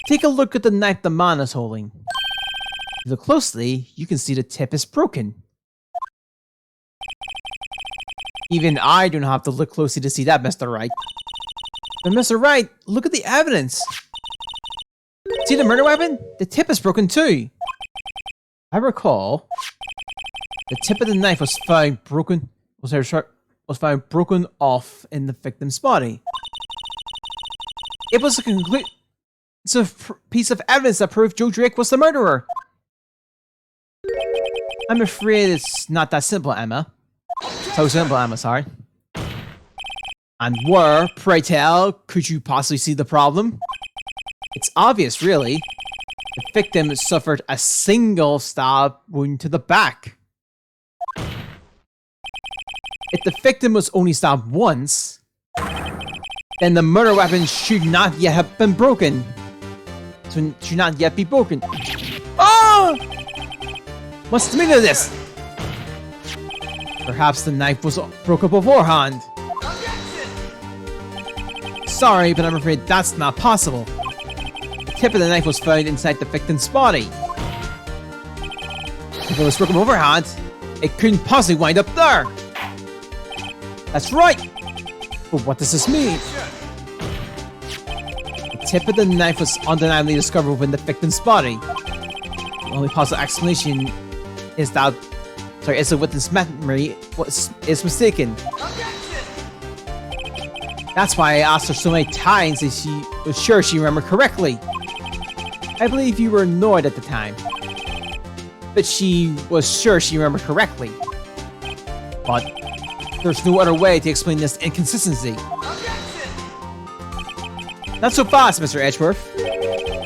Take a look at the knife the man is holding. If you look closely, you can see the tip is broken. Even I don't have to look closely to see that, Mr. Wright. But Mr. Wright, look at the evidence. See the murder weapon? The tip is broken too. I recall the tip of the knife was found broken off in the victim's body. It was a piece of evidence that proved Joe Drake was the murderer. I'm afraid it's not that simple, Emma. So simple, Emma, sorry. And where, pray tell, could you possibly see the problem? It's obvious, really. The victim suffered a single stab wound to the back. If the victim was only stabbed once, then the murder weapon should not yet have been broken. So it should not yet be broken. Oh! What's the meaning of this? Perhaps the knife was broken beforehand. Sorry, but I'm afraid that's not possible. The tip of the knife was found inside the victim's body. If it was broken beforehand, it couldn't possibly wind up there. That's right. But what does this mean? The tip of the knife was undeniably discovered within the victim's body. only possible explanation is that, is the witness memory is mistaken. That's why I asked her so many times if she was sure she remembered correctly. I believe you were annoyed at the time, but she was sure she remembered correctly. But there's no other way to explain this inconsistency. Not so fast, Mr. Edgeworth.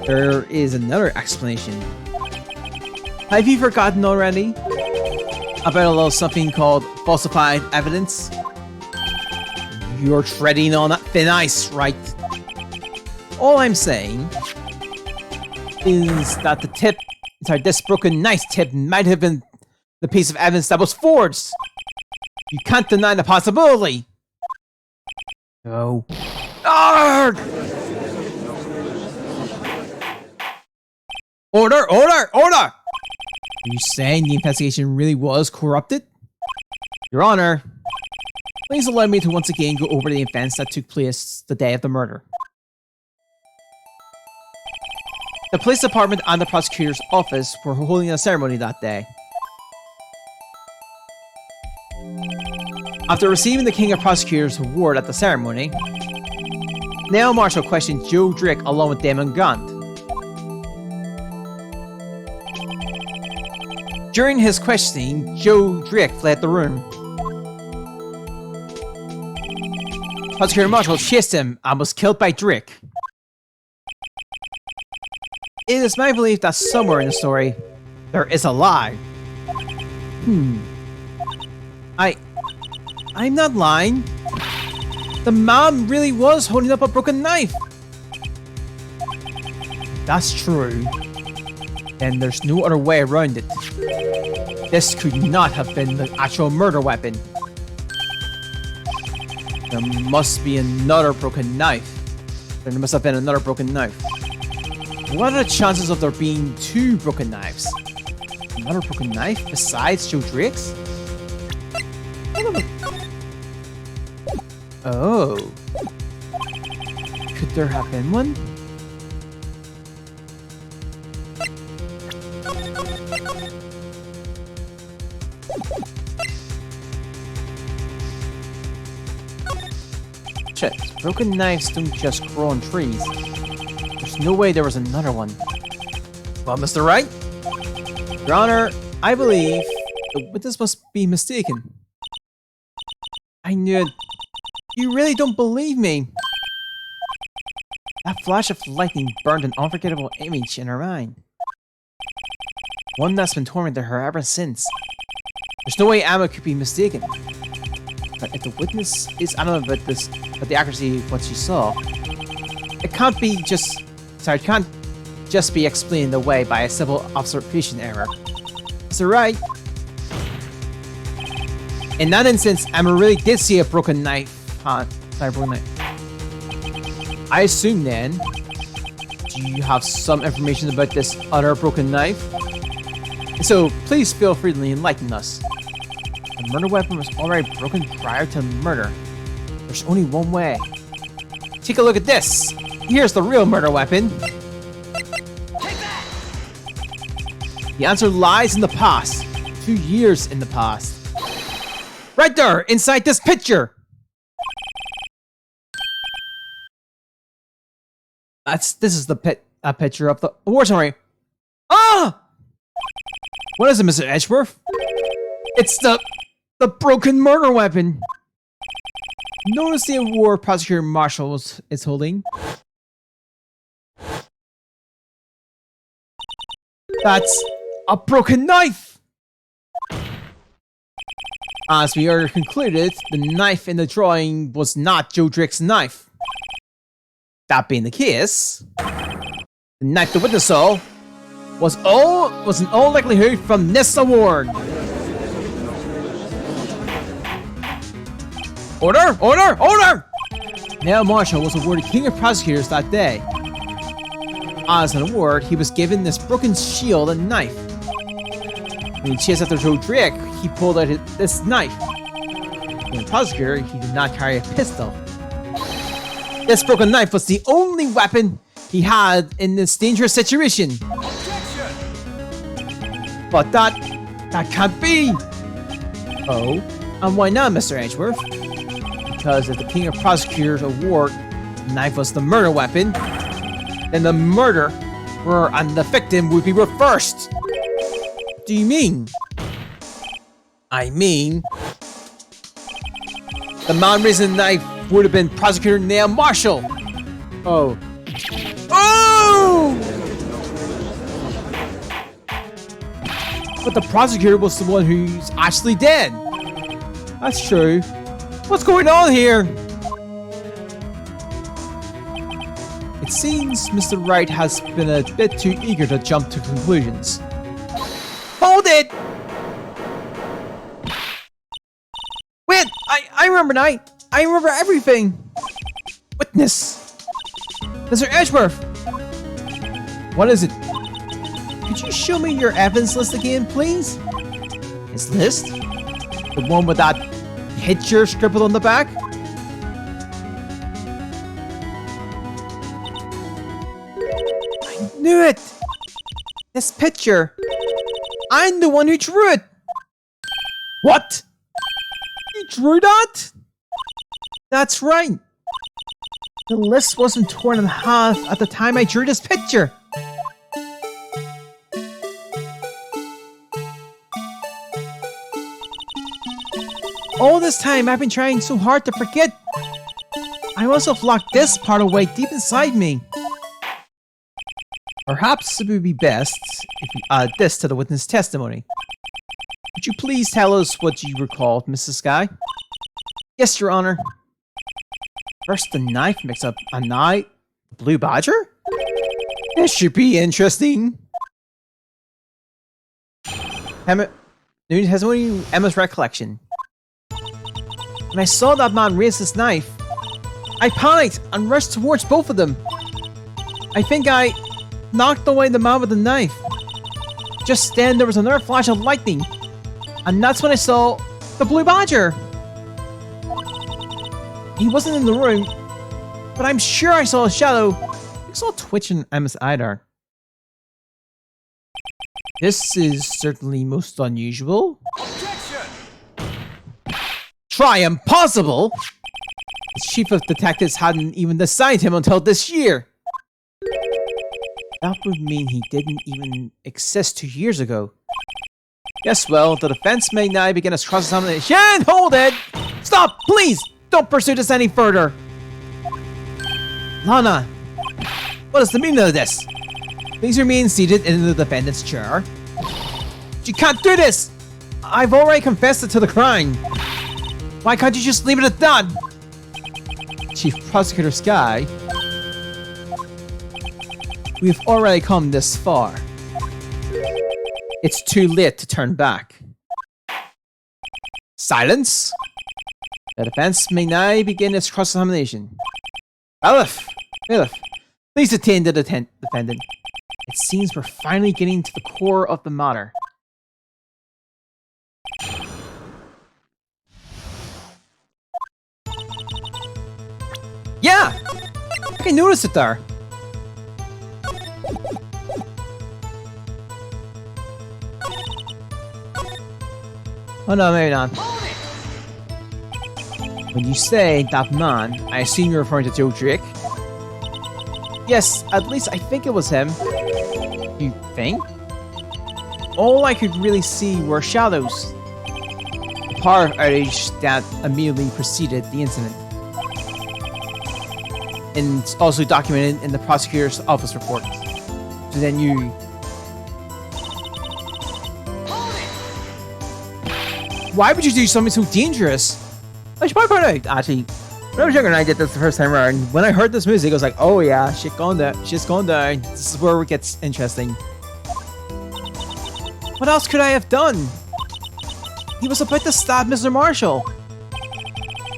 There is another explanation. Have you forgotten already about a little something called falsified evidence? You're treading on thin ice, right? All I'm saying is that this broken knife tip might have been the piece of evidence that was forged. You can't deny the possibility. No. Arrgh! Order! Order! Order! Are you saying the investigation really was corrupted? Your Honor, please allow me to once again go over the events that took place the day of the murder. The police department and the prosecutor's office were holding a ceremony that day. After receiving the King of Prosecutors award at the ceremony, Nail Marshal questioned Joe Drick along with Damon Gaunt. During his questioning, Joe Drick fled the room. Prosecutor Marshall chased him and was killed by Drick. It is my belief that somewhere in the story, there is a lie. I'm not lying. The man really was holding up a broken knife. That's true. Then there's no other way around it. This could not have been the actual murder weapon. There must be another broken knife. There must have been another broken knife. What are the chances of there being two broken knives? Another broken knife besides Joe Drick's? Oh. Could there have been one? Shit, broken knives don't just grow on trees. There's no way there was another one. Well, Mr. Wright? Your Honor, I believe the witness must be mistaken. I knew it. You really don't believe me. That flash of lightning burned an unforgettable image in her mind. One that's been tormenting her ever since. There's no way Emma could be mistaken. But if the witness is adamant about the accuracy of what she saw, it can't just be explained away by a simple observation error. Is that right? In that instance, Emma really did see a broken knife. Broken knife. I assume then, do you have some information about this other broken knife? So please feel free to enlighten us. The murder weapon was already broken prior to the murder. There's only one way. Take a look at this. Here's the real murder weapon. The answer lies in the past. 2 years in the past. Right there, inside this picture. This is the picture of the war summary. Ah! What is it, Mr. Edgeworth? It's the broken murder weapon. Notice the award Prosecutor Marshall is holding. That's a broken knife. As we already concluded, the knife in the drawing was not Joe Drick's knife. That being the case, the knife the witness saw was in all likelihood from this award. Order! Order! Order! Nail Marshall was awarded King of Prosecutors that day. As an award, he was given this broken shield and knife. When he chased after Joe Drick, he pulled out this knife. Being a prosecutor, he did not carry a pistol. This broken knife was the only weapon he had in this dangerous situation. But that can't be! Oh? And why not, Mr. Edgeworth? Because if the King of Prosecutors award the knife was the murder weapon, then the murderer and the victim would be reversed! What do you mean? I mean... the man raising the knife would have been Prosecutor Neil Marshall! Oh. Oh! But the prosecutor was the one who's actually dead. That's true. What's going on here? It seems Mr. Wright has been a bit too eager to jump to conclusions. Hold it! Wait, I remember now. I remember everything. Witness. Mr. Edgeworth. What is it? Could you show me your evidence list again, please? His list? The one with that picture scribbled on the back? I knew it! This picture. I'm the one who drew it! What? You drew that? That's right. The list wasn't torn in half at the time I drew this picture. All this time I've been trying so hard to forget. I must have locked this part away deep inside me. Perhaps it would be best if we add this to the witness testimony. Would you please tell us what you recalled, Mrs. Skye? Yes, Your Honor. First the knife mix-up, and now Blue Badger? This should be interesting. Emma's recollection. When I saw that man raise his knife, I panicked and rushed towards both of them. I think I knocked away the man with the knife. Just then there was another flash of lightning, and that's when I saw the Blue Badger. He wasn't in the room, but I'm sure I saw a shadow. I saw a twitch in Emma's eye there. This is certainly most unusual. Objection! Try impossible! The chief of detectives hadn't even assigned him until this year. That would mean he didn't even exist 2 years ago. Yes, well, the defense may now begin its cross-examination. Hold it! Stop, please! Don't pursue this any further! Lana, what is the meaning of this? Please remain seated in the defendant's chair. You can't do this! I've already confessed it to the crime. Why can't you just leave it at that? Chief Prosecutor Skye, we've already come this far. It's too late to turn back. Silence! The defense may now begin its cross-examination. Bailiff! Please detain the defendant. It seems we're finally getting to the core of the matter. Yeah! I noticed it there. Oh no, maybe not. When you say that man, I assume you're referring to Joe Drake? Yes, at least I think it was him. You think? All I could really see were shadows. The power outage that immediately preceded the incident. And it's also documented in the prosecutor's office report. So then you... Why would you do something so dangerous? I should probably point out, actually, when I was younger and I did this the first time around, when I heard this music, I was like, oh yeah, shit's going down. This is where it gets interesting. What else could I have done? He was about to stab Mr. Marshall.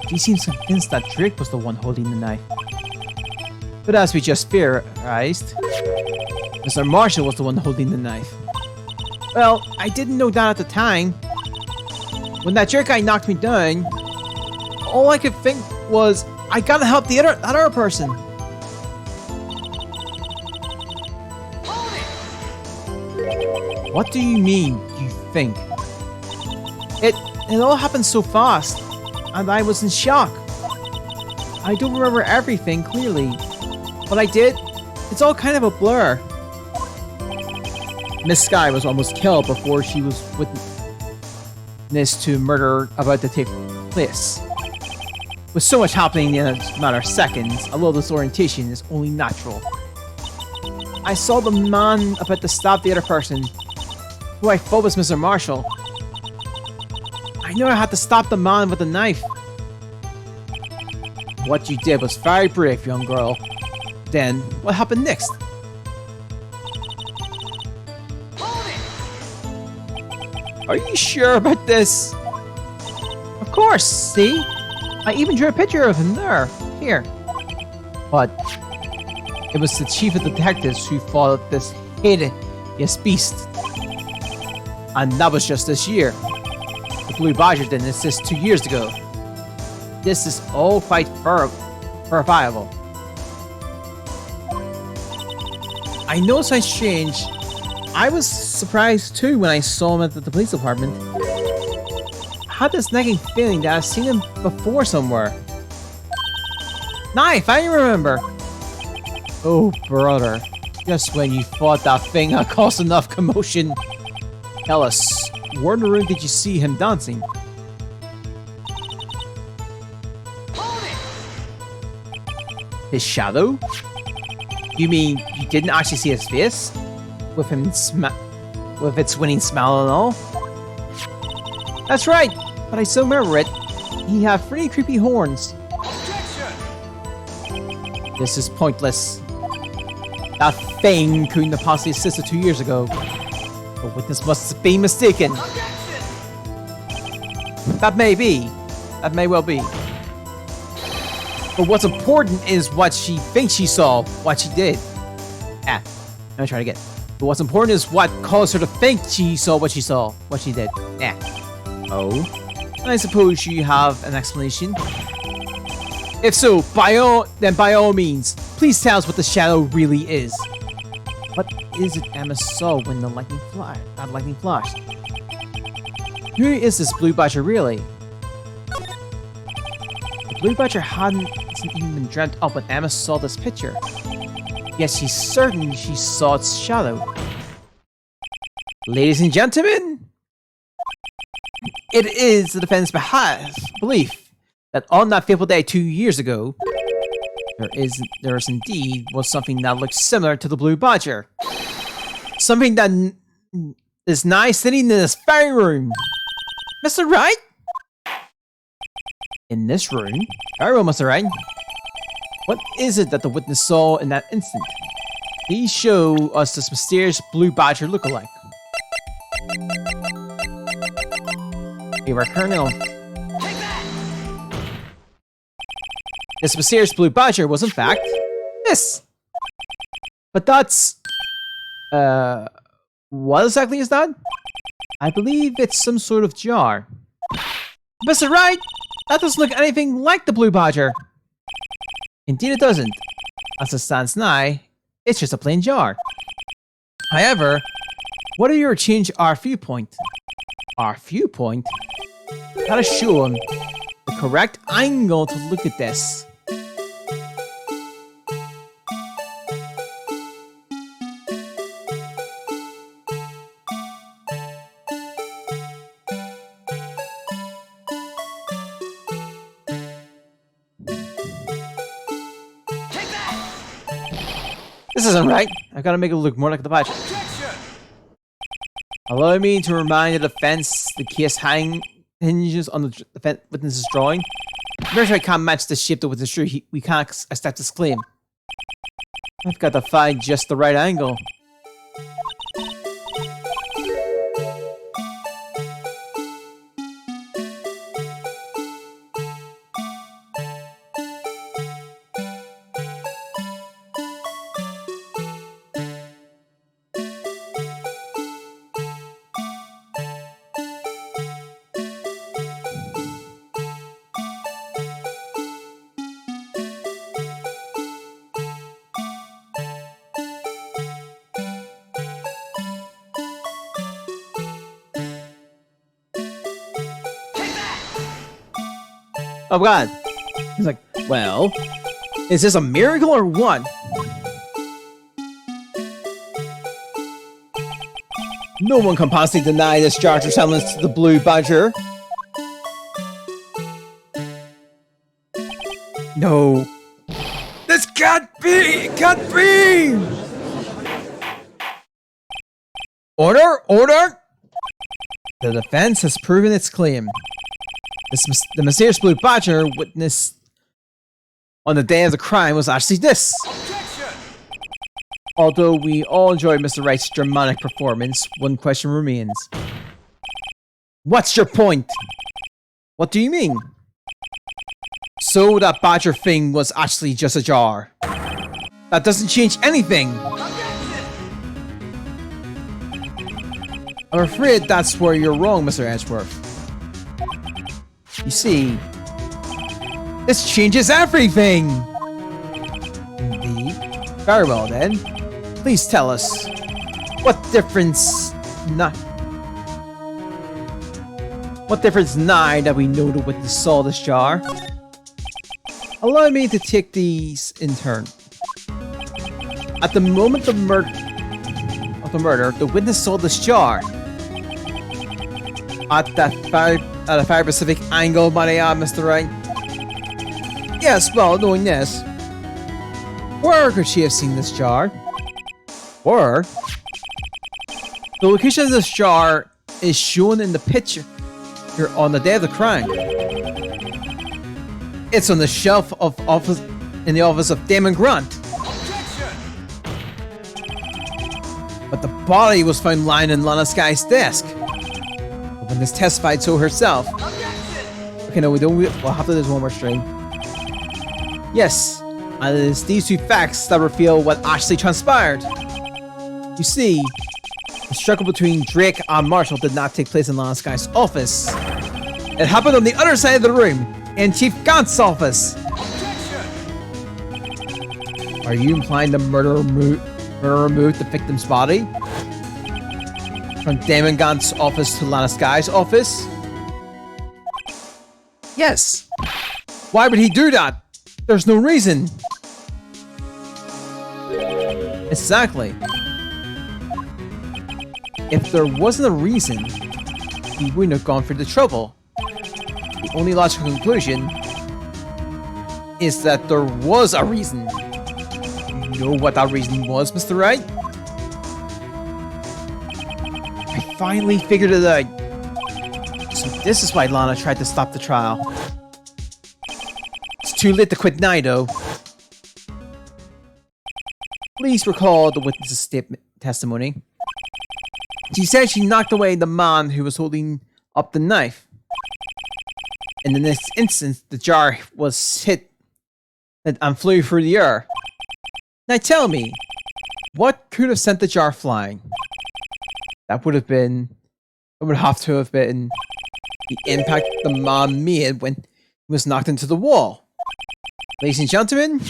He seems convinced that Drake was the one holding the knife. But as we just theorized, Mr. Marshall was the one holding the knife. Well, I didn't know that at the time. When that jerk guy knocked me down, all I could think was, I gotta help that other person. What do you mean, you think? It all happened so fast, and I was in shock. I don't remember everything clearly. What I did, it's all kind of a blur. Miss Sky was almost killed before she was witness to murder about to take place. With so much happening in a matter of seconds, a little disorientation is only natural. I saw the man about to stab the other person, who I thought was Mr. Marshall. I knew I had to stop the man with the knife. What you did was very brave, young girl. Then, what happened next? Are you sure about this? Of course, see? I even drew a picture of him there. Here. But it was the chief of detectives who fought this hideous beast. And that was just this year. The Blue Badger didn't exist 2 years ago. This is all quite verifiable. I know it sounds strange. I was surprised too when I saw him at the police department. I had this nagging feeling that I've seen him before somewhere. Knife, I remember. Oh, brother. Just when you thought that thing had caused enough commotion. Tell us, where in the room did you see him dancing? His shadow? You mean you didn't actually see his face? With him with its winning smile and all? That's right, but I still remember it. He had pretty creepy horns. This is pointless. That thing couldn't have possibly existed 2 years ago. The witness must be mistaken. That may be. That may well be. But what's important is what she thinks she saw, what she did. Let me try it again. But what's important is what caused her to think she saw, what she did. Oh? I suppose you have an explanation? If so, by all means, please tell us what the shadow really is. What is it Emma saw when the lightning flashed? Who is this Blue Badger really? The Blue Badger hadn't even been dreamt up when Emma saw this picture. Yet she's certain she saw its shadow. Ladies and gentlemen, it is the defense's belief that on that fateful day 2 years ago, there indeed was something that looked similar to the Blue Badger. Something that is now sitting in this very room. Mr. Wright? In this room? Very well, Mr. Wright. What is it that the witness saw in that instant? Please show us this mysterious Blue Badger lookalike. We were Colonel. This mysterious Blue Badger was in fact this. But that's what exactly is that? I believe it's some sort of jar. Mr. Wright, that doesn't look anything like the Blue Badger. Indeed it doesn't. As it stands now, it's just a plain jar. However, what if you were to change our viewpoint? Our viewpoint? Gotta show him the correct angle to look at this. This isn't right. I gotta make it look more like the Badger. Allow me to remind the defense the case hinges on the witness's drawing. If I can't match the shape to witness drew, we can't accept this claim. I've got to find just the right angle. Oh God. He's like, well, is this a miracle or what? No one can possibly deny this jar's resemblance to the Blue Badger. No. This can't be! It can't be! Order! Order! The defense has proven its claim. The mysterious Blue Badger witnessed on the day of the crime was actually this. Objection! Although we all enjoyed Mr. Wright's dramatic performance, one question remains. What's your point? What do you mean? So that Badger thing was actually just a jar. That doesn't change anything. I'm afraid that's where you're wrong, Mr. Edgeworth. You see, this changes everything! Indeed. Very well then. Please tell us, what difference now that we know the witness saw this jar? Allow me to take these in turn. At the moment of the murder, the witness saw this jar. At a very specific angle, might I add, Mr. Wright? Yes, well, knowing this. Where could she have seen this jar? Or the location of this jar is shown in the picture here on the day of the crime. It's on the shelf in the office of Damon Grant. But the body was found lying in Lana Sky's desk. The witness testified so herself. Okay, no, we'll have to do this one more stream. Yes, and it is these two facts that reveal what actually transpired. You see, the struggle between Drake and Marshall did not take place in Lana Sky's office. It happened on the other side of the room, in Chief Gant's office. Are you implying the murderer moved the victim's body from Damon Gant's office to Lana Sky's office? Yes. Why would he do that? There's no reason. Exactly. If there wasn't a reason, he wouldn't have gone through the trouble. The only logical conclusion is that there was a reason. You know what that reason was, Mr. Wright? I finally figured it out. So this is why Lana tried to stop the trial. It's too late to quit now, though. Please recall the witness's testimony. She said she knocked away the man who was holding up the knife. In the next instant, the jar was hit and flew through the air. Now tell me, what could have sent the jar flying? It would have to have been the impact the man made when he was knocked into the wall. Ladies and gentlemen,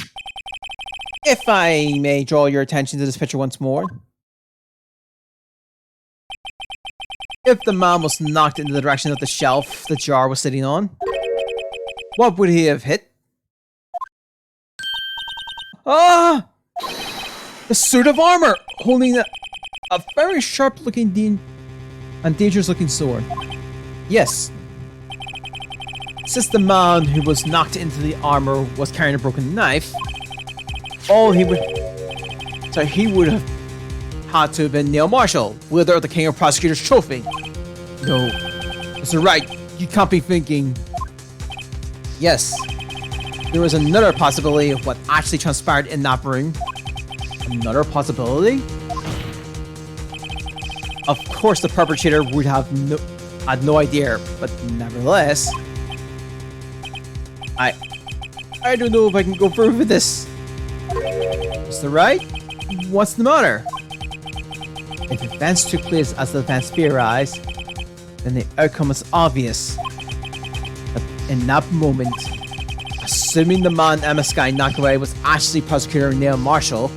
if I may draw your attention to this picture once more. If the man was knocked into the direction of the shelf the jar was sitting on, what would he have hit? Ah! The suit of armor, holding a very sharp-looking and dangerous-looking sword. Yes. Since the man who was knocked into the armor was carrying a broken knife, he would have had to have been Neil Marshall, wielder of the King of Prosecutors trophy. No, Mr. Wright, you can't be thinking. Yes, there was another possibility of what actually transpired in that room. Another possibility? Of course, the perpetrator would have had no idea, but nevertheless, I don't know if I can go through with this. Mr. Wright, what's the matter? If events took place as the events theorized, then the outcome is obvious. But in that moment, assuming the man Emma Sky knocked away was actually Prosecutor Neil Marshall,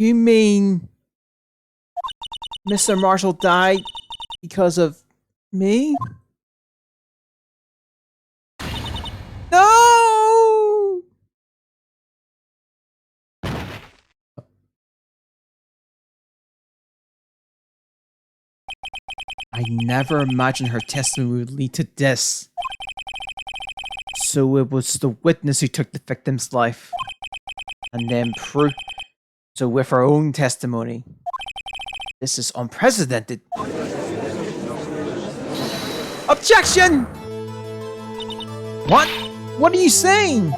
You mean Mr. Marshall died because of me? No! I never imagined her testimony would lead to this. So it was the witness who took the victim's life. And then proved so with her own testimony. This is unprecedented. Objection! What? What are you saying?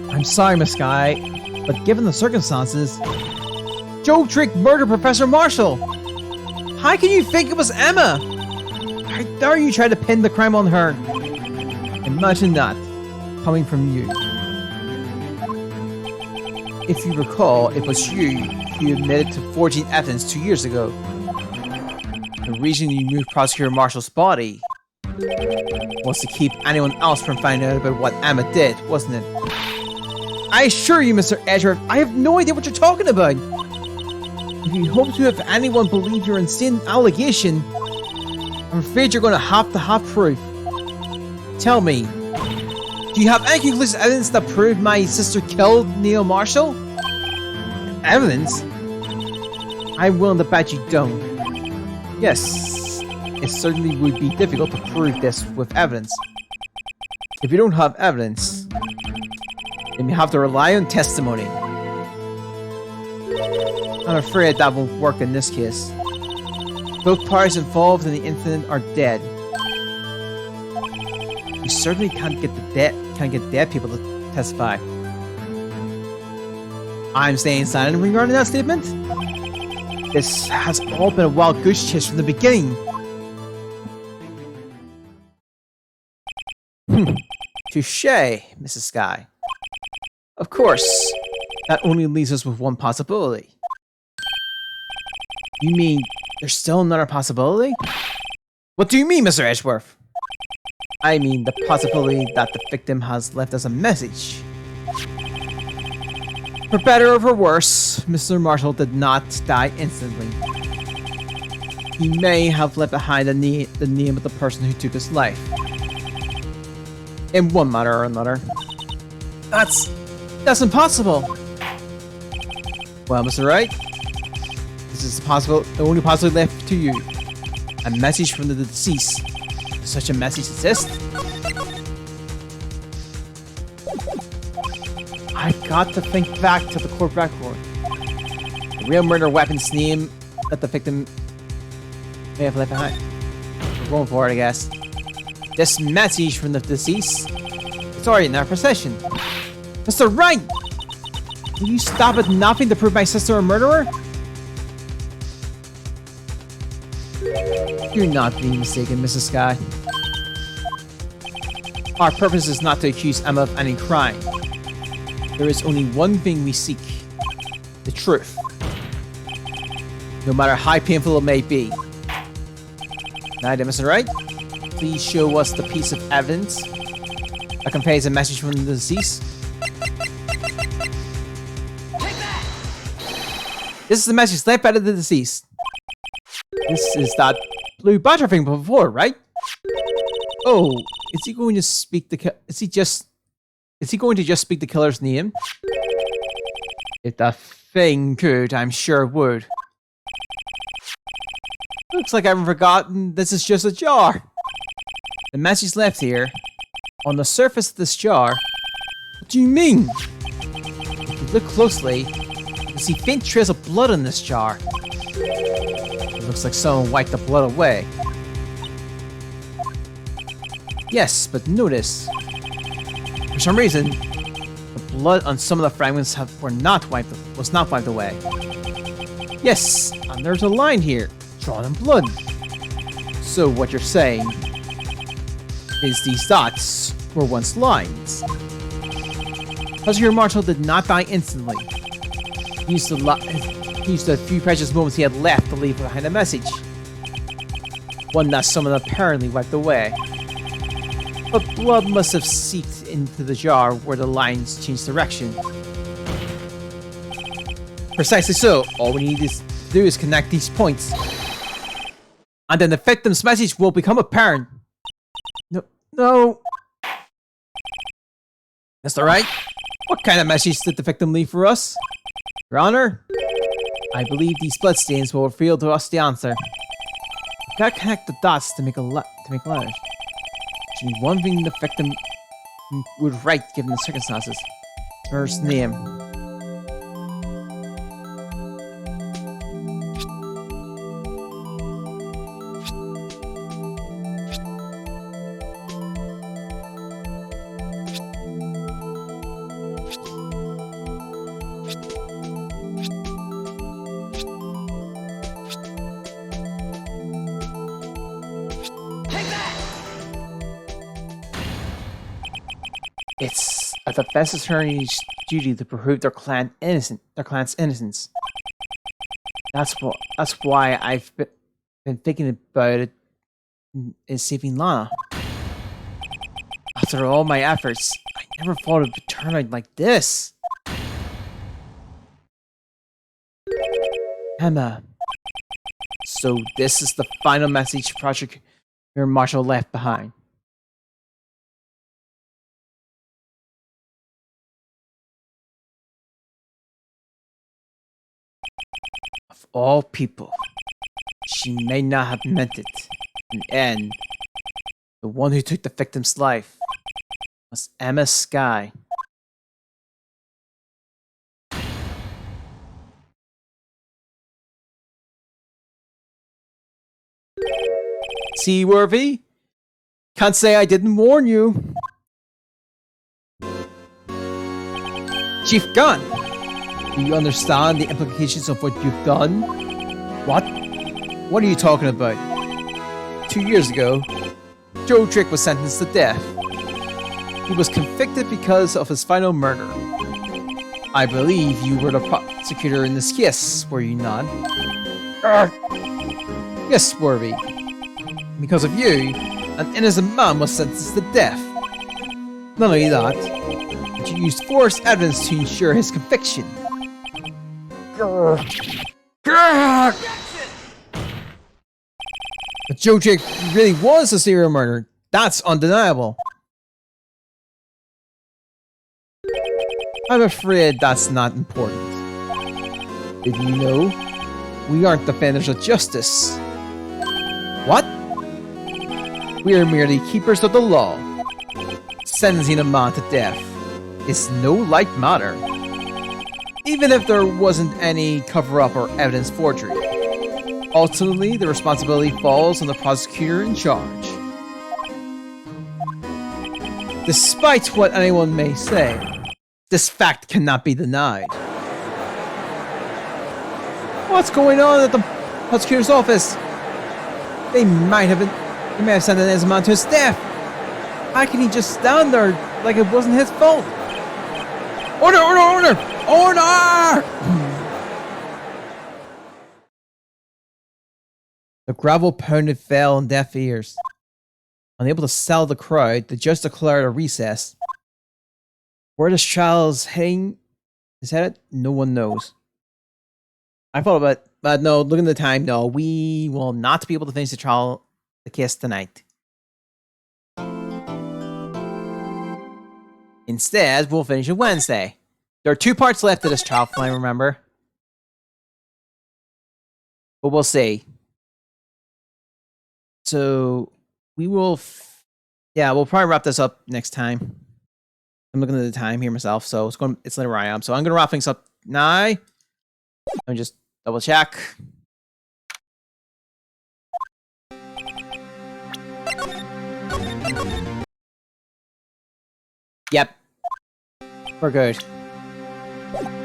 I'm sorry, Miss Sky, but given the circumstances, Joe Trick murdered Professor Marshall. How can you think it was Emma? How dare you try to pin the crime on her? Imagine that, coming from you. If you recall, it was you who admitted to forging evidence 2 years ago. The reason you moved Prosecutor Marshall's body was to keep anyone else from finding out about what Emma did, wasn't it? I assure you, Mr. Edgeworth, I have no idea what you're talking about. If you hope to have anyone believe your insane allegation, I'm afraid you're going to have proof. Tell me, do you have any conclusive evidence that proved my sister killed Neil Marshall? Evidence? I'm willing to bet you don't. Yes, it certainly would be difficult to prove this with evidence. If you don't have evidence, then you have to rely on testimony. I'm afraid that won't work in this case. Both parties involved in the incident are dead. You certainly can't get dead people to testify. I'm staying silent regarding that statement. This has all been a wild goose chase from the beginning. Touché, Mrs. Sky. Of course, that only leaves us with one possibility. You mean there's still another possibility? What do you mean, Mr. Edgeworth? I mean the possibility that the victim has left us a message. For better or for worse, Mr. Marshall did not die instantly. He may have left behind the name of the person who took his life. In one manner or another. That's impossible! Well, Mr. Wright, this is the only possibility left to you. A message from the deceased. Does such a message exist? I've got to think back to the court record. The real murder weapon's name that the victim may have left behind. We're going for it, I guess. This message from the deceased is already in our possession. Mr. Wright! Will you stop at nothing to prove my sister a murderer? You're not being mistaken, Mrs. Sky. Our purpose is not to accuse Emma of any crime. There is only one thing we seek. The truth. No matter how painful it may be. Now then, Mr. Wright, please show us the piece of evidence that conveys a message from the deceased. This is the message left by the deceased. This is that blue badger thing before, right? Oh, is he going to speak the is he going to just speak the killer's name? If the thing could, I'm sure it would. Looks like I've forgotten this is just a jar. The message left here, on the surface of this jar. What do you mean? If you look closely, you see faint trails of blood in this jar. It looks like someone wiped the blood away. Yes, but notice, for some reason, the blood on some of the fragments was not wiped away. Yes, and there's a line here, drawn in blood. So what you're saying is these dots were once lines. Prosecutor Marshall did not die instantly. He used the few precious moments he had left to leave behind a message. One that someone apparently wiped away. But blood must have seeped into the jar where the lines changed direction. Precisely so. All we need to do is connect these points. And then the victim's message will become apparent. No. That's alright. What kind of message did the victim leave for us? Your Honor, I believe these bloodstains will reveal to us the answer. We gotta connect the dots to make letters. There's only one thing the victim would write given the circumstances. First name. It's a defense attorney's duty to prove their client's innocence. That's why I've been thinking about it in saving Lana. After all my efforts, I never thought it would turn out like this. Emma. So this is the final message Prosecutor Marshall left behind. Of all people, she may not have meant it. In the end, the one who took the victim's life was Emma Skye. Seaworthy? Can't say I didn't warn you. Chief Gunn, do you understand the implications of what you've done? What? What are you talking about? 2 years ago, Joe Trick was sentenced to death. He was convicted because of his final murder. I believe you were the prosecutor in this case, were you not? Yes, Worthy. Because of you, an innocent man was sentenced to death. Not only that, but you used forced evidence to ensure his conviction. But Joe Trick really was a serial murderer. That's undeniable. I'm afraid that's not important. Did you know? We aren't defenders of justice. What? We are merely keepers of the law. Sentencing a man to death is no light matter. Even if there wasn't any cover-up or evidence forgery. Ultimately, the responsibility falls on the prosecutor in charge. Despite what anyone may say, this fact cannot be denied. What's going on at the prosecutor's office? They might have sent an innocent man to his death. How can he just stand there like it wasn't his fault? Order! Order! Order! Order! The gravel pounded fell on deaf ears. Unable to sell the crowd, the judge declared a recess. Where this trial's heading is headed, no one knows. I thought about it, but no, looking at the time, no, we will not be able to finish the case tonight. Instead, we'll finish it Wednesday. There are 2 parts left to this trial, if I remember. But we'll see. So, we will... yeah, we'll probably wrap this up next time. I'm looking at the time here myself, so it's later where I am. So I'm going to wrap things up now. Let me just double check. Yep. We're good.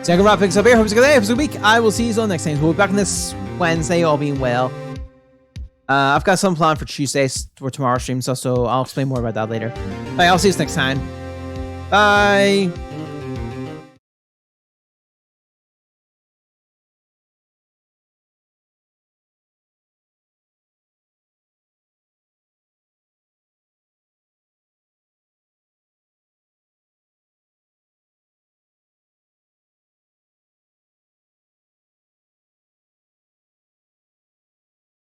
So I'm going to wrap things up here. Hope it's a good day. Hope it's a good week. I will see you all next time. We'll be back on this Wednesday, all being well. I've got some plan for Tuesdays for tomorrow's stream, so I'll explain more about that later. Bye, I'll see you next time. Bye.